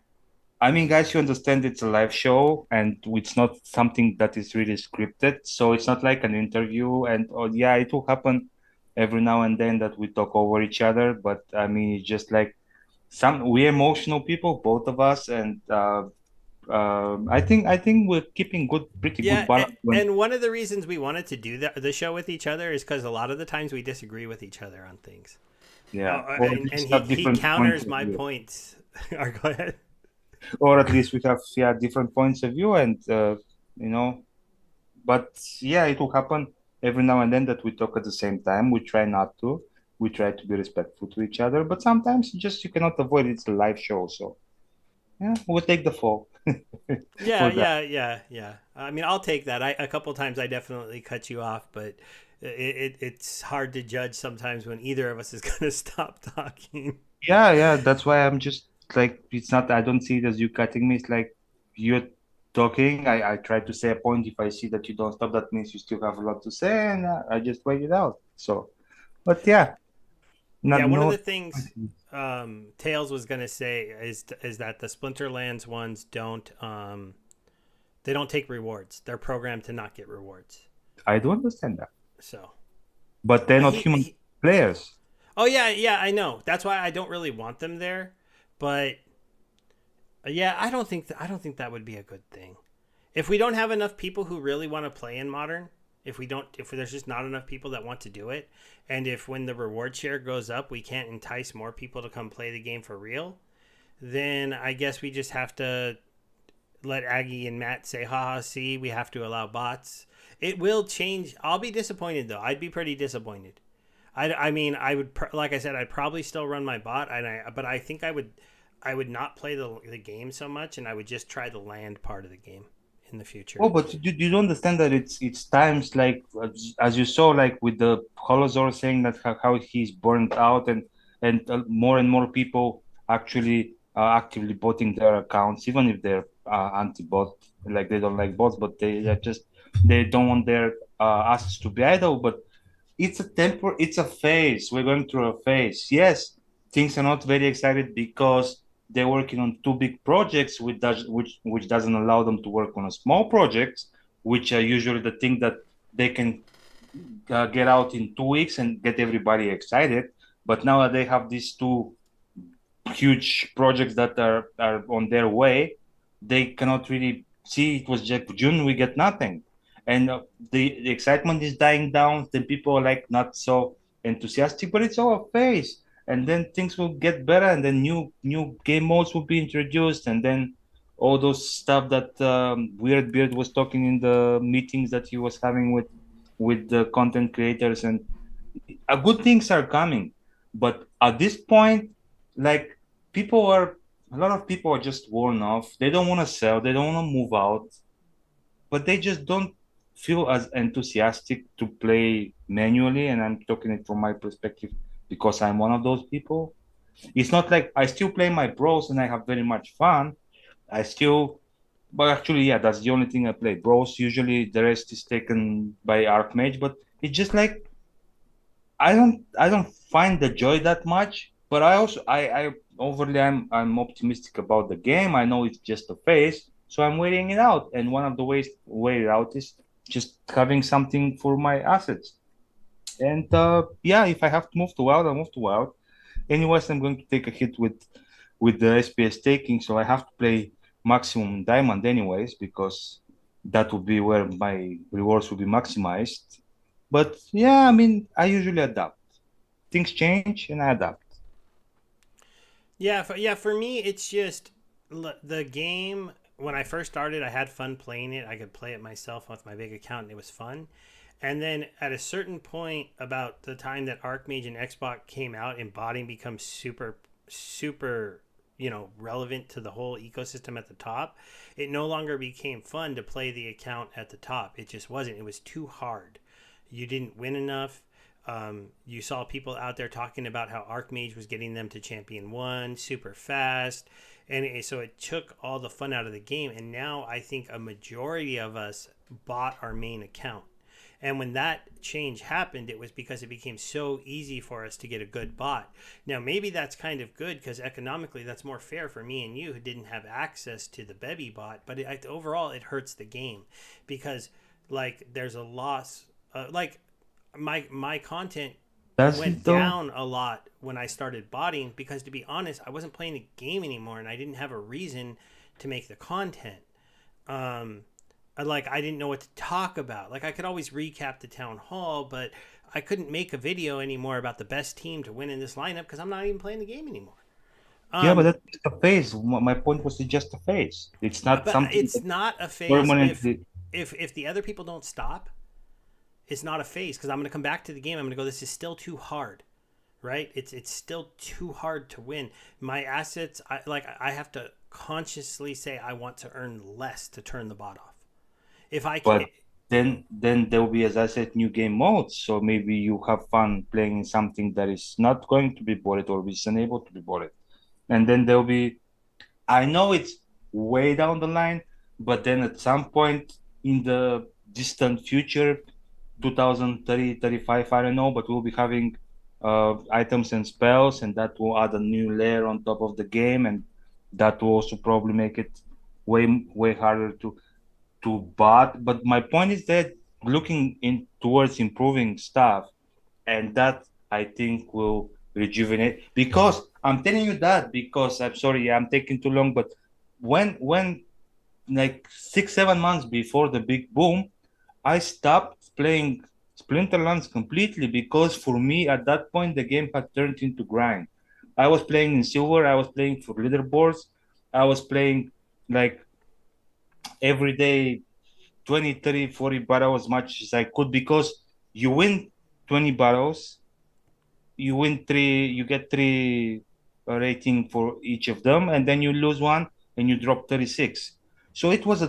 I mean, guys, you understand it's a live show and it's not something that is really scripted. So it's not like an interview. And oh, yeah, it will happen every now and then that we talk over each other. But I mean, it's just like we're emotional people, both of us. And I think we're keeping pretty good Yeah, balance when, and one of the reasons we wanted to do the show with each other is because a lot of the times we disagree with each other on things. yeah, or at And least have he different points counters of my view. points. Or go ahead. Or at least we have, yeah, different points of view. And, you know, but yeah, it will happen every now and then that we talk at the same time. We try not to. We try to be respectful to each other, but sometimes you cannot avoid it. It's a live show, so yeah, we'll take the fall Yeah, for that. yeah. I mean, I'll take that. A couple times I definitely cut you off, but it's hard to judge sometimes when either of us is going to stop talking. Yeah, yeah, that's why I'm just like it's not. I don't see it as you cutting me. It's like you're talking. I try to say a point. If I see that you don't stop, that means you still have a lot to say, and I just wait it out. So, but yeah, not Yeah, one of no. the things Tails was going to say is that the Splinterlands ones don't they don't take rewards. They're programmed to not get rewards. I do understand that, So but they're not human he players. oh yeah, I know. That's why I don't really want them there. But yeah, I don't think that would be a good thing. If we don't have enough people who really want to play in modern, if there's just not enough people that want to do it, and if when the reward share goes up, we can't entice more people to come play the game for real, then I guess we just have to let Aggie and Matt say, haha, see, we have to allow bots. It will change. I'll be disappointed though. I'd be pretty disappointed. I mean, I would like I said, I'd probably still run my bot, but I think I would not play the game so much, and I would just try the land part of the game in the future. Oh, but you don't understand that it's times like as you saw like with the Holozor saying that how he's burnt out and more people actually actively botting their accounts even if they're anti-bot like they don't like bots but they are just they don't want their assets to be idle but it's a phase. We're going through a phase. Yes, things are not very excited because they're working on two big projects, which doesn't allow them to work on a small projects, which are usually the thing that they can get out in 2 weeks and get everybody excited. But now that they have these two huge projects that are on their way, they cannot really see it was just June, we get nothing. And the excitement is dying down, then people are like not so enthusiastic, but it's all a phase. And then things will get better, and then new game modes will be introduced, and then all those stuff that Weird Beard was talking in the meetings that he was having with the content creators, and good things are coming. But at this point, like people are, a lot of people are just worn off. They don't want to sell. They don't want to move out, but they just don't feel as enthusiastic to play manually. And I'm talking it from my perspective because I'm one of those people. It's not like I still play my bros and I have very much fun. I still, but actually, yeah, that's the only thing I play. Bros, usually the rest is taken by Archmage, but it's just like I don't find the joy that much, but I overly I'm optimistic about the game. I know it's just a phase, so I'm waiting it out. And one of the ways to wait it out is just having something for my assets. And yeah, if I have to move to wild, I'll move to wild. Anyways, I'm going to take a hit with the SPS taking, so I have to play maximum diamond anyways, because that would be where my rewards will be maximized. But yeah, I mean, I usually adapt. Things change and I adapt. Yeah, for me, it's just the game. When I first started, I had fun playing it. I could play it myself with my big account, and it was fun. And then at a certain point, about the time that Archmage and Xbox came out, and botting becomes super, relevant to the whole ecosystem at the top, it no longer became fun to play the account at the top. It just wasn't. It was too hard. You didn't win enough. You saw people out there talking about how Archmage was getting them to Champion 1 super fast. So it took all the fun out of the game. And now I think a majority of us bought our main account. And when that change happened, it was because it became so easy for us to get a good bot. Now, maybe that's kind of good because economically that's more fair for me and you who didn't have access to the Bebby bot. But overall, it hurts the game because, like, there's a loss. My content Does went it though? down a lot when I started botting because, to be honest, I wasn't playing the game anymore and I didn't have a reason to make the content. Um, I didn't know what to talk about. Like I could always recap the town hall, but I couldn't make a video anymore about the best team to win in this lineup because I'm not even playing the game anymore. Yeah, but Um, that's just a phase. My point was it's just a phase. It's not but something it's that not a phase permanently. if the other people don't stop. It's not a phase because I'm going to come back to the game. I'm going to go. This is still too hard, right? It's still too hard to win. My assets, I have to consciously say I want to earn less to turn the bot off. If I can, But then there will be, as I said, new game modes. So maybe you have fun playing in something that is not going to be bullet or is unable to be bullet. And then there'll be, I know it's way down the line, but then at some point in the distant future, 2030, 35, I don't know, but we'll be having items and spells, and that will add a new layer on top of the game, and that will also probably make it way harder to bot. But my point is that looking in towards improving stuff, and that I think will rejuvenate. Because I'm telling you that because I'm sorry, I'm taking too long, but when like 6 7 months before the big boom, I stopped playing Splinterlands completely because for me at that point the game had turned into grind. I was playing in silver, I was playing for leaderboards, I was playing like every day 20, 30, 40 battles as much as I could because you win 20 battles, you win three, you get three rating for each of them, and then you lose one and you drop 36. So it was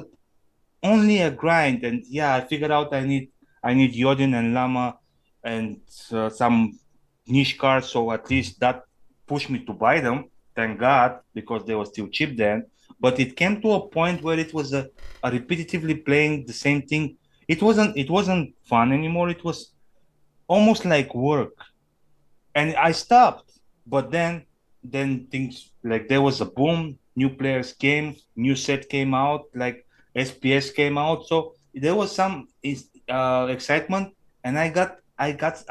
only a grind, and yeah, I figured out I need Yodin and Lama and some niche cards, so at least that pushed me to buy them. Thank God, because they were still cheap then. But it came to a point where it was a repetitively playing the same thing. It wasn't fun anymore. It was almost like work, and I stopped. But then things like there was a boom, new players came, new set came out, like SPS came out, so there was some excitement, and I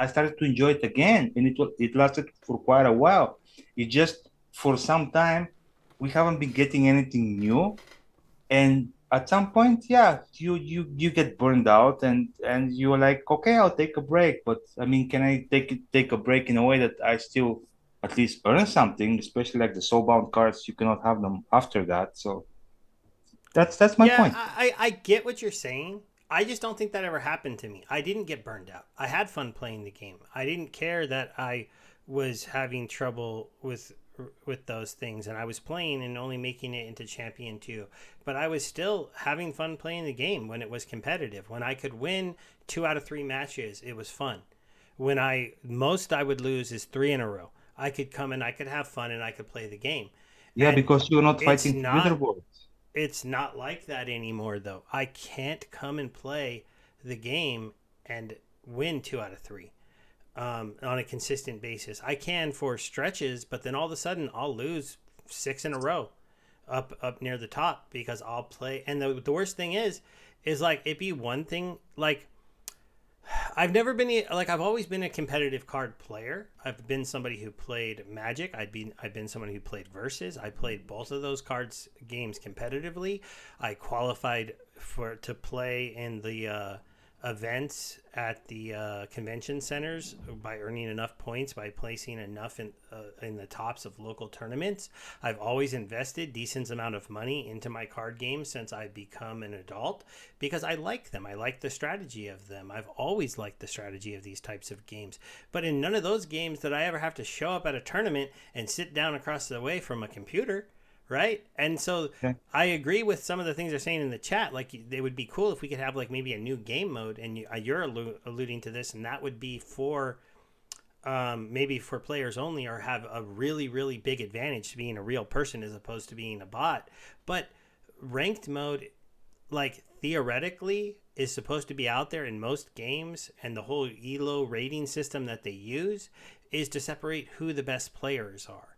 started to enjoy it again, and it lasted for quite a while. It just for some time we haven't been getting anything new, and at some point, yeah, you get burned out, and you're like, okay, I'll take a break, but I mean, can I take a break in a way that I still at least earn something, especially like the soulbound cards, you cannot have them after that. So that's my yeah, point. I get what you're saying. I just don't think that ever happened to me. I didn't get burned out. I had fun playing the game. I didn't care that I was having trouble with those things and I was playing and only making it into champion 2. But I was still having fun playing the game when it was competitive. When I could win 2 out of 3 matches, it was fun. When I would lose is 3 in a row. I could come and I could have fun and I could play the game. Yeah, And because you're not it's fighting for not leaderboards. it's not like that anymore though. I can't come and play the game and win 2 out of 3. on a consistent basis. I can for stretches, but then all of a sudden I'll lose 6 in a row up near the top because I'll play. And the worst thing is like it'd be one thing like I've always been a competitive card player. I've been somebody who played Magic. I've been somebody who played Versus. I played both of those cards games competitively. I qualified to play in the events at the convention centers by earning enough points by placing enough in the tops of local tournaments. I've always invested decent amount of money into my card games since I've become an adult because I like them. I like the strategy of them. I've always liked the strategy of these types of games. But in none of those games did I ever have to show up at a tournament and sit down across the way from a computer. Right. And so Okay. I agree with some of the things they're saying in the chat. Like, they would be cool if we could have like maybe a new game mode, and you're alluding to this, and that would be for maybe for players only, or have a really, really big advantage to being a real person as opposed to being a bot. But ranked mode, like, theoretically is supposed to be out there in most games, and the whole elo rating system that they use is to separate who the best players are.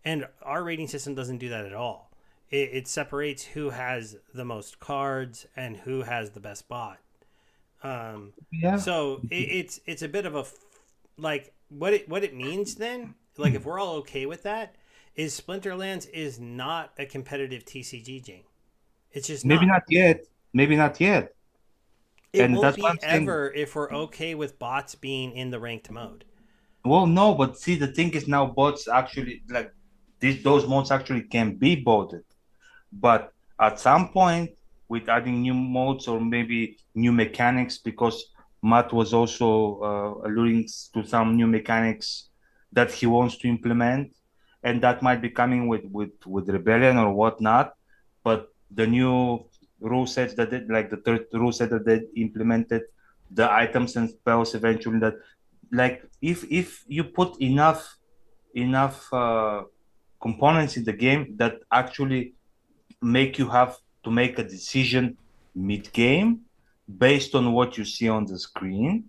And our rating system doesn't do that at all. It separates who has the most cards and who has the best bot. Yeah. So it's a bit of like what it means then. Like, if we're all okay with that, is Splinterlands is not a competitive TCG game. It's just Maybe not. not yet. Maybe not yet. It And won't that's what be I'm saying. ever if we're okay with bots being in the ranked mode. Well, no, but see, the thing is now bots actually like those modes actually can be botted. But at some point, with adding new modes or maybe new mechanics, because Matt was also alluding to some new mechanics that he wants to implement, and that might be coming with Rebellion or whatnot. But the new rule sets that like the third rule set that they implemented, the items and spells eventually that, like, if you put enough components in the game that actually make you have to make a decision mid-game based on what you see on the screen,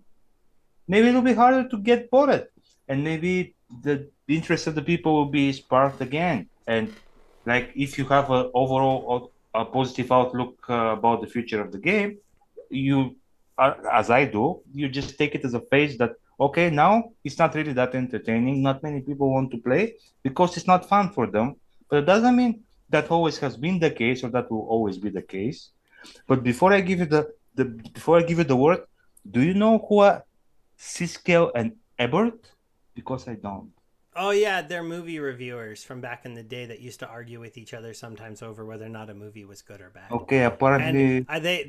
maybe it'll be harder to get bored, and maybe the interest of the people will be sparked again. And like, if you have an overall a positive outlook about the future of the game, you, as I do, you just take it as a phase that, okay, now it's not really that entertaining. Not many people want to play because it's not fun for them. But it doesn't mean that always has been the case or that will always be the case. But before I give you the word, do you know who are Siskel and Ebert? Because I don't. Oh yeah, they're movie reviewers from back in the day that used to argue with each other sometimes over whether or not a movie was good or bad. Okay, And apparently,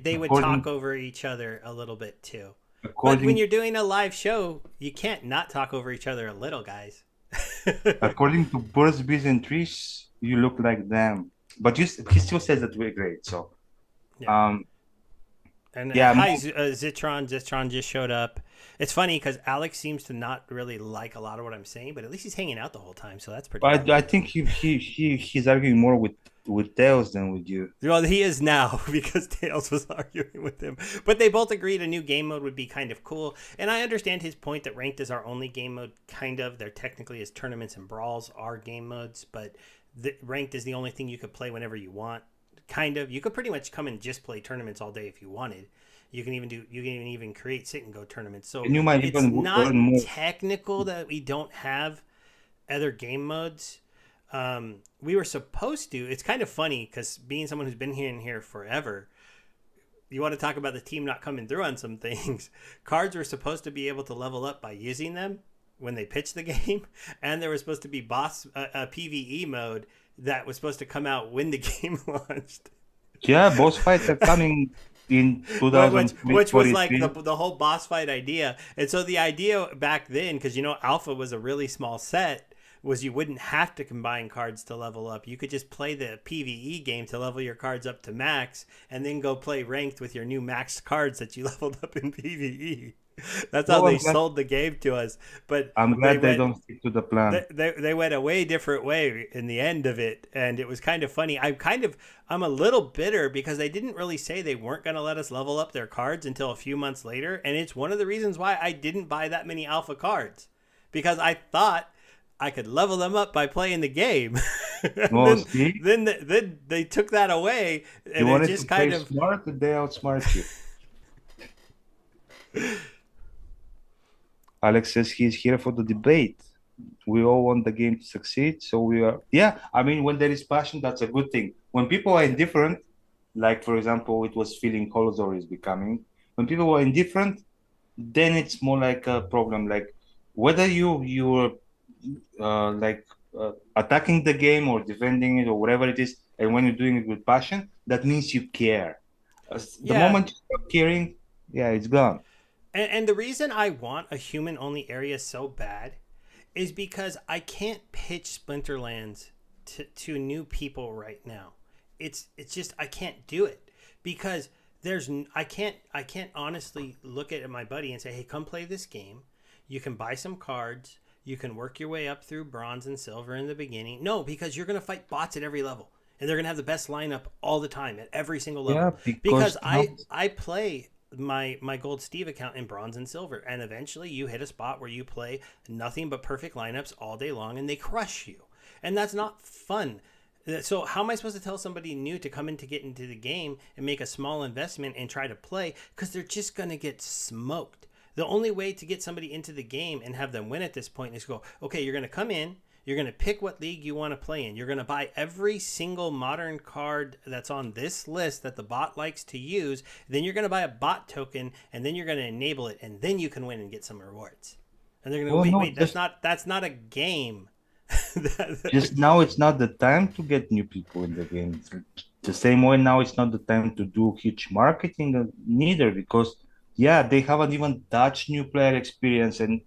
they would talk according over each other a little bit too. But when according you're doing a live show, you can't not talk over each other a little, guys. according to birds, bees, and trees, you look like them. But he still says that we're great. So, Yeah. um, And yeah, hi, Zitron. Zitron just showed up. It's funny because Alex seems to not really like a lot of what I'm saying, but at least he's hanging out the whole time, so that's pretty cool. I think he's arguing more with Tails than with you. Well, he is now because Tails was arguing with him. But they both agreed a new game mode would be kind of cool. And I understand his point that ranked is our only game mode, kind of. They're technically, as tournaments and brawls are game modes, but ranked is the only thing you could play whenever you want. Kind of. You could pretty much come and just play tournaments all day if you wanted. You can even create sit and go tournaments. So And you might it's even not earn more. technical that we don't have other game modes. We were supposed to. It's kind of funny because being someone who's been here forever, you want to talk about the team not coming through on some things. Cards were supposed to be able to level up by using them when they pitched the game, and there was supposed to be a PVE mode that was supposed to come out when the game launched. Yeah, boss fights are coming in Which was like 2043. the whole boss fight idea. And so the idea back then, because Alpha was a really small set, was you wouldn't have to combine cards to level up. You could just play the PvE game to level your cards up to max, and then go play ranked with your new maxed cards that you leveled up in PvE. That's how Well, they sold the game to us. But I'm they glad they went don't stick to the plan. they went a way different way in the end of it, and it was kind of funny. I'm a little bitter because they didn't really say they weren't going to let us level up their cards until a few months later, and it's one of the reasons why I didn't buy that many alpha cards, because I thought I could level them up by playing the game. Well, see, Then they took that away, you and it wanted just to play kind of smart, and they outsmart you. Alex says he's here for the debate. We all want the game to succeed, so we are. Yeah, I mean, when there is passion, that's a good thing. When people are indifferent, like for example, it was feeling Holozor is becoming. When people are indifferent, then it's more like a problem. Like whether you're attacking the game or defending it or whatever it is, and when you're doing it with passion, that means you care. The yeah. moment you stop caring, yeah, it's gone. And the reason I want a human only area so bad is because I can't pitch Splinterlands to new people right now. It's just I can't do it because I can't honestly look at my buddy and say, "Hey, come play this game. You can buy some cards. You can work your way up through bronze and silver in the beginning." No, because you're going to fight bots at every level, and they're going to have the best lineup all the time at every single level. Yeah, because I play my gold Steve account in bronze and silver, and eventually you hit a spot where you play nothing but perfect lineups all day long and they crush you, and that's not fun. So how am I supposed to tell somebody new to come in to get into the game and make a small investment and try to play, because they're just going to get smoked? The only way to get somebody into the game and have them win at this point is go, okay, you're going to come in, you're going to pick what league you want to play in. You're going to buy every single modern card that's on this list that the bot likes to use. Then you're going to buy a bot token, and then you're going to enable it, and then you can win and get some rewards. And they're going to go, wait, that's not a game. Just now, it's not the time to get new people in the game. The same way now, it's not the time to do huge marketing neither, because they haven't even touched new player experience, and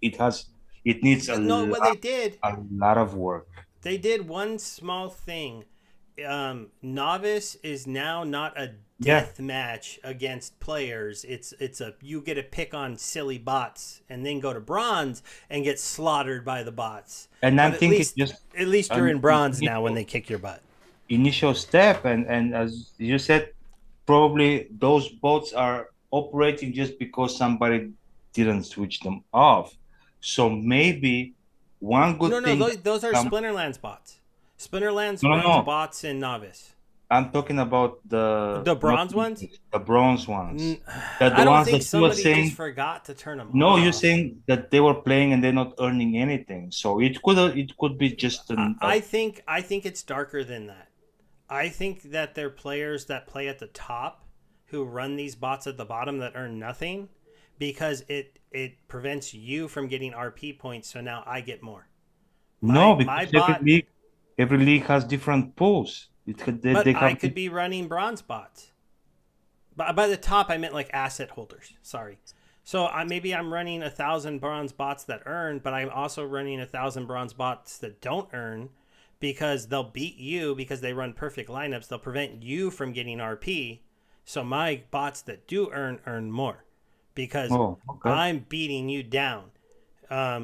it needs a lot of work. They did one small thing. Novice is now not a death match against players. It's you get a pick on silly bots and then go to bronze and get slaughtered by the bots. And I think it's just at least you're in bronze now when they kick your butt. Initial step, and as you said, probably those bots are operating just because somebody didn't switch them off. So maybe one good thing. No, those are Splinterlands bots. Splinterlands runs bots in Novice. I'm talking about the bronze ones. The bronze ones. I don't think somebody just forgot to turn them off. No, you're saying that they were playing and they're not earning anything. So it could be just. I think it's darker than that. I think that they're players that play at the top who run these bots at the bottom that earn nothing, because it prevents you from getting RP points. So now I get more. Because every league has different pools. I could be running bronze bots. But by the top, I meant like asset holders. Sorry. So maybe I'm running 1,000 bronze bots that earn, but I'm also running 1,000 bronze bots that don't earn, because they'll beat you because they run perfect lineups. They'll prevent you from getting RP. So my bots that do earn more, because I'm beating you down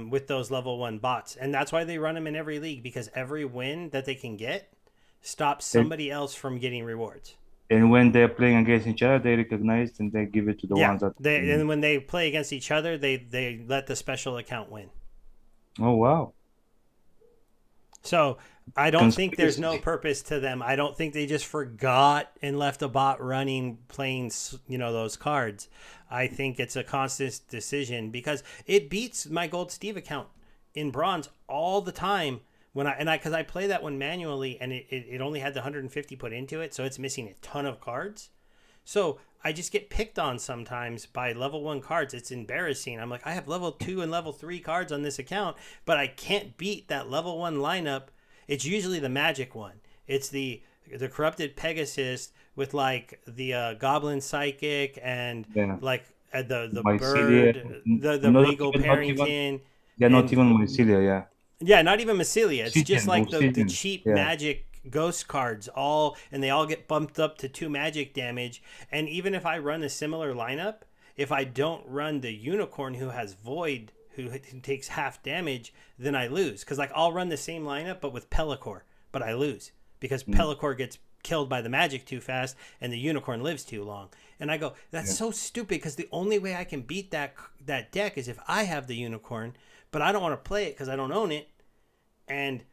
with those level 1 bots. And that's why they run them in every league, because every win that they can get stops somebody else from getting rewards. And when they're playing against each other, they recognize and they give it to the ones that... And when they play against each other, they let the special account win. Oh, wow. So I don't think there's no purpose to them. I don't think they just forgot and left a bot running, playing, those cards. I think it's a conscious decision, because it beats my Gold Steve account in bronze all the time. Because I play that one manually, and it only had the 150 put into it, so it's missing a ton of cards. So I just get picked on sometimes by level 1 cards. It's embarrassing. I'm like, I have level 2 and level 3 cards on this account, but I can't beat that level 1 lineup. It's usually the magic one. It's the corrupted Pegasus with like the Goblin Psychic and like the bird, the Regal Parrington. Not even Mycelia, Yeah, not even Mycelia. It's just Obsidian, like the obsidian. cheap Yeah. magic ghost cards, and they all get bumped up to 2 magic damage. And even if I run a similar lineup, if I don't run the unicorn who has void, who takes half damage, then I lose. Because like I'll run the same lineup but with Pellicor, but I lose because Mm, Pellicor gets killed by the magic too fast and the unicorn lives too long. And I go, that's yeah. so stupid because the only way I can beat that deck is if I have the unicorn, but I don't want to play it because I don't own it, and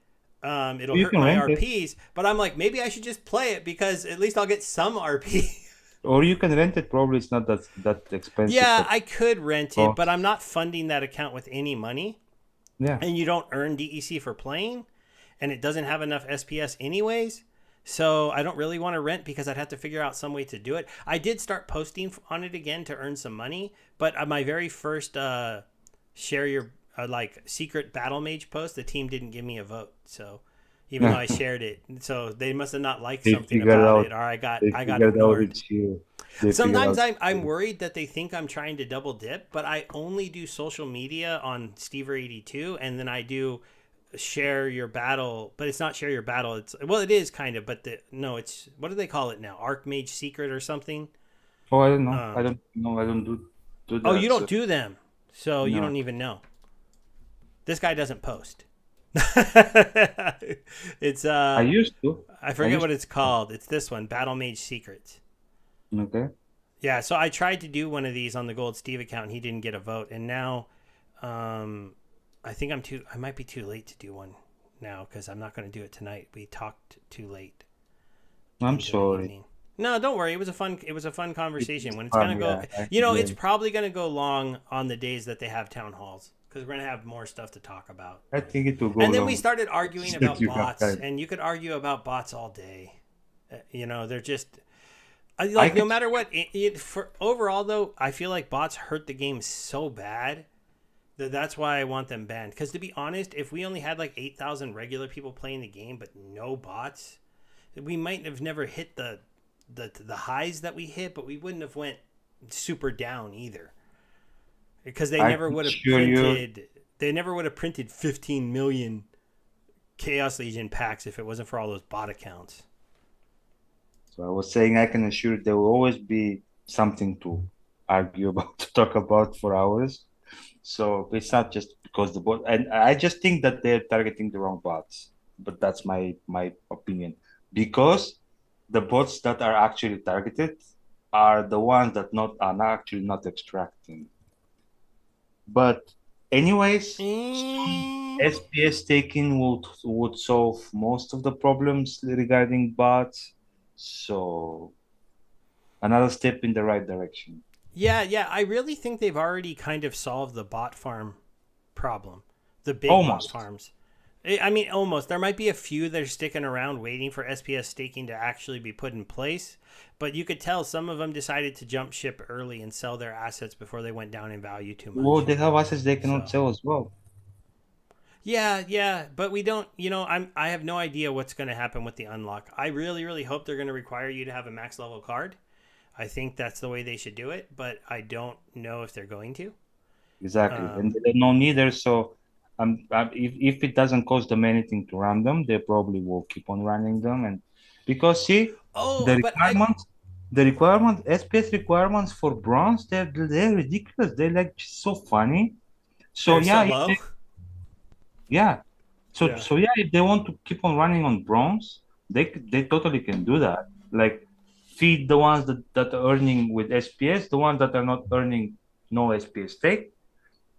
it'll You hurt can my rent it, RPs. But I'm like, maybe I should just play it because at least I'll get some RP. or you can rent it. Probably it's not that expensive, Yeah, but I could rent it, but cost. I'm not funding that account with any money. Yeah. And you don't earn DEC for playing, and it doesn't have enough SPS anyways. So I don't really want to rent because I'd have to figure out some way to do it. I did start posting on it again to earn some money, but my very first share your like secret battle mage post, the team didn't give me a vote. So even though I shared it, so they must have not liked They something figured about out it, or they I got figured out ignored. it's you. They figured Sometimes out. I'm worried that they think I'm trying to double dip, but I only do social media on Stever82, and then I do share your battle, but it's not share your battle. It's well, it is kind of, but no, it's what do they call it now? Archmage Secret or something. Oh, I don't know. I Um, don't know. I don't do oh, you that. don't So do them, so you no, don't even know. This guy doesn't post. It's I used to. I I forget used what it's called. It's this one, Battle Mage Secrets. to. Okay. Yeah, so I tried to do one of these on the Gold Steve account and he didn't get a vote. And now I think I might be too late to do one now because I'm not going to do it tonight. We talked too late I'm into the sorry. evening. No, don't worry. It was a fun conversation. It's When it's going fun. to go, Yeah. I it's enjoy. probably going to go long on the days that they have town halls because we're going to have more stuff to talk about. I think it will go And then we long. started arguing Since about you have bots, time. and you could argue about bots all day. They're just I like no can. matter what. For overall though, I feel like bots hurt the game so bad that that's why I want them banned. Because to be honest, if we only had like 8,000 regular people playing the game but no bots, we might have never hit the highs that we hit, but we wouldn't have went super down either because they I never can would have assure you. printed. They never would have printed 15 million Chaos Legion packs if it wasn't for all those bot accounts. So I was saying I can assure there will always be something to argue about, to talk about for hours. So it's not just because the bot, and I just think that they're targeting the wrong bots. But that's my opinion. Because the bots that are actually targeted are the ones that not are not actually not extracting. But anyways, soon Eh, SPS taking would solve most of the problems regarding bots. So another step in the right direction. yeah. I really think they've already kind of solved the bot farm problem, the big bot Almost. farms. I mean, almost. There might be a few that are sticking around waiting for SPS staking to actually be put in place, but you could tell some of them decided to jump ship early and sell their assets before they went down in value too Well, much. they have assets they cannot So sell as well. yeah, but we don't. I have no idea what's going to happen with the unlock. I really hope they're going to require you to have a max level card. I think that's the way they should do it, but I don't know if they're going to. Exactly. And Um, they don't know neither. So if it doesn't cost them anything to run them, they probably will keep on running them. And because see, the oh, but requirements, SPS requirements for bronze, they're ridiculous. They're like just so funny. So they're so yeah, low. yeah. So Yeah. so yeah, if they want to keep on running on bronze, they totally can do that. Like feed the ones that are earning with SPS, the ones that are not earning no SPS stake,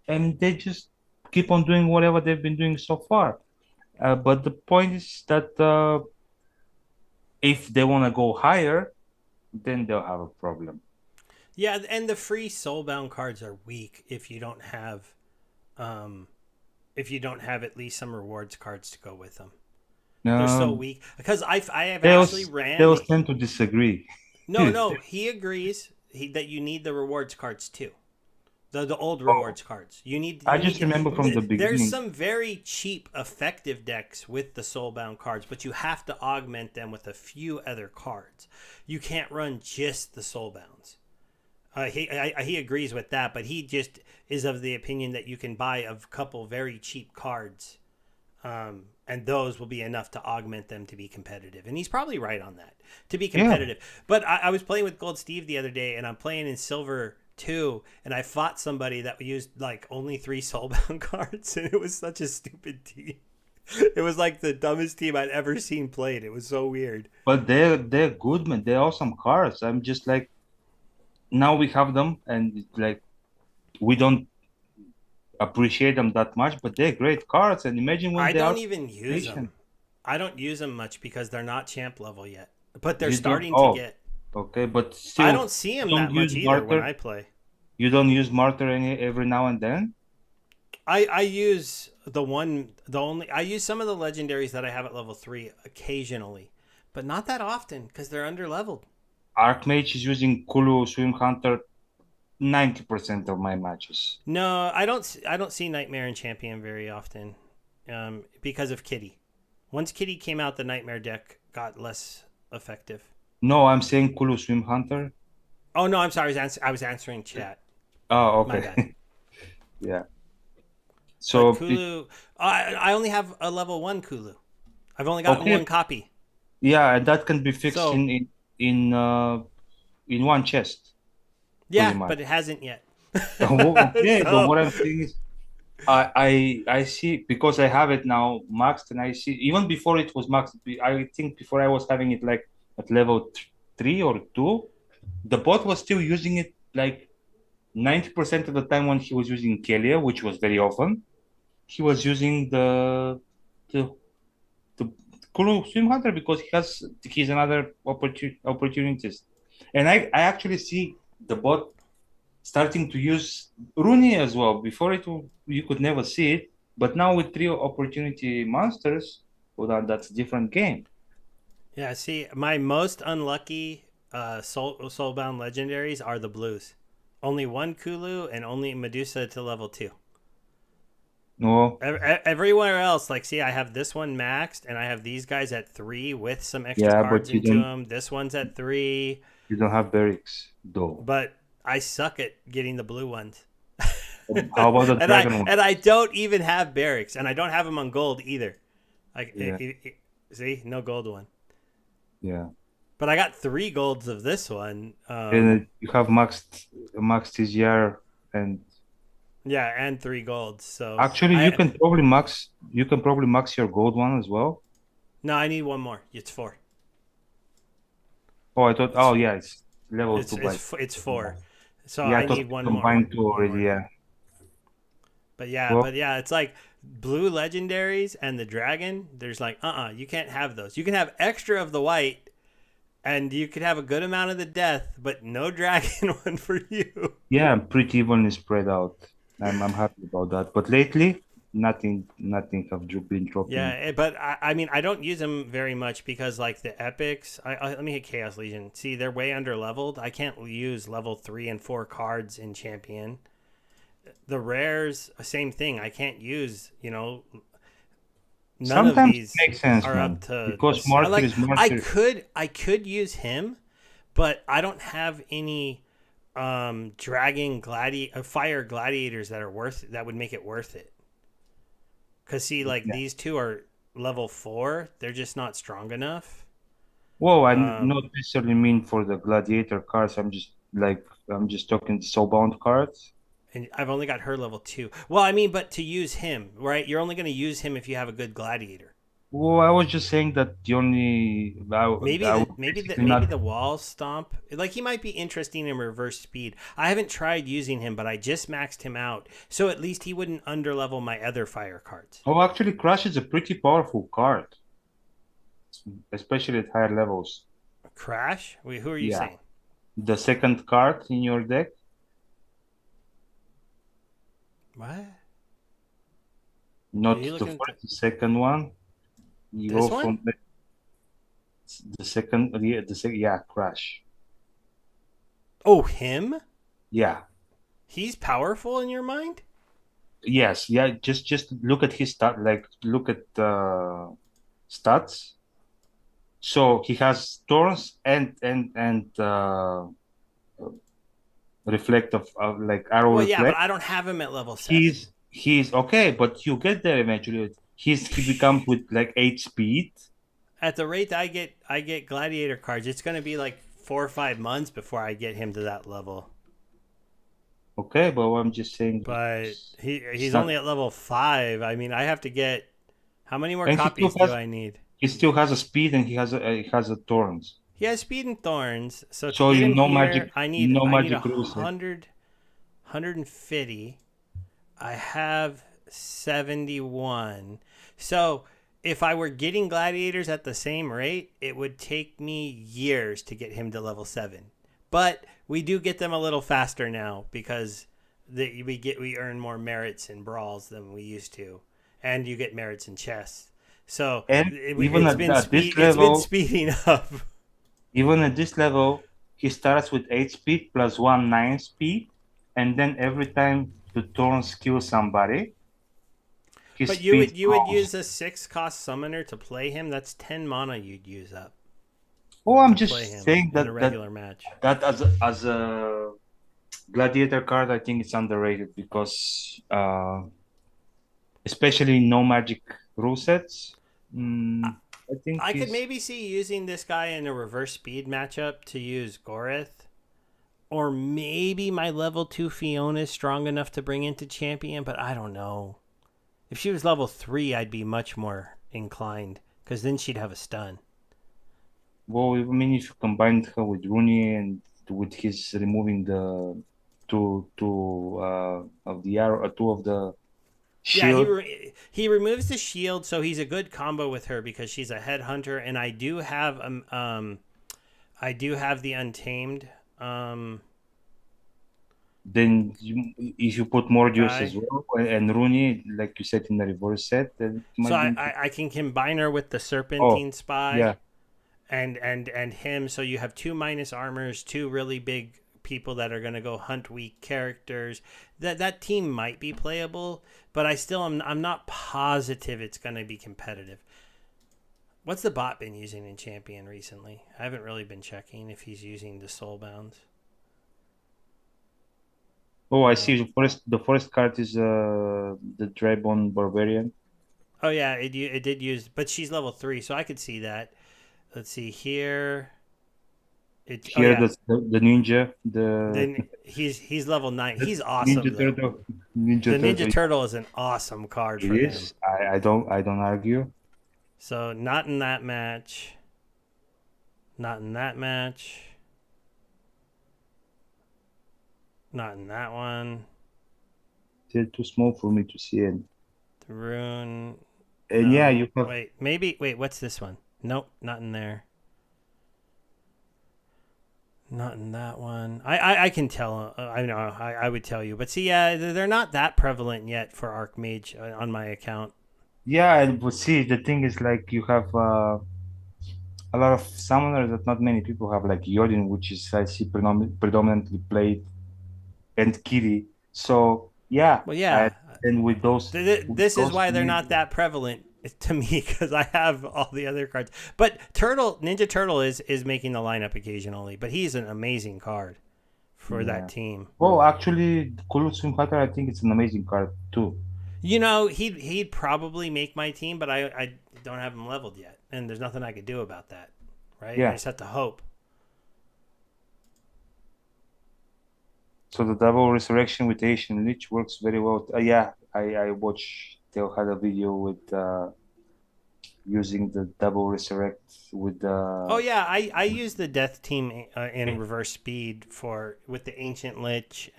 and they just keep on doing whatever they've been doing so far. But the point is that if they want to go higher, then they'll have a problem. Yeah, and the free soulbound cards are weak um if you don't have at least some rewards cards to go with them. They're so Um, weak because I have they'll actually ran they'll the tend to disagree. no, he agrees that you need the rewards cards too. The old Oh, rewards cards. I just remember from the there's beginning. some very cheap effective decks with the soulbound cards, but you have to augment them with a few other cards. You can't run just the soulbounds. He agrees with that, but he just is of the opinion that you can buy a couple very cheap cards And those will be enough to augment them to be competitive. And he's probably right on that, to be Yeah, competitive. But I was playing with Gold Steve the other day, and I'm playing in Silver 2, and I fought somebody that used like only 3 Soulbound cards, and it was such a stupid team. It was like the dumbest team I'd ever seen played. It was so weird. but they're good, man. They're awesome cards. I'm just like now we have them, and like we don't appreciate them that much, but they're great cards. And imagine when I they don't are even use station. them. I don't use them much because they're not champ level yet, but they're You don't. starting to Oh, get. okay, but I still, don't see you them don't that use much either when Martyr. I play. You don't use Martyr every now and then. I use I use some of the legendaries that I have at level 3 occasionally, but not that often because they're under leveled. Archmage is using Kulu Swim Hunter 90% of my matches. No, I don't see Nightmare and Champion very often, because of Kitty. Once Kitty came out, the Nightmare deck got less effective. No, I'm saying Kulu Swim Hunter. Oh no, I'm sorry. I was answering chat. Oh, My bad. okay. Yeah. But So Kulu, I only have a level 1 Kulu. I've only gotten one okay, copy. yeah, and that can be fixed So in uh in one chest, pretty yeah, much. but it hasn't yet. Okay, but So what I'm saying is I see because I have it now maxed, and I see even before it was maxed. I think before I was having it like at level 3 or 2, the bot was still using it like 90% of the time when he was using Kelia, which was very often. He was using the the Kulu Swim Hunter because he's another opportunist, and I actually see the bot starting to use Rooney as well. Before you could never see it, but now with 3 opportunity monsters, well, that's a different game. yeah, see, my most unlucky soulbound legendaries are the blues. Only one Kulu and only Medusa to level 2. No, Everywhere else, like, see, I have this one maxed, and I have these guys at 3 with some extra yeah, cards but into them. This one's at 3, you don't have barracks though. but I suck at getting the blue ones. How about the dragon one? And I don't even have barracks, and I don't have them on gold either. Like, Yeah, see, no gold one. yeah. But I got 3 golds of this one. And you have maxed TGR, and Yeah, and 3 golds. So actually I you can probably max your gold one as well. no, I need one more. It's 4. Oh, I thought. It's Oh, yeah, it's level it's two by. it's 4. So Yeah, I I thought need one more. combined two One already. more. Yeah. Well, But yeah, it's like blue legendaries and the dragon. There's like, you can't have those. You can have extra of the white, and you could have a good amount of the death, but no dragon one for you. yeah, I'm pretty evenly spread out. I'm happy about that. But lately, nothing have been Yeah, dropping. but I mean, I don't use them very much because like the epics. Let me hit Chaos Legion. See, they're way under leveled. I can't use level 3 and 4 cards in champion. The rares, same thing. I can't use. None of Sometimes it these makes sense, are up man, to. because I Martyr like. is Martyr. I could use him, but I don't have any fire gladiators that would make it worth it. Cause see, like Yeah. these two are level 4. They're just not strong enough. Well, I Um, not necessarily mean for the gladiator cards. I'm just talking soulbound cards. and I've only got her level 2. Well, I mean, but to use him, right? You're only going to use him if you have a good gladiator. Well, I was just saying that the only I would basically Maybe not. the wall stomp. Like he might be interesting in reverse speed. I haven't tried using him, but I just maxed him out, so at least he wouldn't underlevel my other fire cards. Oh, actually, Crash is a pretty powerful card, especially at higher levels. Crash? Wait, who are you Yeah. saying? The second card in your deck, What? Are not you the looking at first, the second one. You this go one? from the second, yeah, Crash. Oh, him? Yeah. He's powerful in your mind? Yes. Yeah. Just look at his look at stats. So he has thorns and reflect of like arrow Well, yeah, but reflect. I don't have him at level 7. He's okay, but you get there eventually. he becomes with like 8 speed. At the rate that I get gladiator cards, it's going to be like 4 or 5 months before I get him to that level. Okay, but I'm just saying But it's he's not. only at level 5. I mean, I have to get how many more And copies do I need? he still has a speed, and he has a thorns. He has speed and thorns, so to So get you him no here, magic, no I need a magic rules. hundred, 150. I have 71. So if I were getting gladiators at the same rate, it would take me years to get him to level 7. But we do get them a little faster now because we earn more merits in brawls than we used to, and you get merits in chests. So And even at this it's been level, speeding up. even at this level, he starts with 8 speed plus 1 9 speed, and then every time the thorns kill somebody, his But speed you would grows. use a 6 cost summoner to play him. That's 10 mana you'd use up Oh, I'm to play just him saying in a that regular match. as a gladiator card, I think it's underrated because especially no magic rule sets. I think I could he's maybe see using this guy in a reverse speed matchup to use Gorith. Or maybe my level 2 Fiona is strong enough to bring into champion, but I don't know. If she was level 3, I'd be much more inclined because then she'd have a stun. well. I mean, if you combined her with Rooney and with his removing the two of the arrow, two of the Yeah, shield, he removes the shield, so he's a good combo with her because she's a headhunter, and I do have the Untamed then if you put Mordius as guy. well and Rooney, like you said in the reverse set, then it So might be. I can combine her with the Oh, Serpentine Spy yeah. and him. So you have 2 minus armors, 2 really big people that are going to go hunt weak characters. That team might be playable, but I'm not positive it's going to be competitive. What's the bot been using in Champion recently? I haven't really been checking if he's using the Soulbounds. Oh, I No. see. The first card is the Dragon Barbarian. Oh yeah, it did use, but she's level 3, so I could see that. Let's see here. It oh Here, yeah, the ninja, the then he's level 9. the He's Ninja awesome though. Turtle, The Ninja Ninja Turtle. Turtle is an awesome card It for him. is. I don't argue. So not in that match. Not in that match. Not in that one. They're too small for me to see. The rune. And yeah, No. you have. Wait. Maybe. Wait. What's this one? Nope. Not in there. Not in that one. I can tell. I know. I would tell you. But see, yeah, they're not that prevalent yet for Archmage on my account. Yeah, but see, the thing is, like, you have a lot of summoners that not many people have, like Yodin, which is I see predominantly played, and Kiri. So yeah, Well, and yeah. then with This is those why they're three, not that prevalent to me because I have all the other cards. But Ninja Turtle is making the lineup occasionally, but he's an amazing card for that yeah. team. Well, actually, Kulu Swim Cutter, I think it's an amazing card too. You know, he'd probably make my team, but I don't have him leveled yet, and there's nothing I could do about that, right? I Yeah. just have to hope. So the double resurrection with Asian Lich works very well. Yeah, I watched. They had a video with using the double resurrect with Oh the yeah, I use the Death Team in reverse speed for with the Ancient Lich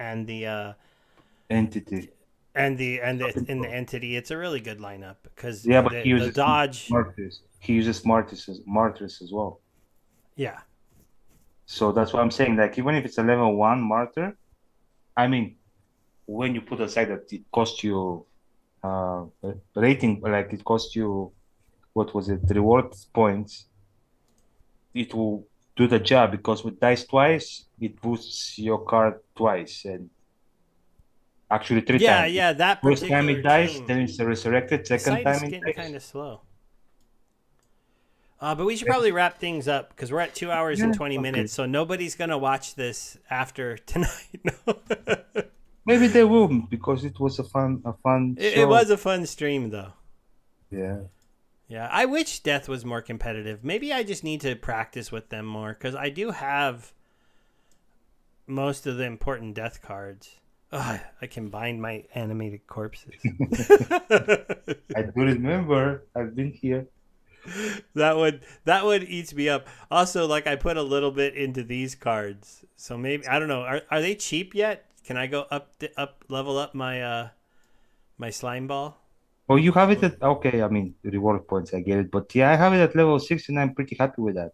entity. and in the entity. It's a really good lineup because Yeah, but he the uses dodge. Martyrs. He uses Martyrs as well. Yeah, So that's what I'm saying. Like even if it's a level 1 Martyr, I mean, when you put aside that it costs you rating, like it costs you what was it, reward points, it will do the job because with dice twice, it boosts your card twice and actually three yeah, times. yeah. That First time particular it dies, team. then it's resurrected. The Second site is time it getting dies. kind of slow. But we should probably wrap things up because we're at 2 hours and Yeah, 20 minutes. okay. So nobody's gonna watch this after tonight. No. Maybe they will because it was a fun It show. was a fun stream though. Yeah. Yeah, I wish Death was more competitive. Maybe I just need to practice with them more because I do have most of the important Death cards. Ugh, I combined my animated corpses. I do remember. I've been here. That would eats me up. Also, like I put a little bit into these cards, so maybe I don't know. Are they cheap yet? Can I go up level up my slime ball? Oh, you have it at okay. I mean, reward points. I get it, but yeah, I have it at level 6, and I'm pretty happy with that.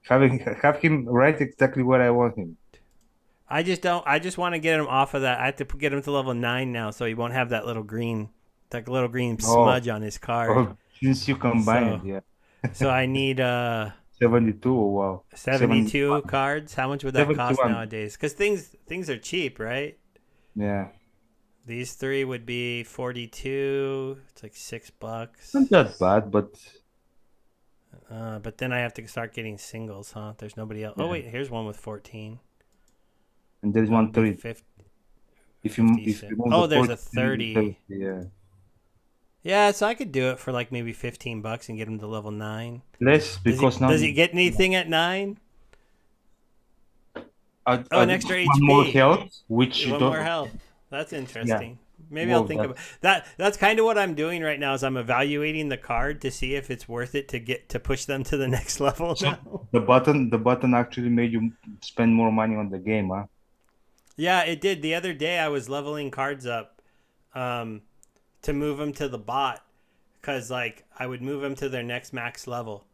Having have him right exactly where I want him. I just don't. I just want to get him off of that. I have to get him to level 9 now, so he won't have that little green Oh, smudge on his card. oh, since you So combined, yeah, so I need 72. Oh, wow, 72 cards. How much would that cost 71. nowadays? Because things are cheap, right? Yeah, These three would be 42. It's like $6. not that bad, but But then I have to start getting singles, huh? There's nobody else. Oh yeah. wait, here's one with 14. And there's That one would be 30. 50, If you 56. remove the Oh, there's 40, a then you get 30. 30. Yeah, Yeah, so I could do it for like maybe $15 and get him to level 9. less Does he because now does he get anything at 9? Oh, an extra one more HP. health, which you One more don't. health. That's Yeah, interesting. Maybe I'll well, think about that. That's kind of what I'm doing right now. Is I'm evaluating the card to see if it's worth it to push them to the next level so now. the button actually made you spend more money on the game, huh? Yeah, it did. The other day I was leveling cards up um, to move them to the bot because like I would move them to their next max level.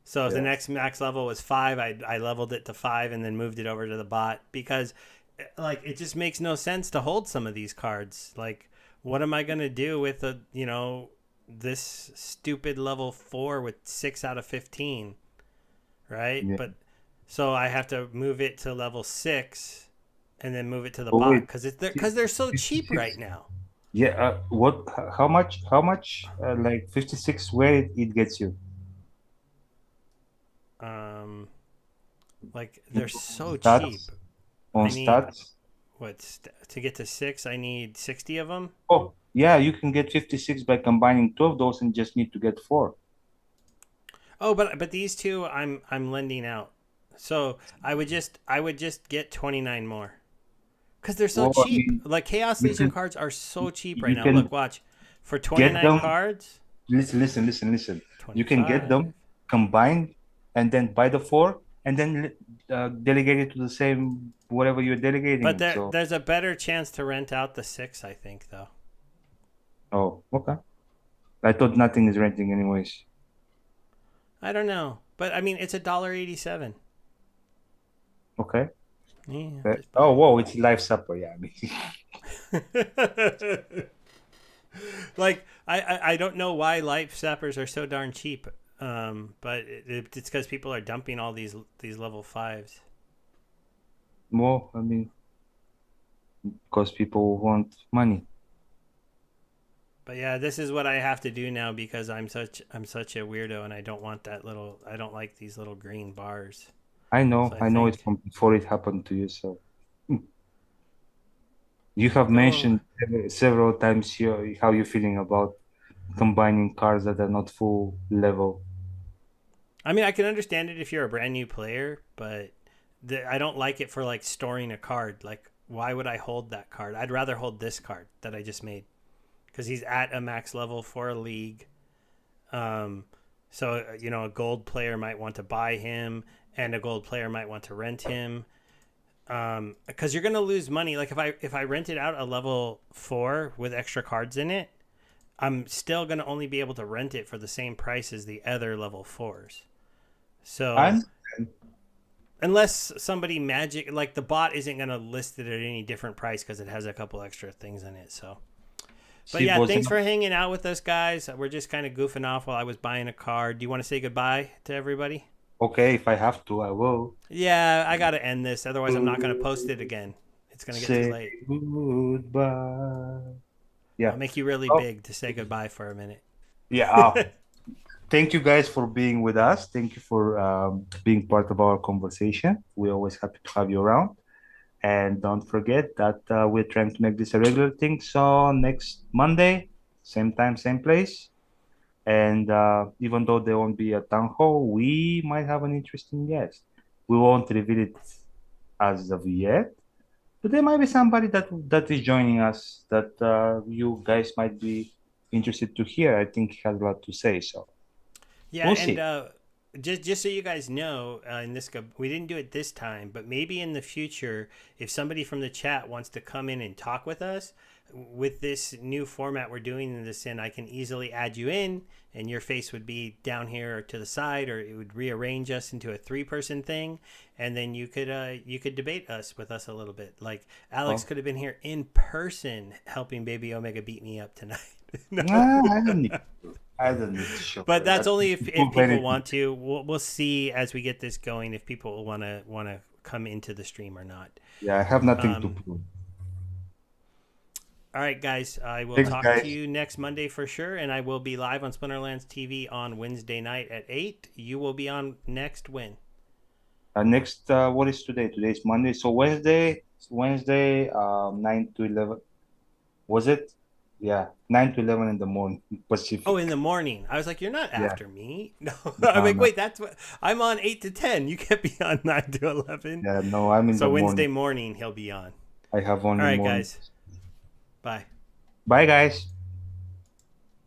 So if the Yeah. next max level was 5, I leveled it to 5 and then moved it over to the bot because like it just makes no sense to hold some of these cards. Like what am I going to do with this stupid level 4 with 6 out of 15, right? Yeah. But so I have to move it to level 6 and then move it to the Oh bot wait, because they're so cheap right 56. now. Yeah. What? How much? How much? Like 56. Where it gets you? Um, like they're so cheap. Stats on I need stats. to get to 6. I need 60 of them. Oh, yeah. You can get 56 by combining two of those, and just need to get four. Oh, but these two I'm lending out. So I would just get 29 more because they're so Well, I cheap. mean, Like Chaos you Legion can cards are so cheap right you now. Look, can watch for get 29 them. cards, Listen. You can get 25. them combined, and then buy the four, and then delegate it to the same whatever you're delegating But it. So, there's a better chance to rent out the 6, I think, though. oh, okay. I thought nothing is renting anyways. I don't know, but I mean it's $1.87. Okay. Yeah, just Oh, buy whoa, it's live supper. Yeah. I mean, it. Like I don't know why life sappers are so darn cheap. But it's because people are dumping all these level 5s. more. I mean, because people want money. But yeah, this is what I have to do now because I'm such a weirdo and I don't like these little green bars. So I I know it think from before it happened to you. So you have oh mentioned several times here how you're feeling about combining cars that are not full level. I mean I can understand it if you're a brand new player, but I don't like it for like storing a card. Like why would I hold that card? I'd rather hold this card that I just made because he's at a max level for a league. Um, so a gold player might want to buy him, and a gold player might want to rent him. Because you're gonna lose money. Like if I rented out a level 4 with extra cards in it, I'm still gonna only be able to rent it for the same price as the other level 4s. So And unless somebody magic like the bot isn't gonna list it at any different price because it has a couple extra things in it. So but see, yeah, boys, thanks for hanging out with us, guys. We're just kind of goofing off while I was buying a card. Do you want to say goodbye to everybody? okay, if I have to, I will Yeah, I got to end this. Otherwise, I'm not going to post it again. It's going to get too say late. goodbye. Yeah. I'll make you really Oh, big to say goodbye for a minute. yeah. Thank you guys for being with us. Thank you for being part of our conversation. We're always happy to have you around. And don't forget that we're trying to make this a regular thing. So next Monday, same time, same place. And even though there won't be a town hall, we might have an interesting guest. We won't reveal it as of yet, but there might be somebody that is joining us that you guys might be interested to hear. I think he has a lot to say, so Yeah, we'll and see. just so you guys know, in this we didn't do it this time, but maybe in the future, if somebody from the chat wants to come in and talk with us, with this new format we're doing this in, I can easily add you in, and your face would be down here or to the side, or it would rearrange us into a three-person thing, and then you could debate us with us a little bit. Like Alex Well, could have been here in person helping Baby Omega beat me up tonight. No. nah, I don't need to. I don't need to show But her that's that. only To if prove people anything. want to. We'll see as we get this going if people want to come into the stream or not. Yeah, I have nothing to Um, prove. all right, guys. I will Thanks, talk to guys. you next Monday for sure, and I will be live on Splinterlands TV on Wednesday night at 8. You will be on next when? Next, what is today? Today is Monday, so Wednesday, 9 to 11. Was it? Yeah, 9 to 11 in the morning Oh, in Pacific. the morning. I was like, you're not Yeah, after me. No, I'm no, like, no. wait, that's what I'm on 8 to 10. You can't be on 9 to 11. Yeah, no, I'm in the So Wednesday morning. morning he'll be on. I have All only right, morning. guys. Bye. Bye, guys.